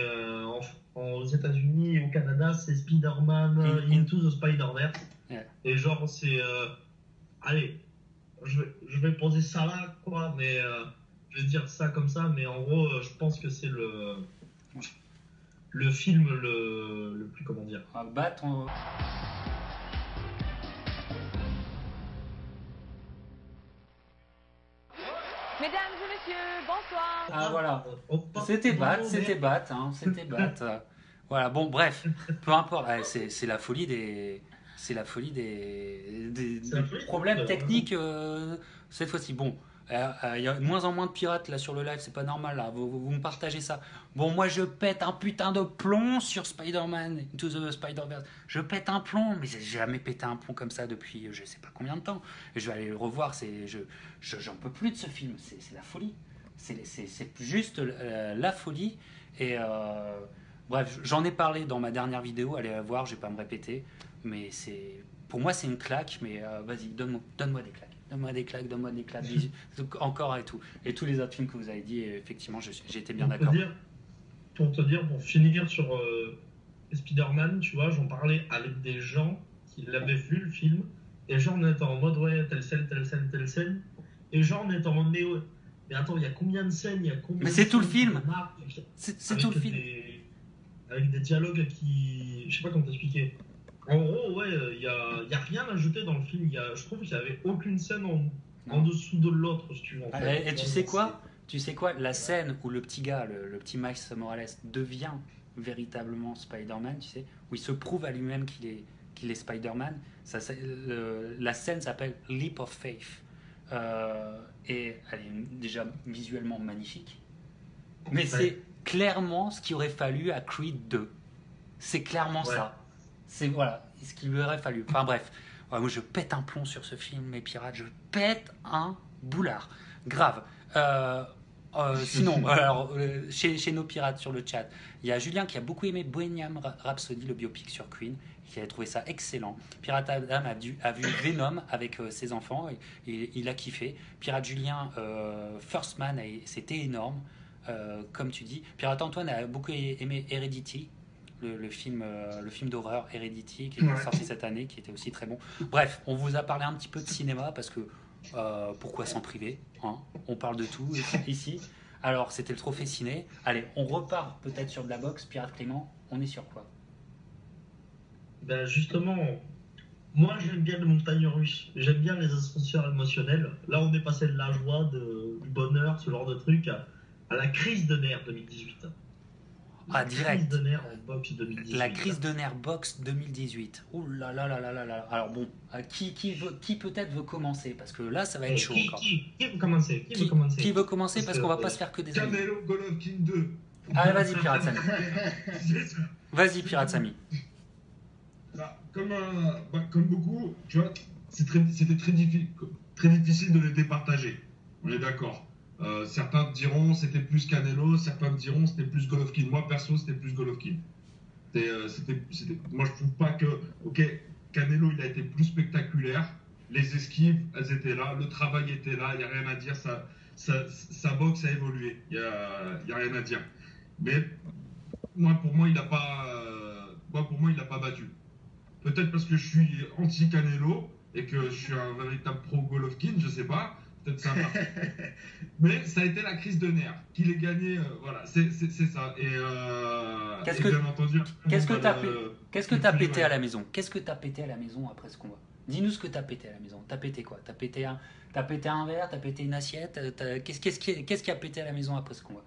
aux États-Unis et au Canada, c'est Spider-Man Into the Spider-Verse. Yeah. Et genre, c'est. Allez, je vais poser ça là, quoi, mais je vais dire ça comme ça, mais en gros, je pense que c'est le film le plus, comment dire, Mesdames et messieurs, bonsoir. Ah voilà, c'était Bat. Voilà, bon bref, peu importe, c'est la folie des problèmes techniques cette fois-ci. Bon, il y a de moins en moins de pirates là sur le live, c'est pas normal là, vous me partagez ça. Bon, moi je pète un putain de plomb sur Spider-Man Into the Spider-Verse. Je pète un plomb, mais j'ai jamais pété un plomb comme ça depuis je sais pas combien de temps. Je vais aller le revoir, j'en peux plus de ce film, c'est la folie. C'est juste la folie. Et bref, j'en ai parlé dans ma dernière vidéo, allez la voir, je vais pas me répéter. Mais pour moi c'est une claque, mais vas-y, donne-moi des claques. Donne-moi des claques, encore et tout. Et tous les autres films que vous avez dit, effectivement, j'ai été bien d'accord. Pour finir sur Spider-Man, tu vois, j'en parlais avec des gens qui l'avaient vu le film, et genre on était en mode ouais, telle scène, et genre on était en mode mais attends, il y a combien de scènes, mais c'est tout le film. C'est tout le film. Avec des dialogues qui, je sais pas comment t'expliquer. En gros, ouais, il y a rien à ajouter dans le film. Je trouve qu'il y avait aucune scène en dessous de l'autre, si tu veux. En fait. Et tu sais quoi? La scène où le petit gars, le petit Miles Morales, devient véritablement Spider-Man, tu sais, où il se prouve à lui-même qu'il est Spider-Man. La scène s'appelle Leap of Faith. Et elle est déjà visuellement magnifique. Mais c'est clairement ce qu'il aurait fallu à Creed 2. C'est clairement ça. C'est voilà ce qu'il lui aurait fallu. Enfin bref, moi je pète un plomb sur ce film, mes pirates, je pète un boulard. Grave. Sinon, alors, chez nos pirates sur le chat, il y a Julien qui a beaucoup aimé Bohemian Rhapsody, le biopic sur Queen, qui a trouvé ça excellent. Pirate Adam a vu Venom avec ses enfants, et il a kiffé. Pirate Julien, First Man, c'était énorme, comme tu dis. Pirate Antoine a beaucoup aimé Heredity, le film d'horreur Heredity, qui est sorti cette année, qui était aussi très bon. Bref, on vous a parlé un petit peu de cinéma, parce que pourquoi s'en priver, hein, on parle de tout ici. Alors, c'était le trophée ciné. Allez, on repart peut-être sur de la boxe. Pirate Clément, on est sur quoi? Ben justement, moi j'aime bien les montagnes russes. J'aime bien les ascenseurs émotionnels. Là, on est passé de la joie, du bonheur, ce genre de truc, à la crise de nerfs 2018. Ah, direct. Crise de nerfs en boxe 2018. La crise de nerfs boxe 2018. Ouh là là là là là là. Alors bon, qui peut-être veut commencer? Parce que là, ça va être chaud encore. Qui veut commencer? Qui veut commencer? Parce qu'on va pas se faire que des amis. Canelo Golovkin 2. Allez, vas-y, Pirate Samy. Vas-y, Pirate Samy. Comme beaucoup, tu vois, c'était très difficile de les départager. On est d'accord. Certains diront c'était plus Canelo, certains diront c'était plus Golovkin. Moi perso c'était plus Golovkin. Moi je trouve pas que Canelo il a été plus spectaculaire, les esquives elles étaient là, le travail était là, il n'y a rien à dire, sa boxe a évolué, il y a rien à dire. Mais pour moi il n'a pas battu. Peut-être parce que je suis anti Canelo et que je suis un véritable pro Golovkin, je sais pas. Peut-être ça va. Mais ça a été la crise de nerfs. Qu'il ait gagné, voilà, c'est ça. Et bien entendu. Qu'est-ce que t'as pété à la maison? Qu'est-ce que t'as pété à la maison après ce combat? Dis-nous ce que t'as pété à la maison. T'as pété quoi? T'as pété un verre? T'as pété une assiette? Qu'est-ce qui a pété à la maison après ce combat?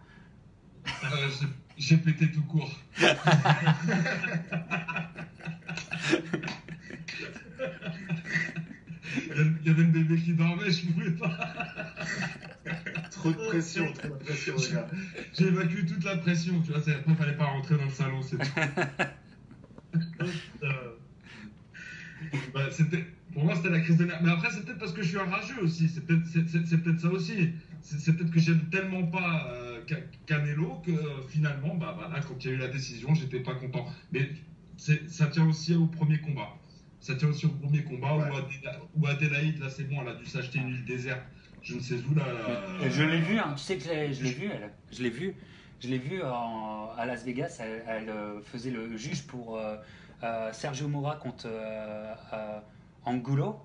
J'ai pété tout court. Il y avait le bébé qui dormait, je ne pouvais pas. Trop de pression, les gars. J'ai évacué toute la pression, tu vois. Après, il ne fallait pas rentrer dans le salon, c'est tout. Pour moi, c'était la crise de nerfs. Mais après, c'est peut-être parce que je suis un rageux aussi. C'est peut-être ça aussi. C'est peut-être que j'aime tellement pas Canelo que finalement, là, quand il y a eu la décision, j'étais pas content. Mais ça tient aussi au premier combat. Où Adélaïde, là, c'est bon, elle a dû s'acheter une île déserte. Je ne sais où, là. Je l'ai vu, hein. Tu sais que je l'ai vu à Las Vegas. Elle faisait le juge pour Sergio Mora contre Angulo.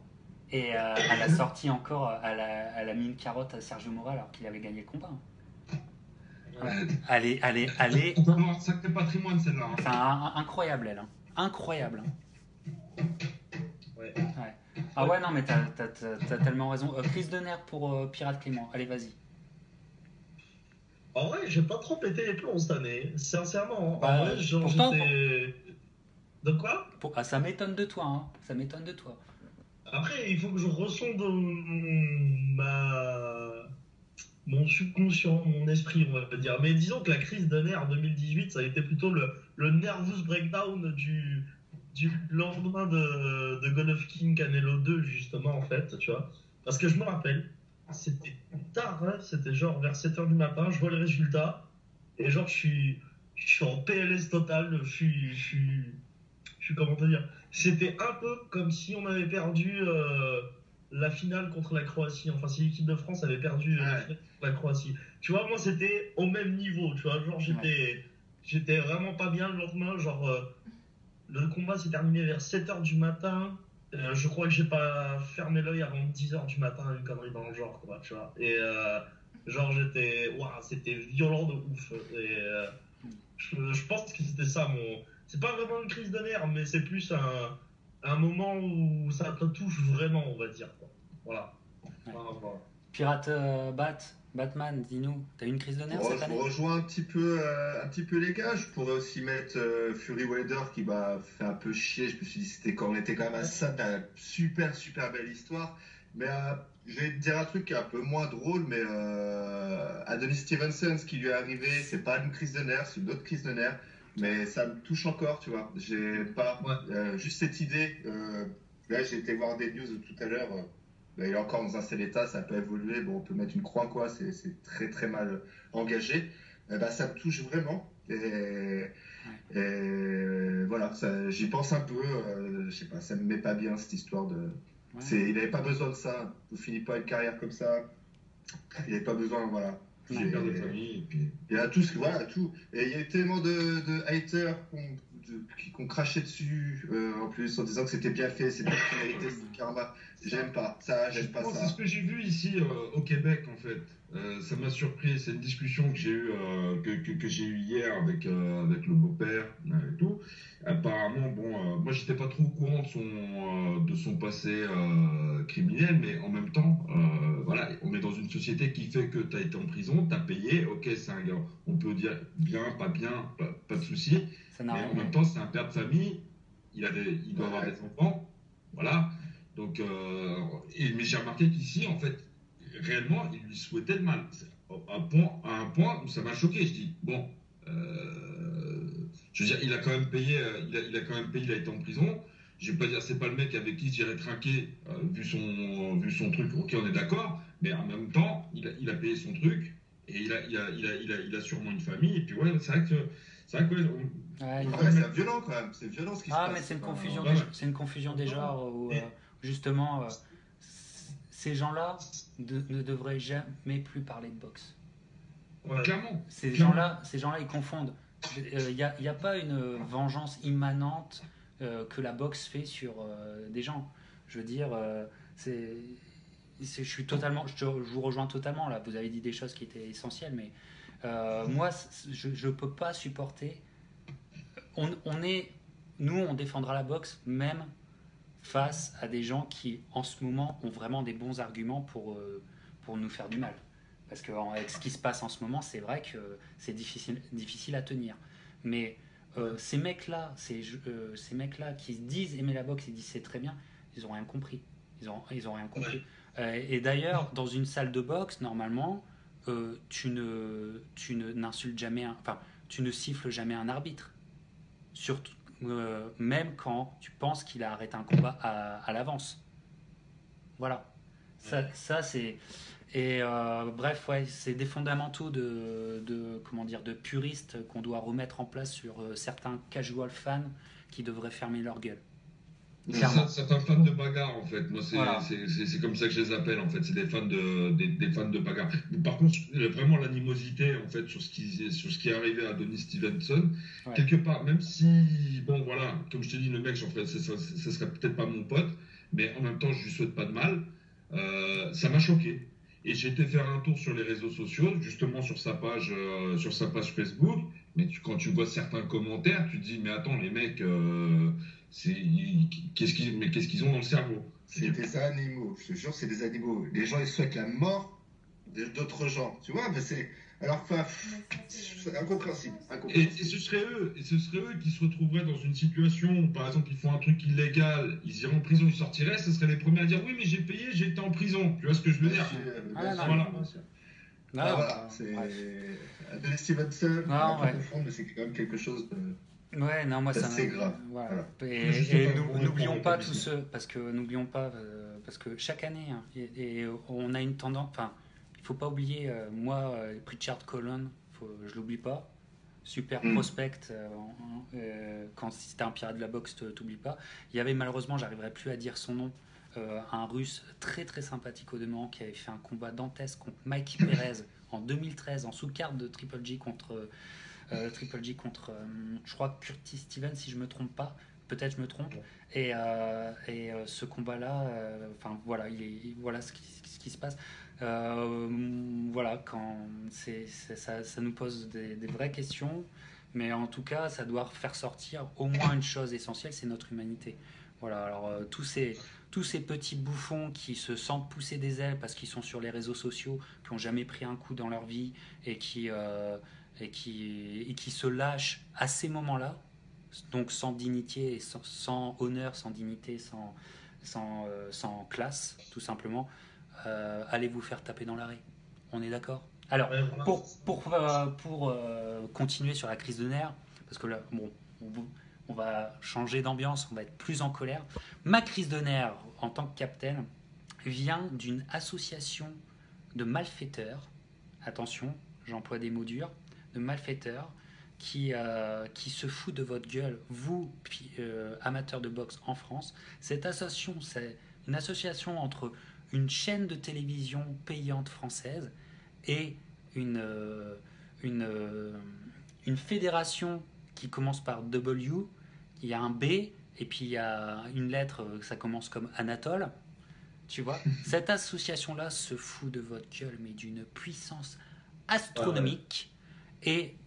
Et elle a sorti encore, elle a mis une carotte à Sergio Mora alors qu'il avait gagné le combat. Allez. On va avoir un sacré patrimoine, celle-là. Hein. Enfin, incroyable, elle. Hein. Incroyable. Ouais. Ah ouais, non, mais t'as tellement raison. Crise de nerfs pour Pirate Clément. Allez, vas-y. En vrai, j'ai pas trop pété les plombs cette année. Sincèrement. Bah, en vrai, genre, pourtant, j'étais... De quoi? Ça m'étonne de toi, hein. Ça m'étonne de toi. Après, il faut que je ressonde mon subconscient, mon esprit, on va dire. Mais disons que la crise de nerfs 2018, ça a été plutôt le nervous breakdown du lendemain de Golovkin Canelo 2, justement, en fait, tu vois. Parce que je me rappelle, c'était tard, hein, c'était genre vers 7h du matin, je vois les résultats, et genre, je suis en PLS total, je suis comment te dire, c'était un peu comme si on avait perdu la finale contre la Croatie, enfin si l'équipe de France avait perdu la finale contre la Croatie. Tu vois, moi c'était au même niveau, tu vois, genre j'étais vraiment pas bien le lendemain, genre le combat s'est terminé vers 7h du matin, je crois que j'ai pas fermé l'œil avant 10h du matin, une connerie dans le genre, quoi, tu vois, et genre c'était violent de ouf, et je pense que c'était ça c'est pas vraiment une crise de nerfs, mais c'est plus un moment où ça te touche vraiment, on va dire, quoi. Voilà. Voilà. Pirate Batman, dis-nous, t'as eu une crise de nerfs cette année? Je rejoins un petit peu les gars. Je pourrais aussi mettre Fury Wilder qui m'a fait un peu chier. Je me suis dit on était quand même à ça d'un super belle histoire. Mais je vais te dire un truc qui est un peu moins drôle, mais Adonis Stevenson, ce qui lui est arrivé, c'est pas une crise de nerfs, c'est une autre crise de nerfs. Mais ça me touche encore, tu vois. J'ai pas juste cette idée. Là, j'ai été voir des news tout à l'heure. il est encore dans un seul état, ça n'a pas évolué. Bon, on peut mettre une croix, quoi, c'est très très mal engagé. Ça me touche vraiment. Et voilà, j'y pense un peu. Je sais pas, ça me met pas bien cette histoire de. Ouais. Il n'avait pas besoin de ça. Vous finissez pas une carrière comme ça. Il n'avait pas besoin, voilà. J'ai père de famille. Et puis... Il y a tout, voilà, tout. Et il y a eu tellement de haters qui ont craché dessus, en plus, en disant que c'était bien fait, c'était bien mérité, c'était karma. J'aime pas ça, j'aime pas ça. C'est ce que j'ai vu ici au Québec, en fait. Ça m'a surpris. C'est une discussion que j'ai eue que j'ai eu hier avec le beau-père et tout. Apparemment, bon, moi j'étais pas trop au courant de son passé criminel, mais en même temps, voilà, on est dans une société qui fait que tu as été en prison, tu as payé, ok, c'est un gars, on peut dire bien, pas de souci, mais en même temps, c'est un père de famille, il doit avoir des enfants, voilà. Donc, mais j'ai remarqué qu'ici, en fait, réellement, il lui souhaitait le mal. À un point où ça m'a choqué. Je dis, bon, je veux dire, il a quand même payé, il a été en prison. Je vais pas dire, c'est pas le mec avec qui j'irais trinquer, vu son truc, ok, on est d'accord, mais en même temps, il a payé son truc, et il a sûrement une famille, et puis ouais, c'est vrai que. C'est violent quand même, c'est violent ce qui se passe. Mais c'est une confusion des genres où, justement, ces gens-là ne devraient jamais plus parler de boxe. Clairement. Ces gens-là, ils confondent. Il n'y a pas une vengeance immanente que la boxe fait sur des gens. Je veux dire, je vous rejoins totalement là. Vous avez dit des choses qui étaient essentielles, mais moi, je peux pas supporter. Nous, on défendra la boxe même face à des gens qui, en ce moment, ont vraiment des bons arguments pour nous faire du mal. Parce qu'avec ce qui se passe en ce moment, c'est vrai que c'est difficile à tenir. Mais ces mecs-là qui disent aimer la boxe, ils disent c'est très bien, ils n'ont rien compris. Ils ont rien compris. Et d'ailleurs, dans une salle de boxe, normalement, tu n'insultes jamais, tu ne siffles jamais un arbitre. Surtout, même quand tu penses qu'il a arrêté un combat à l'avance. Voilà. Ça c'est. Et bref, ouais, c'est des fondamentaux de puristes qu'on doit remettre en place sur certains casual fans qui devraient fermer leur gueule. Certains fans de bagarre, en fait. Moi, c'est comme ça que je les appelle, en fait. C'est des fans de bagarre. Mais par contre, vraiment l'animosité, en fait, sur ce qui est arrivé à Donnie Stevenson, quelque part, même si, bon, voilà, comme je te dis, le mec, en fait, ça serait peut-être pas mon pote, mais en même temps, je lui souhaite pas de mal. Ça m'a choqué. Et j'ai été faire un tour sur les réseaux sociaux, justement sur sa page Facebook. Mais quand tu vois certains commentaires, tu te dis, mais attends, les mecs, qu'est-ce qu'ils ont dans le cerveau? C'est des animaux, je te jure, c'est des animaux. Les gens, ils souhaitent la mort d'autres gens, tu vois, mais c'est. Alors, c'est incompréhensible. Et ce serait eux qui se retrouveraient dans une situation où, par exemple, ils font un truc illégal, ils iraient en prison, ils sortiraient, ce seraient les premiers à dire oui, mais j'ai payé, j'ai été en prison. Tu vois ce que je veux dire? Voilà, c'est Donnie Stevenson, on va confondre, mais c'est quand même quelque chose de. Ouais, non, moi ça c'est grave. Voilà. Et n'oublions pas tous ceux, parce que chaque année, hein, et on a une tendance. Enfin, il faut pas oublier, moi, Pritchard Colon, je l'oublie pas. Super prospect, quand si t'es un pirate de la boxe, t'oublies pas. Il y avait malheureusement, j'arriverai plus à dire son nom, un russe très très sympathique au demeurant qui avait fait un combat dantesque contre Mikey Perez en 2013 en sous-carte de Triple G contre je crois Curtis Stevens, si je me trompe pas, peut-être je me trompe. Et ce combat-là, voilà, voilà ce qui se passe. Voilà, quand ça nous pose des vraies questions, mais en tout cas, ça doit faire sortir au moins une chose essentielle, c'est notre humanité. Voilà, alors tous ces petits bouffons qui se sentent pousser des ailes parce qu'ils sont sur les réseaux sociaux, qui n'ont jamais pris un coup dans leur vie et qui se lâchent à ces moments-là, donc sans dignité, sans honneur, sans dignité, sans classe, tout simplement, allez vous faire taper dans l'arrêt. On est d'accord? Alors, pour continuer sur la crise de nerfs, parce que là, bon, on va changer d'ambiance, on va être plus en colère. Ma crise de nerfs en tant que capitaine, vient d'une association de malfaiteurs, attention, j'emploie des mots durs, de malfaiteurs qui se foutent de votre gueule, vous, amateurs de boxe en France. Cette association, c'est une association entre une chaîne de télévision payante française et une fédération qui commence par W, il y a un B, et puis il y a une lettre, ça commence comme Anatole. Tu vois, cette association-là se fout de votre gueule, mais d'une puissance astronomique. Et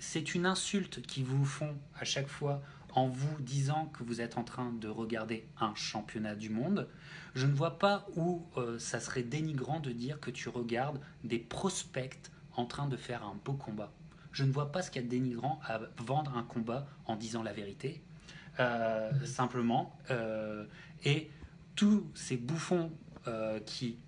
c'est une insulte qu'ils vous font à chaque fois en vous disant que vous êtes en train de regarder un championnat du monde. Je ne vois pas où ça serait dénigrant de dire que tu regardes des prospects en train de faire un beau combat. Je ne vois pas ce qu'il y a de dénigrant à vendre un combat en disant la vérité. Simplement. Et tous ces bouffons qui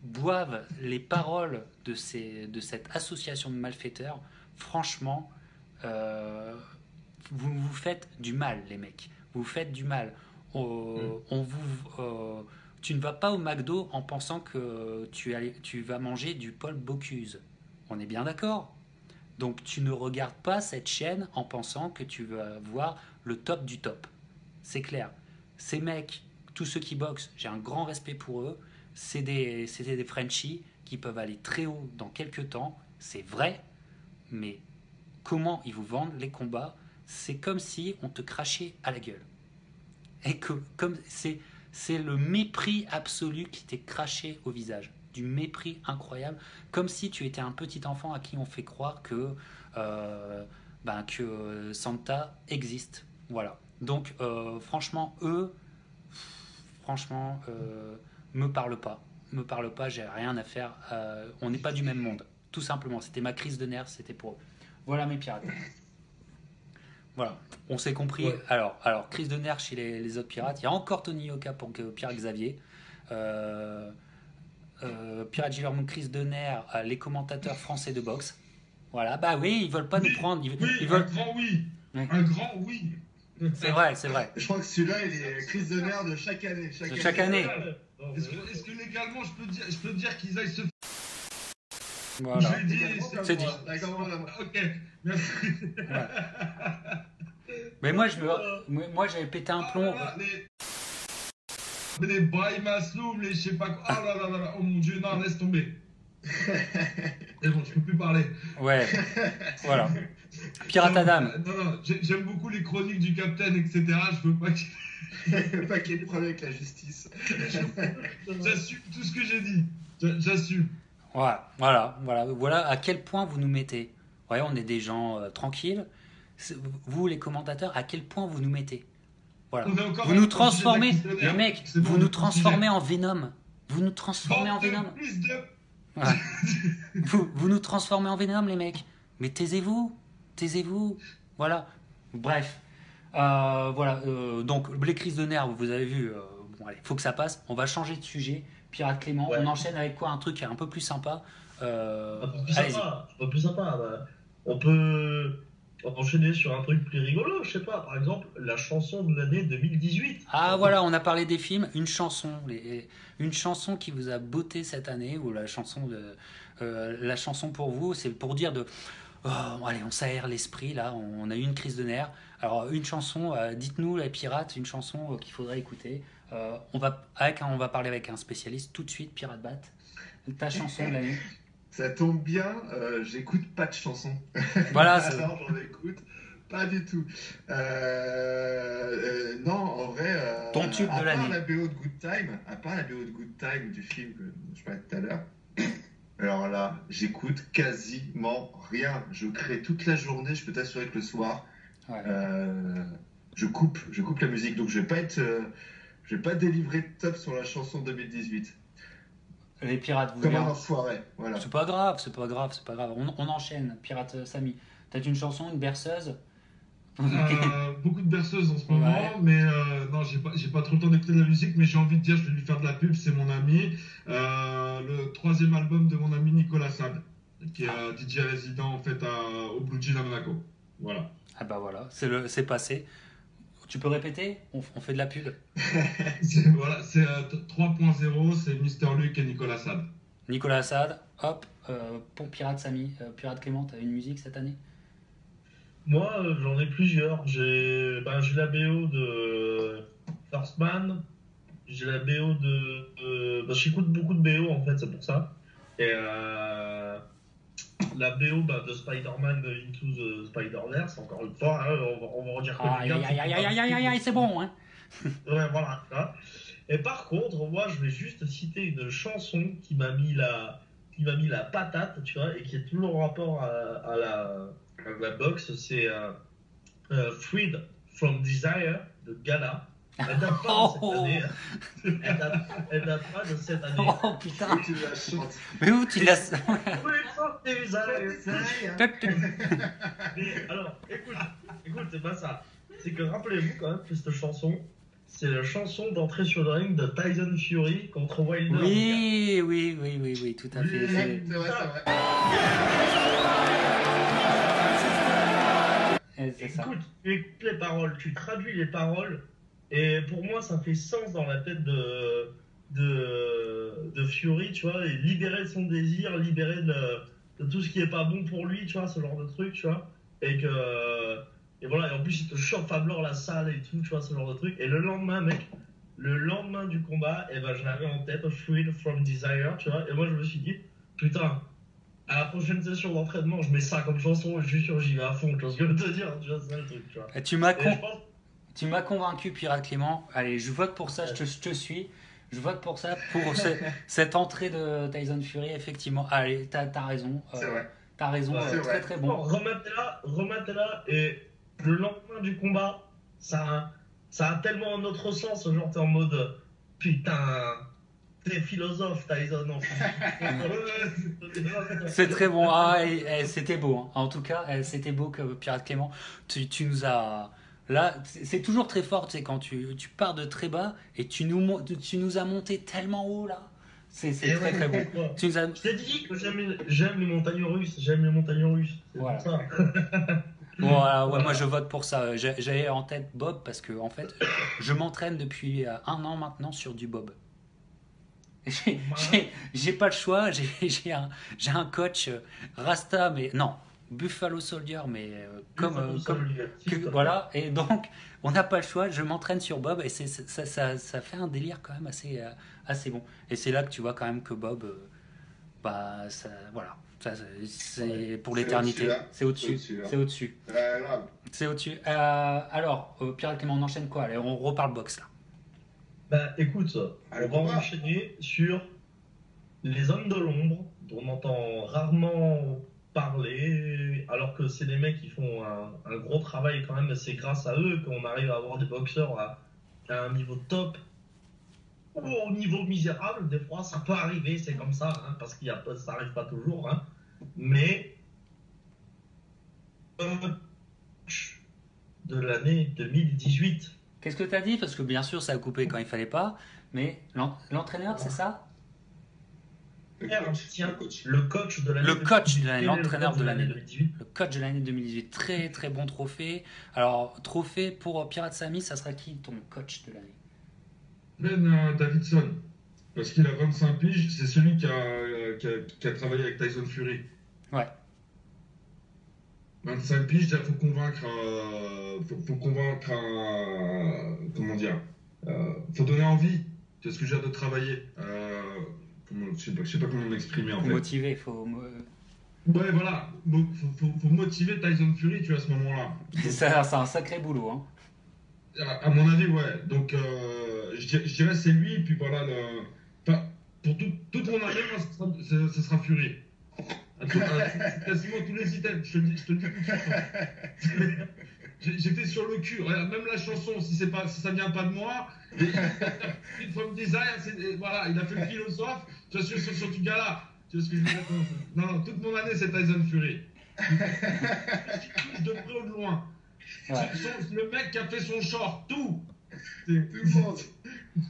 boivent les paroles de cette association de malfaiteurs, franchement, vous vous faites du mal, les mecs. Vous vous faites du mal. Tu ne vas pas au McDo en pensant que tu vas manger du Paul Bocuse. On est bien d'accord? Donc tu ne regardes pas cette chaîne en pensant que tu vas voir le top du top. C'est clair. Ces mecs, tous ceux qui boxent, j'ai un grand respect pour eux. C'est des Frenchies qui peuvent aller très haut dans quelques temps. C'est vrai. Mais comment ils vous vendent les combats? C'est comme si on te crachait à la gueule. Et que comme c'est le mépris absolu qui t'est craché au visage. Du mépris incroyable, comme si tu étais un petit enfant à qui on fait croire que Santa existe. Voilà. Donc franchement, me parle pas, j'ai rien à faire. On n'est pas du même monde, tout simplement. C'était ma crise de nerfs, c'était pour eux. Voilà mes pirates. Voilà, on s'est compris. Ouais. Alors, crise de nerfs chez les autres pirates. Il y a encore Tony Yoka pour Pierre Xavier. Pirate Giller Moon, crise de nerfs, les commentateurs français de boxe. Voilà, bah oui, ils veulent pas nous prendre. Ils veulent... Un grand oui. Un grand oui. C'est vrai. Je crois que celui-là, il est crise de nerfs de chaque année. Chaque année. Est-ce que légalement, je peux dire qu'ils aillent se... Voilà. C'est dit. Ok, merci. Ouais. Mais moi, j'avais pété un plomb. Les Brahim Asloum, les je sais pas quoi. Ah là, oh mon Dieu, non, laisse tomber. C'est bon, je peux plus parler. Ouais, voilà. Pirate Adam. Non, j'aime beaucoup les chroniques du Capitaine, etc. Je veux pas qu'il y ait de problème avec la justice. J'assume tout ce que j'ai dit. J'assume. Voilà à quel point vous nous mettez. Ouais, on est des gens tranquilles. Vous, les commentateurs, à quel point vous nous mettez. Voilà. Vous nous transformez, les mecs, vous nous transformez en Venom. Vous nous transformez en Venom. Ouais. vous nous transformez en Venom, les mecs. Mais taisez-vous. Voilà. Bref. Donc, les crises de nerfs, vous avez vu. Bon, allez, faut que ça passe. On va changer de sujet. Pirate Clément, ouais. On enchaîne avec quoi? Un truc un peu plus sympa. Un peu plus sympa. On peut enchaîner sur un truc plus rigolo, je sais pas, par exemple, la chanson de l'année 2018. Ah voilà, on a parlé des films, une chanson qui vous a botté cette année, ou la chanson pour vous, c'est pour dire allez, on s'aère l'esprit, là, on a eu une crise de nerfs. Alors, une chanson, dites-nous, les pirates, une chanson qu'il faudrait écouter. On va parler avec un spécialiste tout de suite, Pirate Bat. Ta chanson de l'année. Ça tombe bien, j'écoute pas de chansons. Voilà. Alors j'en écoute pas du tout. Non, en vrai. Ton tube de l'année. À part la BO de Good Time du film que je parlais tout à l'heure. Alors là, j'écoute quasiment rien. Je crée toute la journée. Je peux t'assurer que le soir, ouais. Je coupe la musique. Donc je vais pas délivrer de top sur la chanson 2018. Les pirates, vous comme un enfoiré, voilà. C'est pas grave. On enchaîne. Pirate Samy, t'as une chanson, une berceuse? Beaucoup de berceuses en ce moment, ouais. Mais non, j'ai pas trop le temps d'écouter de la musique, mais j'ai envie de dire, je vais lui faire de la pub, c'est mon ami. Le 3e album de mon ami Nicolas Sade, qui est DJ résident en fait au Blue Jean à Monaco. Voilà. Ah bah voilà, c'est passé. Tu peux répéter? On fait de la pub. Voilà, c'est 3.0, c'est Mister Luke et Nicolas Sade. Nicolas Assad, hop, pour Pirate Samy. Pirate Clément, t'as une musique cette année? Moi, j'en ai plusieurs. J'ai la BO de First Man. J'ai la BO j'écoute beaucoup de BO en fait, c'est pour ça. Et la BO de Spider-Man Into the Spider-Verse, encore une fois, hein, on va redire que Aïe, aïe, aïe, aïe, aïe, aïe, aïe, c'est bon, hein. Ouais, voilà. Hein. Et par contre, moi, je vais juste citer une chanson qui m'a mis la patate, tu vois, et qui est toujours en rapport à la boxe. C'est Freed from Desire de Gala. Elle date pas de cette année. Elle date pas de cette année. Oh putain, Tu la chantes. mais où tu l'as? Freed from Desire. Mais alors, écoute, c'est pas ça. C'est que rappelez-vous quand même que cette chanson, c'est la chanson d'entrée sur le ring de Tyson Fury contre Wilder. Oui, tout à fait. C'est vrai, C'est ça. Écoute, tu écoutes les paroles, tu traduis les paroles, et pour moi, ça fait sens dans la tête de Fury, tu vois, et libérer de son désir, libérer de tout ce qui est pas bon pour lui, tu vois, ce genre de truc, tu vois, et voilà, et en plus, il te chauffe à blanc la salle et tout, tu vois, ce genre de truc, et le lendemain, mec, le lendemain du combat, et ben, je l'avais en tête, Freed from Desire, tu vois, et moi, je me suis dit, putain, à la prochaine session d'entraînement, je mets ça comme chanson et je suis sûr j'y vais à fond, tu vois ce que je veux te dire, tu vois, c'est ça le truc, tu vois. Et tu m'as Et je pense, Tu m'as convaincu, Pirate Clément. Allez, je vote pour ça, je te suis. Je vote pour ça, pour cette entrée de Tyson Fury, effectivement. Allez, t'as raison. c'est vrai. T'as raison, Ouais, c'est très vrai. très bon, bon. remettez-la, et le lendemain du combat, ça a tellement un autre sens, genre t'es en mode, putain, t'es philosophe, Tyson, en fait. C'est très bon. Ah, c'était beau. Hein. En tout cas, c'était beau que Pirate Clément. Tu nous as. Là, c'est toujours très fort, tu sais, quand tu pars de très bas et tu nous as monté tellement haut là. C'est très très bon. Ouais. Tu nous as... Je t'ai dit que j'aime les montagnes russes, c'est Voilà. pour ça. Bon, alors, ouais, moi je vote pour ça. J'avais en tête Bob parce que en fait, je m'entraîne depuis 1 an maintenant sur du Bob. J'ai pas le choix. J'ai un coach Rasta, mais non, Buffalo Soldier, mais voilà. Et donc, on n'a pas le choix. Je m'entraîne sur Bob et ça fait un délire quand même assez bon. Et c'est là que tu vois quand même que Bob, voilà. Ça, c'est pour l'éternité. C'est au-dessus. C'est au-dessus. Grave. C'est au-dessus. Alors, Pirate Clément, on enchaîne quoi? Allez, on reparle boxe là. Bah écoute, Allez, on va combat. enchaîner sur les hommes de l'ombre, dont on entend rarement parler, alors que c'est des mecs qui font un gros travail quand même, c'est grâce à eux qu'on arrive à avoir des boxeurs à un niveau top ou au niveau misérable. Des fois, ça peut arriver, c'est comme ça, hein, parce qu'il y a pas, ça arrive pas toujours, hein, mais de l'année 2018. Qu'est-ce que tu as dit? Parce que bien sûr, ça a coupé quand il fallait pas. Mais l'entraîneur, c'est ça? Tiens, Le coach. le coach de l'année Le coach de 2018, l'année, l'entraîneur de l'année 2018. Le coach de l'année 2018. Très très bon trophée. Alors, trophée pour Pirate Samy, ça sera qui ton coach de l'année? Ben Davidson. Parce qu'il a 25 piges, c'est celui qui a travaillé avec Tyson Fury. Ouais. 25 piges, il faut convaincre. Comment dire faut donner envie. C'est ce que j'ai de travailler. Je sais pas comment m'exprimer en Faut fait. motiver, Ouais, voilà. Faut motiver Tyson Fury, tu vois, à ce moment-là. c'est un sacré boulot. Hein. À mon avis, ouais. Donc, je dirais c'est lui, et puis voilà. Enfin, pour toute mon année, moi, ce sera Fury. Quasiment tous les items, je te le dis tout de suite. J'étais sur le cul. Regarde, même la chanson, si ça vient pas de moi, Freed from Desire, voilà, il a fait le philosophe. Tu vois, sur du gars-là. Tu vois ce que je veux dire? Non, toute mon année, c'est Tyson Fury. De près ou de loin. Ouais. Le mec qui a fait son short, tout. Tout le monde.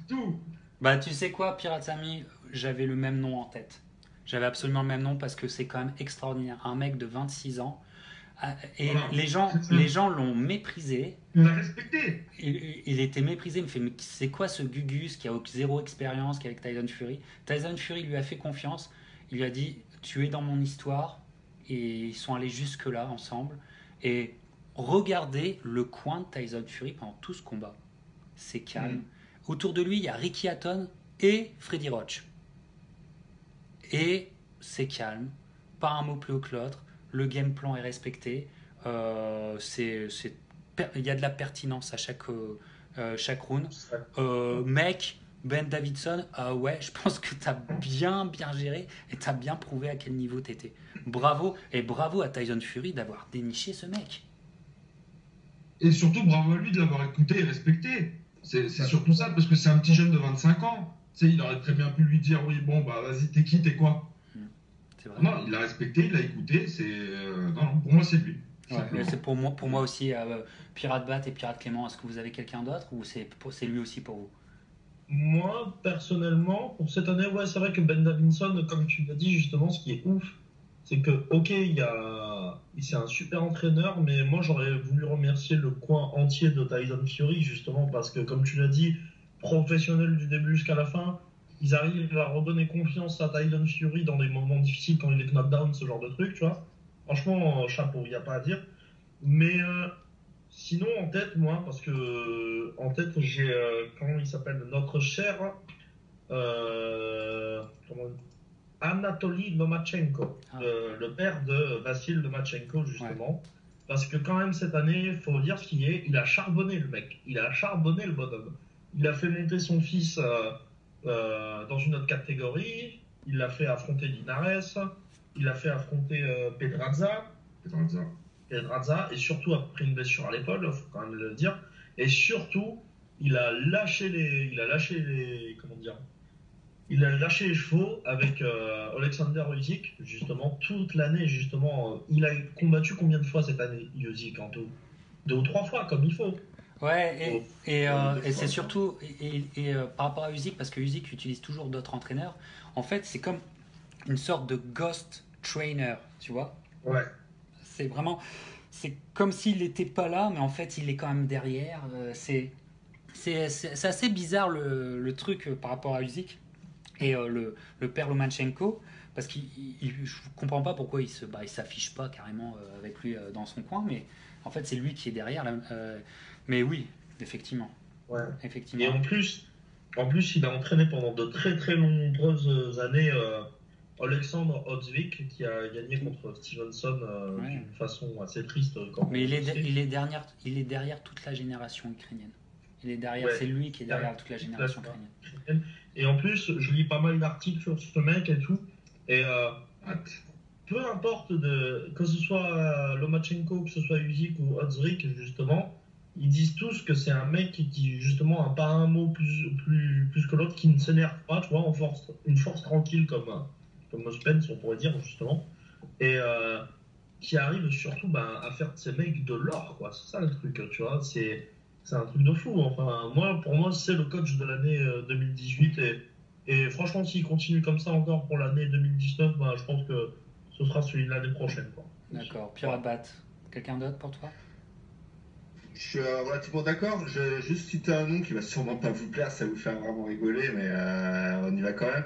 Tout. Bah, tu sais quoi, Pirate Samy, j'avais le même nom en tête. J'avais absolument le même nom parce que c'est quand même extraordinaire. Un mec de 26 ans, Et Voilà. les gens l'ont méprisé. Il l'a respecté. Il était méprisé. Il me fait, mais c'est quoi ce Gugus qui a zéro expérience, qui est avec Tyson Fury? Tyson Fury lui a fait confiance. Il lui a dit, tu es dans mon histoire. Et ils sont allés jusque-là ensemble. Et regardez le coin de Tyson Fury pendant tout ce combat. C'est calme. Autour de lui, il y a Ricky Hatton et Freddie Roach. Et c'est calme. Pas un mot plus haut que l'autre. Le game plan est respecté. Il y a de la pertinence à chaque round. Mec, Ben Davidson, ouais, je pense que tu as bien géré et tu as bien prouvé à quel niveau tu étais. Bravo. Et bravo à Tyson Fury d'avoir déniché ce mec. Et surtout, bravo à lui de l'avoir écouté et respecté. C'est surtout ça, parce que c'est un petit jeune de 25 ans. Tu sais, il aurait très bien pu lui dire, oui, bon, bah vas-y, t'es qui, t'es quoi? C'est vrai. Non, il l'a respecté, il l'a écouté. Non, pour moi, c'est lui. Ouais, c'est pour moi aussi, Pirate Bat et Pirate Clément. Est-ce que vous avez quelqu'un d'autre ou c'est lui aussi pour vous? Moi, personnellement, pour cette année, ouais, c'est vrai que Ben Davidson, comme tu l'as dit, justement, ce qui est ouf, c'est que, ok, c'est un super entraîneur, mais moi, j'aurais voulu remercier le coin entier de Tyson Fury, justement, parce que, comme tu l'as dit, professionnel du début jusqu'à la fin, ils arrivent à redonner confiance à Tyson Fury dans des moments difficiles quand il est knockdown, ce genre de truc, tu vois. Franchement, chapeau, il n'y a pas à dire. Mais sinon, en tête, moi, parce que en tête, j'ai, comment il s'appelle, notre cher Anatoly Lomachenko, le père de Vassil Lomachenko, justement. Ouais. Parce que quand même, cette année, il faut dire ce qu'il est, il a charbonné le mec. Il a charbonné le bonhomme. Il a fait monter son fils dans une autre catégorie. Il l'a fait affronter Linares. Il l'a fait affronter Pedraza. Et surtout après une blessure à l'épaule, il faut quand même le dire. Et surtout, il a lâché les chevaux avec Alexander Usyk, justement, toute l'année, justement. Il a combattu combien de fois cette année, Usyk, en tout? 2 ou 3 fois, comme il faut. Ouais, et c'est surtout par rapport à Usyk, parce que Usyk utilise toujours d'autres entraîneurs. En fait, c'est comme une sorte de ghost trainer, tu vois. Ouais. C'est comme s'il n'était pas là, mais en fait, il est quand même derrière. C'est assez bizarre le truc par rapport à Usyk et le père Lomachenko, parce que je ne comprends pas pourquoi il s'affiche pas carrément avec lui dans son coin, mais en fait, c'est lui qui est derrière. Mais oui, effectivement. Ouais. Effectivement. Et en plus, il a entraîné pendant de très très nombreuses années Alexandre Odzvik, qui a gagné contre Stevenson d'une façon assez triste. Mais il est derrière toute la génération ukrainienne. Il est derrière, c'est lui qui est derrière toute la génération ukrainienne. Et en plus, je lis pas mal d'articles sur ce mec et tout. Et peu importe que ce soit Lomachenko, que ce soit Usyk ou Odzvik, justement, ils disent tous que c'est un mec qui justement a pas un mot plus que l'autre, qui ne s'énerve pas, tu vois, une force tranquille comme Spence, on pourrait dire, justement, et qui arrive surtout à faire de ces mecs de l'or, quoi. C'est ça le truc, tu vois, c'est un truc de fou. Enfin, pour moi, c'est le coach de l'année 2018, et franchement, s'il continue comme ça encore pour l'année 2019, je pense que ce sera celui de l'année prochaine, quoi. D'accord. Pirate Bat, quelqu'un d'autre pour toi? Je suis relativement d'accord. Je vais juste citer un nom qui va sûrement pas vous plaire, ça va vous faire vraiment rigoler, mais on y va quand même.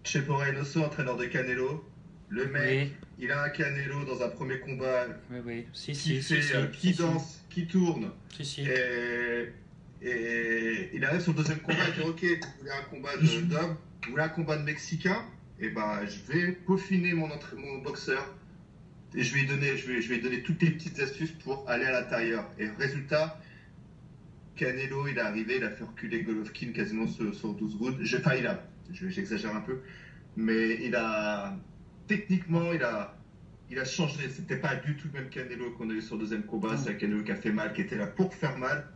Chepo Reynoso, entraîneur de Canelo. Le mec, il a un Canelo dans un premier combat. Oui. Qui danse, qui tourne. Et il arrive sur le deuxième combat et dit ok, vous voulez un combat d'homme, vous voulez un combat de Mexicain, et je vais peaufiner mon boxeur. Et je vais lui donner toutes les petites astuces pour aller à l'intérieur. Et résultat, Canelo, il est arrivé, il a fait reculer Golovkin quasiment sur 12 rounds. J'exagère un peu, mais techniquement, il a changé. C'était pas du tout le même Canelo qu'on a eu sur le deuxième combat. C'est un Canelo qui a fait mal, qui était là pour faire mal.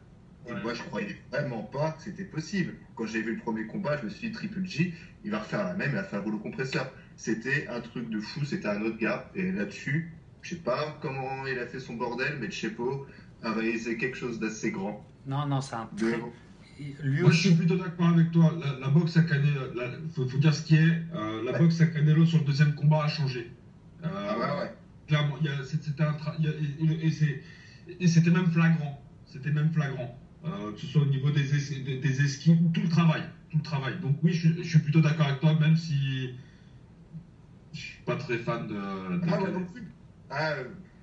Et moi, je croyais vraiment pas que c'était possible. Quand j'ai vu le premier combat, je me suis dit Triple G, il va refaire la même, il va faire rouleau compresseur. C'était un truc de fou, c'était un autre gars. Et là-dessus, je sais pas comment il a fait son bordel, mais Chepo a réalisé quelque chose d'assez grand. Non, c'est un très... Moi, je suis plutôt d'accord avec toi. La boxe à Canelo, faut dire ce qui est. La boxe à Canelo sur le deuxième combat a changé. Ouais. clairement, et c'était même flagrant. C'était même flagrant. Que ce soit au niveau des esquives, tout le travail. Donc oui, je suis plutôt d'accord avec toi, même si je suis pas très fan de Ah, moi non plus.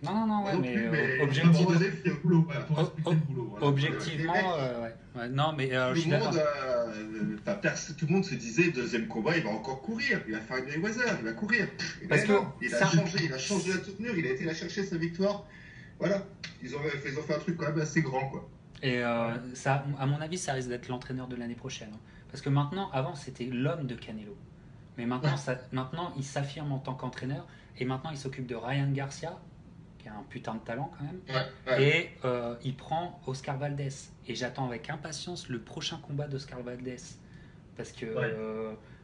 Non, ouais, non mais plus, mais objectivement, faut respecter le boulot. Faut respecter le boulot. Voilà. objectivement, ouais. Non, mais je suis d'accord. Tout le monde se disait, deuxième combat, il va encore courir. Il va faire une Mayweather, il va courir. Et Parce ben que non, il ça- a changé la tournure, il a été là chercher sa victoire. Voilà. Ils ont fait un truc quand même assez grand, quoi. Et ça, à mon avis, ça risque d'être l'entraîneur de l'année prochaine. Hein. Parce que maintenant, avant, c'était l'homme de Canelo. Mais maintenant, maintenant il s'affirme en tant qu'entraîneur. Et maintenant, il s'occupe de Ryan Garcia, qui a un putain de talent quand même. Et il prend Oscar Valdez. Et j'attends avec impatience le prochain combat d'Oscar Valdez. Parce que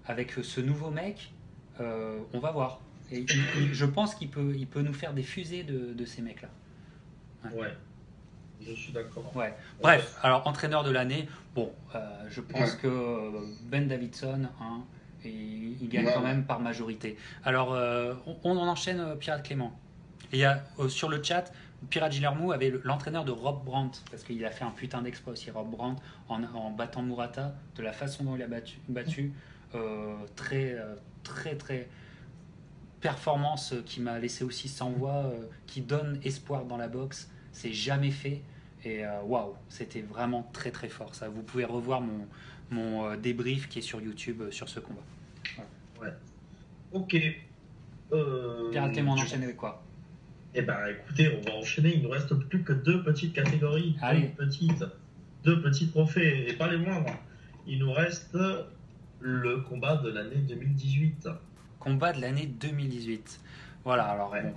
avec ce nouveau mec, on va voir. Et je pense qu'il peut nous faire des fusées de ces mecs-là. Ouais. Je suis d'accord. Ouais. Bref, alors entraîneur de l'année, bon, je pense que Ben Davidson, hein, il gagne quand même par majorité. Alors, on en enchaîne Pirate Clément. Et il y a sur le chat, Pirate Gilermou avait l'entraîneur de Rob Brandt, parce qu'il a fait un putain d'exploit aussi, Rob Brandt, en battant Murata, de la façon dont il a battu très performance qui m'a laissé aussi sans voix, qui donne espoir dans la boxe. C'est jamais fait. Et waouh, c'était vraiment très très fort. Ça, vous pouvez revoir mon débrief qui est sur YouTube sur ce combat. Ouais. Ok. Pirate Clément, on enchaîne avec quoi? Eh ben, écoutez, on va enchaîner. Il nous reste plus que deux petites catégories, Allez. deux petits trophées, et pas les moindres. Il nous reste le combat de l'année 2018. Combat de l'année 2018. Voilà, alors bon,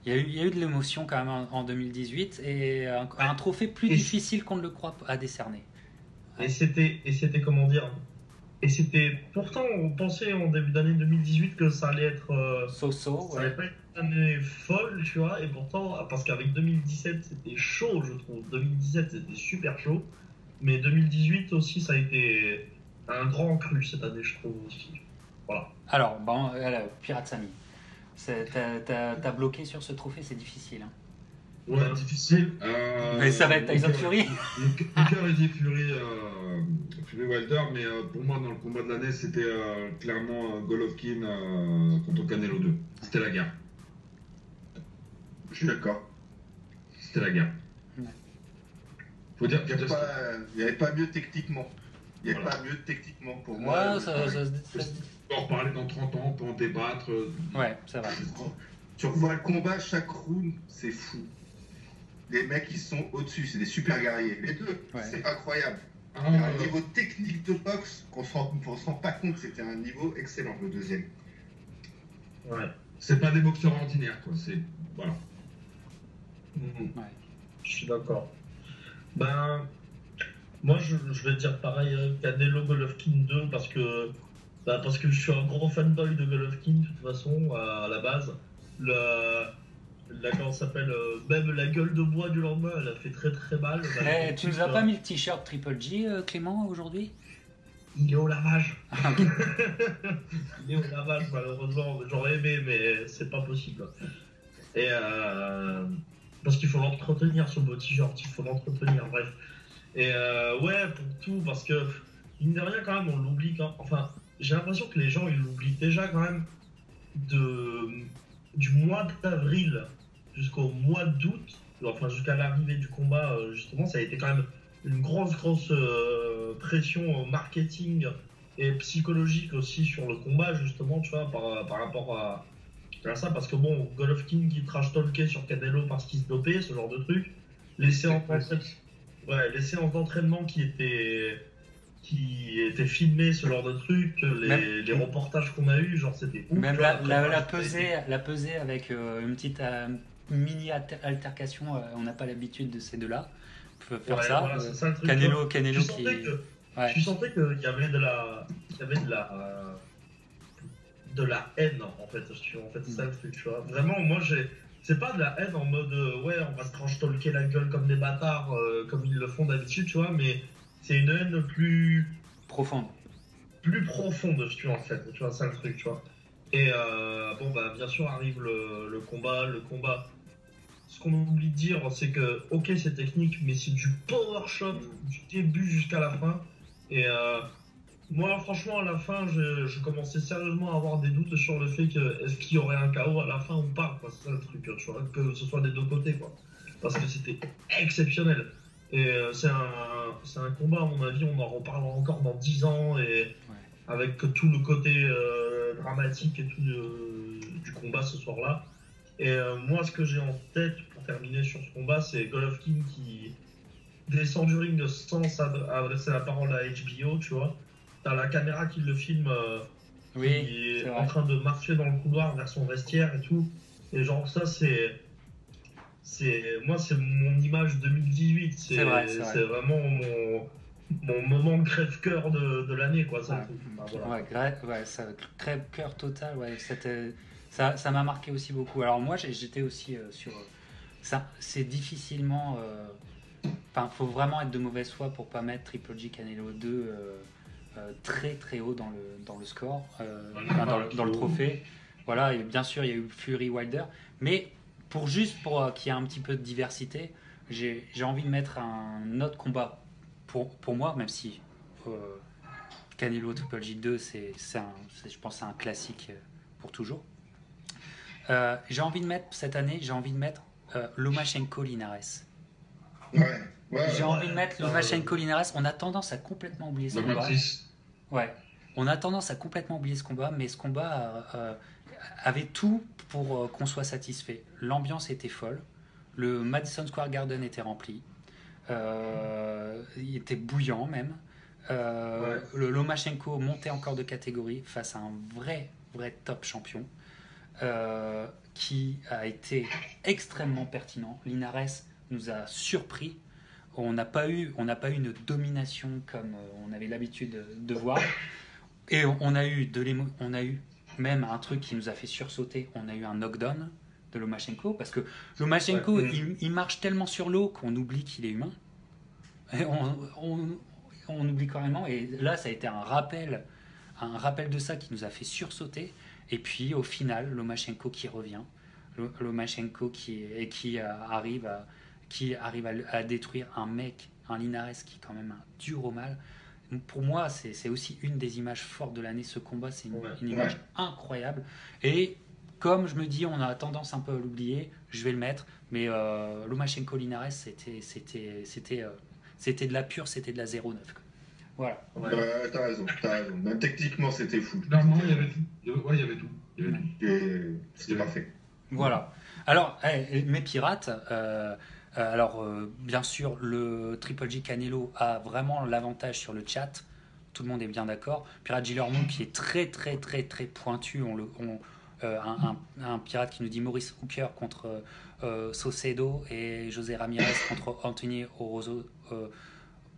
il y a eu de l'émotion quand même en 2018 et un trophée plus difficile qu'on ne le croit à décerner. Et c'était comment dire? Et c'était pourtant, on pensait en début d'année 2018 que ça allait être ça allait pas être une année folle, tu vois. Et pourtant, parce qu'avec 2017 c'était chaud, je trouve. 2017 c'était super chaud, mais 2018 aussi ça a été un grand cru cette année, je trouve aussi. Voilà. Alors, bon, Pirate Samy, t'as bloqué sur ce trophée, c'est difficile. Hein. Ouais, difficile. Mais ça va être Tyson Fury. Mon cœur est dit Fury Wilder, mais pour moi, dans le combat de l'année, c'était clairement Golovkin contre Canelo 2. C'était la guerre. Je suis d'accord. C'était la guerre. Ouais. Faut dire Il n'y avait pas mieux techniquement. Il n'y avait pas mieux techniquement pour moi. Ouais, ça se dit. On peut en reparler dans 30 ans, on peut en débattre. Ouais, ça va. Tu revois le combat, chaque round, c'est fou. Les mecs, ils sont au-dessus, c'est des super guerriers. Les deux, c'est incroyable. Un niveau technique de boxe qu'on se rend pas compte, c'était un niveau excellent, le deuxième. Ouais. C'est pas des boxeurs ordinaires, quoi. C'est. Voilà. Ouais. Je suis d'accord. Ben, moi, je vais dire pareil, Canelo Golovkin 2, parce que je suis un gros fanboy de Golovkin, de toute façon, à la base. Comment ça s'appelle, même la gueule de bois du lendemain, elle a fait très très mal. Tu nous as pas mis le t-shirt Triple G, Clément, aujourd'hui? Il est au lavage. Il est au lavage, malheureusement. J'aurais aimé, mais c'est pas possible. Et parce qu'il faut l'entretenir, ce beau t-shirt, il faut l'entretenir, bref. Et ouais, pour tout, parce que, mine de rien, quand même, on l'oublie quand. Enfin, j'ai l'impression que les gens, ils l'oublient déjà quand même du mois d'avril jusqu'au mois d'août, enfin jusqu'à l'arrivée du combat, justement, ça a été quand même une grosse pression marketing et psychologique aussi sur le combat, justement, tu vois, par rapport à ça, parce que bon, Golovkin qui trash talkait sur Canelo parce qu'il se dopait, ce genre de truc, les séances d'entraînement qui étaient filmées, ce genre de trucs, les reportages qu'on a eu, genre c'était ouf. Même la pesée avec une petite mini altercation, on n'a pas l'habitude de ces deux-là. On peut faire ça. Voilà, c'est ça le truc, Canelo tu qui. Tu sentais qu'il y avait de la haine en fait. C'est ça le truc, tu vois. Vraiment, moi c'est pas de la haine en mode ouais, on va se trash-talker la gueule comme des bâtards, comme ils le font d'habitude, tu vois, mais c'est une haine plus profonde. Plus profonde, tu vois, en fait. Tu vois, ça le truc, tu vois. Et bon, bah, bien sûr, arrive le combat. Le combat, ce qu'on oublie de dire, c'est que, ok, c'est technique, mais c'est du power shot du début jusqu'à la fin. Et moi, franchement, à la fin, je commençais sérieusement à avoir des doutes sur le fait que est-ce qu'il y aurait un KO à la fin ou pas, quoi. C'est ça le truc, tu vois, que ce soit des deux côtés, quoi. Parce que c'était exceptionnel. Et c'est un combat, à mon avis, on en reparlera encore dans 10 ans, et avec tout le côté dramatique et tout du combat ce soir-là. Et moi, ce que j'ai en tête pour terminer sur ce combat, c'est Golovkin qui descend du ring sans adresser la parole à HBO, tu vois. T'as la caméra qui le filme, qui est en train de marcher dans le couloir vers son vestiaire et tout. Et genre, ça, moi, c'est mon image 2018. C'est vraiment mon moment de crève-cœur de l'année, quoi. Ça, voilà. Ça crève-cœur total. Ouais, ça m'a marqué aussi beaucoup. Alors moi, j'étais aussi sur ça. C'est difficilement. Enfin, faut vraiment être de mauvaise foi pour pas mettre Triple G Canelo 2 très très haut dans le score, dans le trophée. Voilà, et bien sûr, il y a eu Fury Wilder, mais pour qu'il y ait un petit peu de diversité, j'ai envie de mettre un autre combat pour moi, même si Canelo Triple G 2, je pense c'est un classique pour toujours. J'ai envie de mettre Lomachenko Linares. J'ai envie de mettre Lomachenko Linares. On a tendance à complètement oublier ce combat. Ouais, on a tendance à complètement oublier ce combat, mais ce combat avait tout pour qu'on soit satisfait. L'ambiance était folle, le Madison Square Garden était rempli, il était bouillant même. Le Lomachenko montait encore de catégorie face à un vrai top champion qui a été extrêmement pertinent. Linares nous a surpris. On n'a pas eu une domination comme on avait l'habitude de voir. Et on a eu même un truc qui nous a fait sursauter. On a eu un knockdown de Lomachenko, parce que Lomachenko, il marche tellement sur l'eau qu'on oublie qu'il est humain. Et on oublie carrément. Et là, ça a été un rappel de ça qui nous a fait sursauter. Et puis, au final, Lomachenko qui revient. Lomachenko qui arrive à détruire un mec, un Linares qui est quand même un dur au mal. Pour moi, c'est aussi une des images fortes de l'année. Ce combat, c'est une image incroyable. Et comme je me dis, on a tendance un peu à l'oublier, je vais le mettre. Mais Lomachenko Linares, c'était de la pure, c'était de la 0-9. Voilà. T'as raison. Même techniquement, c'était fou. Non, il y avait tout. C'était parfait. Voilà. Alors, mes pirates, bien sûr, le Triple G Canelo a vraiment l'avantage sur le chat. Tout le monde est bien d'accord. Pirate Giller Moon qui est très pointu. Un pirate qui nous dit Maurice Hooker contre Saucedo et José Ramirez contre Anthony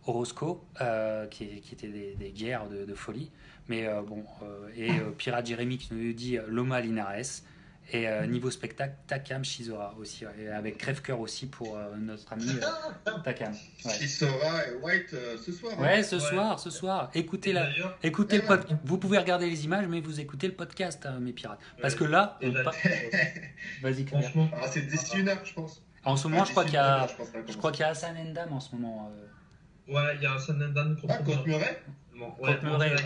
Orozco, qui étaient des guerres de folie. Mais Pirate Jérémy qui nous dit Loma Linares. Et niveau spectacle, Takam Shizora aussi, et avec crève-cœur aussi pour notre ami Takam. Shizora et White ce soir. Ouais, ce soir. Écoutez le podcast. Vous pouvez regarder les images, mais vous écoutez le podcast, mes pirates. Parce que là, vas-y, Claire. Franchement, c'est 11h, je pense. En ce moment, je crois qu'il y a Hassan Endam en ce moment. Ouais, il y a Hassan Endam contre Murray.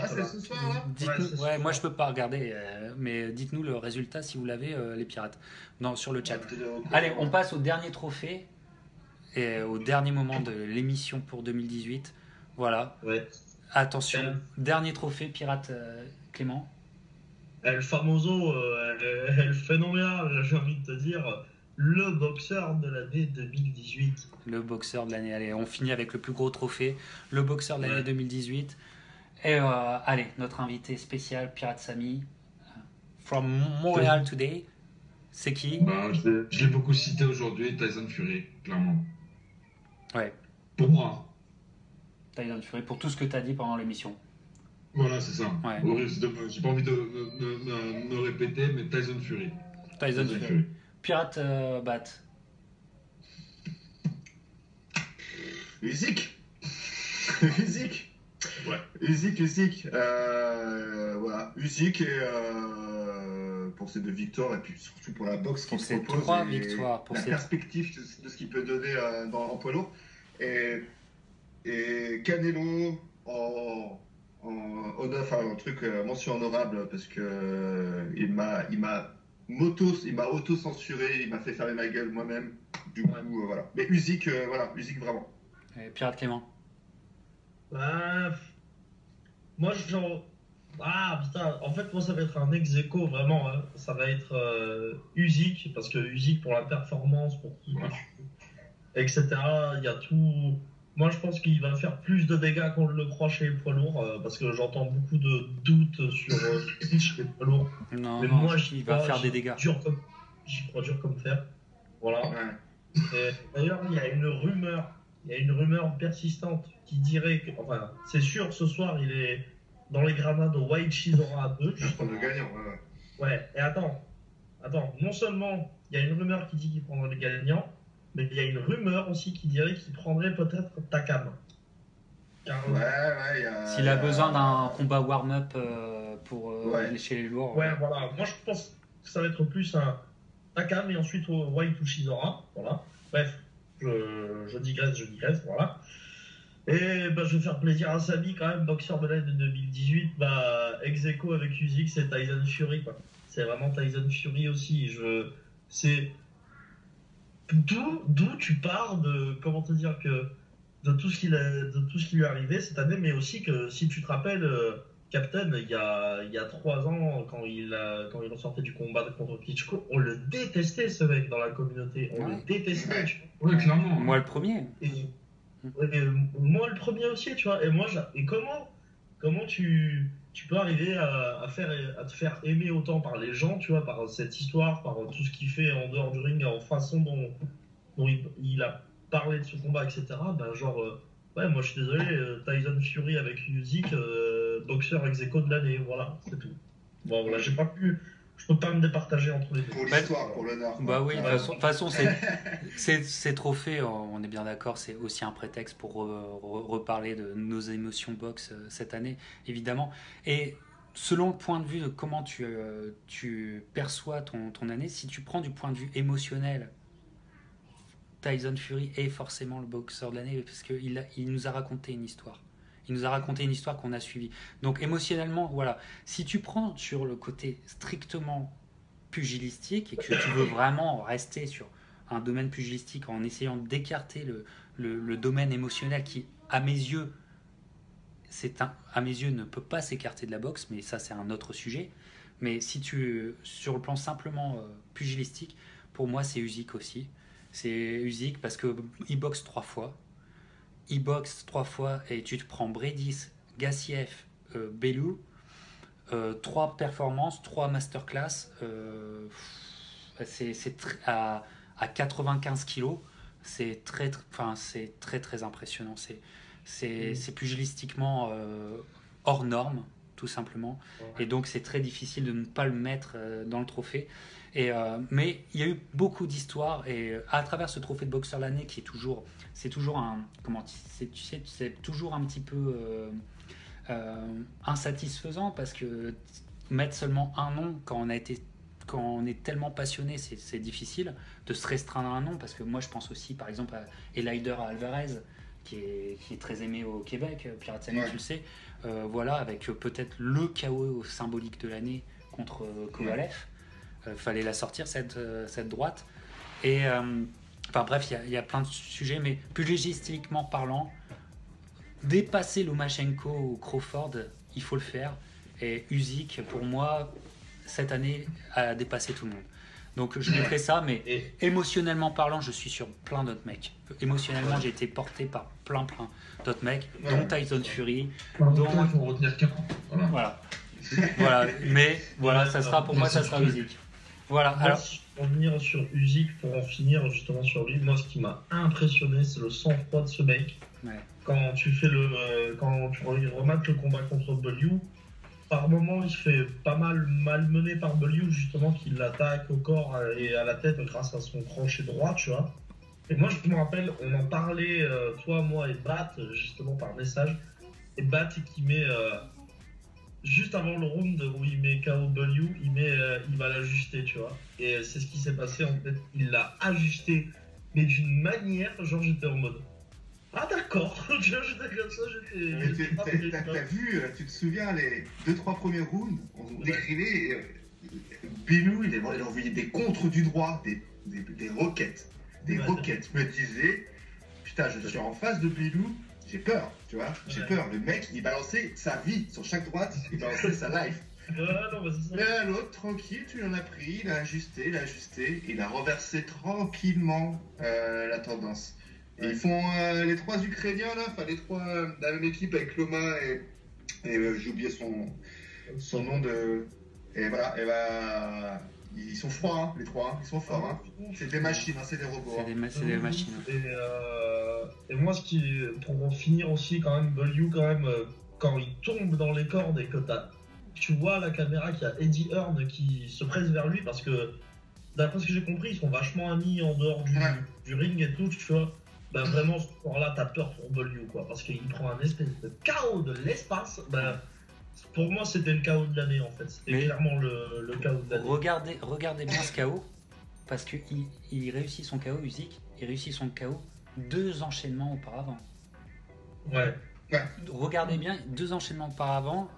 C'est ce soir là. Dites-nous, moi je peux pas regarder, mais dites-nous le résultat si vous l'avez, les pirates, sur le chat. Allez, on passe au dernier trophée et au dernier moment de l'émission pour 2018. Voilà. Ouais. Attention, dernier trophée, pirate Clément. El Famoso, El Phénoménal, j'ai envie de te dire. Le boxeur de l'année 2018. Le boxeur de l'année. Allez, on finit avec le plus gros trophée. Le boxeur de l'année 2018. Et allez, notre invité spécial, Pirate Samy, from Montreal Today. C'est qui? Je l'ai beaucoup cité aujourd'hui, Tyson Fury, clairement. Ouais. Pour moi. Tyson Fury, pour tout ce que tu as dit pendant l'émission. Voilà, c'est ça. Ouais. J'ai pas envie de me répéter, mais Tyson Fury. Tyson Fury. Pirate Bat. Usyk. Ouais. Usyk. Voilà. Usyk et pour ces 2 victoires et puis surtout pour la boxe Pour qui ces propose 3 et victoires, pour la ces- perspective de ce qu'il peut donner en poids lourd. Et Canelo enfin, un truc mention honorable parce que il m'a auto-censuré, il m'a fait fermer ma gueule moi-même. Du coup, voilà. Mais Usyk, Usyk vraiment. Et Pirate Clément. Bah, moi, genre. Ah putain, en fait, moi, ça va être un ex-aequo, vraiment. Hein. Ça va être Usyk, parce que Usyk, pour la performance, pour tout, etc., il y a tout. Moi, je pense qu'il va faire plus de dégâts qu'on le croit chez les poids lourds, parce que j'entends beaucoup de doutes sur chez les poids lourds. Non, Mais non, moi, il va faire des dégâts. J'y crois dur comme fer. Voilà. Ouais. Et d'ailleurs, il y a une rumeur persistante qui dirait que, enfin, c'est sûr, ce soir, il est dans les gradins de White Chisora à 2. Je prends le gagnant. Ouais, et attends, non seulement il y a une rumeur qui dit qu'il prendrait le gagnant, mais il y a une rumeur aussi qui dirait qu'il prendrait peut-être Takam. S'il a besoin d'un combat warm-up pour chez les lourds. Ouais, voilà. Moi, je pense que ça va être plus un Takam et ensuite White ou Chisora. Voilà. Bref, je digresse, voilà. Et bah, je vais faire plaisir à Samy quand même, boxeur de l'année de 2018. Bah, ex-aequo avec Usyk, c'est Tyson Fury, quoi. C'est vraiment Tyson Fury aussi. C'est d'où tu pars de, comment te dire, que de tout ce qui lui est arrivé cette année, mais aussi que si tu te rappelles, Captain, il y a 3 ans, quand il ressortait du combat contre Klitschko, on le détestait, ce mec, dans la communauté. On le détestait. Tu vois. Ouais, clairement. Moi, le premier. Et moi, le premier aussi, tu vois. Et comment tu peux arriver à te faire aimer autant par les gens, tu vois, par cette histoire, par tout ce qu'il fait en dehors du ring, en façon dont il a parlé de ce combat, etc. Ben, genre, ouais, moi je suis désolé, Tyson Fury avec Usyk, boxeur ex-aequo de l'année, voilà, c'est tout. Bon, voilà, je peux pas me départager entre les deux. Pour l'histoire, pour l'honneur. Bah oui, de toute façon, ces trophées, on est bien d'accord, c'est aussi un prétexte pour reparler de nos émotions box cette année, évidemment. Et selon le point de vue de comment tu perçois ton année, si tu prends du point de vue émotionnel, Tyson Fury est forcément le boxeur de l'année parce qu'il nous a raconté une histoire. Il nous a raconté une histoire qu'on a suivie. Donc émotionnellement, voilà. Si tu prends sur le côté strictement pugilistique et que tu veux vraiment rester sur un domaine pugilistique en essayant d'écarter le domaine émotionnel qui, à mes yeux, ne peut pas s'écarter de la boxe, mais ça c'est un autre sujet. Mais si sur le plan simplement pugilistique, pour moi c'est Usyk aussi. C'est Usyk parce qu'il boxe 3 fois. Il boxe 3 fois et tu te prends Bredis, Gassiev, Bellew, 3 performances, 3 masterclass, à 95 kilos, c'est très très impressionnant. C'est pugilistiquement hors norme, tout simplement. Et donc c'est très difficile de ne pas le mettre dans le trophée. Mais il y a eu beaucoup d'histoires et à travers ce trophée de boxeur de l'année qui c'est toujours un petit peu insatisfaisant parce que mettre seulement un nom quand on est tellement passionné, c'est difficile de se restreindre à un nom parce que moi je pense aussi par exemple à Eleider Alvarez qui est très aimé au Québec, Pirate Samy, tu le sais, voilà, avec peut-être le KO symbolique de l'année contre Kovalev. Fallait la sortir cette droite et enfin bref il y a plein de sujets mais pugistiquement parlant dépasser Lomachenko ou Crawford il faut le faire et Usyk pour moi cette année a dépassé tout le monde donc je mettrai ça mais émotionnellement parlant je suis sur plein d'autres mecs émotionnellement j'ai été porté par plein d'autres mecs dont Tyson Fury dont il faut retenir qu'un voilà mais voilà ça sera pour moi ça sera Usyk. Voilà. Moi, alors, si je peux revenir sur Usyk pour en finir justement sur lui, moi ce qui m'a impressionné c'est le sang-froid de ce mec. Ouais. Quand tu remates le combat contre Bellew, par moment il se fait pas mal malmené par Bellew justement qui l'attaque au corps et à la tête grâce à son crochet droit, tu vois. Et moi je me rappelle, on en parlait toi, moi et Bat justement par message, et Bat qui met juste avant le round où il met KO W, il va l'ajuster, tu vois. Et c'est ce qui s'est passé en fait. Il l'a ajusté, mais d'une manière, genre j'étais en mode. Ah d'accord, tu vois, j'étais comme ça, Mais j'étais pas prêt, t'as vu, tu te souviens, les 2-3 premiers rounds, on décrivait, Bilou, il envoyait des contres du droit, des roquettes. Des roquettes. Je me disais, putain, je suis en face de Bilou, j'ai peur, tu vois, j'ai peur. Le mec, il balançait sa vie sur chaque droite, il balançait sa life. Non, bah, c'est ça. Là, l'autre, tranquille, tu l'en as pris, il a ajusté, il a reversé tranquillement la tendance. Et ils font les 3 Ukrainiens là, enfin les 3 de la même équipe avec Loma et j'ai oublié son nom de. Et voilà, et bah, ils sont froids, hein, les 3, hein, ils sont forts. Hein. C'est des machines, hein, c'est des robots. C'est des machines. Et moi, pour finir aussi, quand même, W, quand même, quand il tombe dans les cordes et que tu vois à la caméra qu'il y a Eddie Hearn qui se presse vers lui parce que, d'après ce que j'ai compris, ils sont vachement amis en dehors du ring et tout, tu vois. Bah vraiment, ce soir-là, t'as peur pour W, quoi, parce qu'il prend un espèce de chaos de l'espace. Bah, pour moi, c'était le chaos de l'année, en fait. C'était clairement le chaos de l'année. Regardez bien ce chaos, parce qu'il réussit son chaos, Usyk, il réussit son chaos 2 enchaînements auparavant. Ouais. Regardez bien, 2 enchaînements auparavant,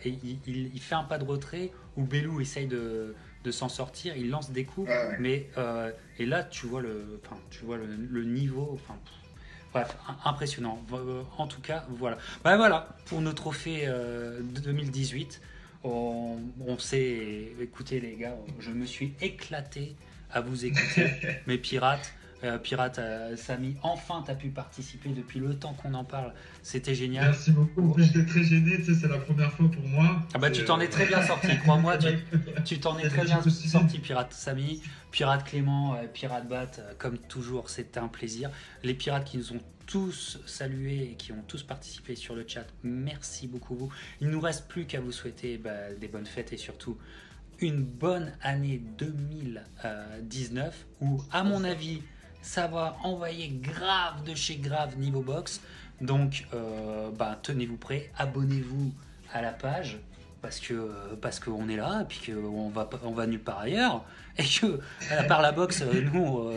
et il fait un pas de retrait où Bellew essaye de s'en sortir, il lance des coups, mais et là tu vois le niveau, bref, impressionnant. En tout cas, voilà. Voilà pour nos trophées 2018. On s'est écouté, les gars, je me suis éclaté à vous écouter, mes pirates. Samy, enfin tu as pu participer depuis le temps qu'on en parle, c'était génial. Merci beaucoup, en plus j'étais très gêné, tu sais, c'est la première fois pour moi. Ah bah tu t'en es très bien sorti, crois-moi, tu t'en es très bien sorti, Pirate Samy, Pirate Clément, Pirate Bat, comme toujours, c'était un plaisir. Les pirates qui nous ont tous salués et qui ont tous participé sur le chat, merci beaucoup vous. Il ne nous reste plus qu'à vous souhaiter des bonnes fêtes et surtout une bonne année 2019 où, à mon avis, ça va envoyer grave de chez grave niveau box. Donc, tenez-vous prêts, abonnez-vous à la page parce qu'on est là et puis qu'on va nulle part ailleurs et que à part la boxe, nous,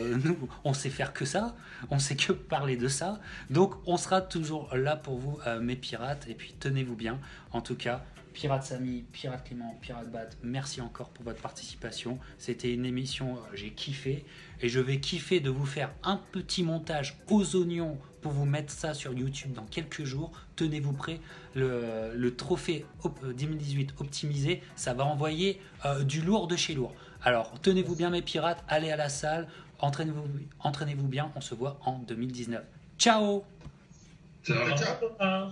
on sait faire que ça, on sait que parler de ça. Donc, on sera toujours là pour vous, mes pirates. Et puis, tenez-vous bien. En tout cas, Pirate Samy, Pirate Clément, Pirate Bat, merci encore pour votre participation. C'était une émission, j'ai kiffé. Et je vais kiffer de vous faire un petit montage aux oignons pour vous mettre ça sur YouTube dans quelques jours. Tenez-vous prêts, le trophée 2018 optimisé, ça va envoyer du lourd de chez lourd. Alors, tenez-vous bien mes pirates, allez à la salle, entraînez-vous bien, on se voit en 2019. Ciao! Ciao. Ciao.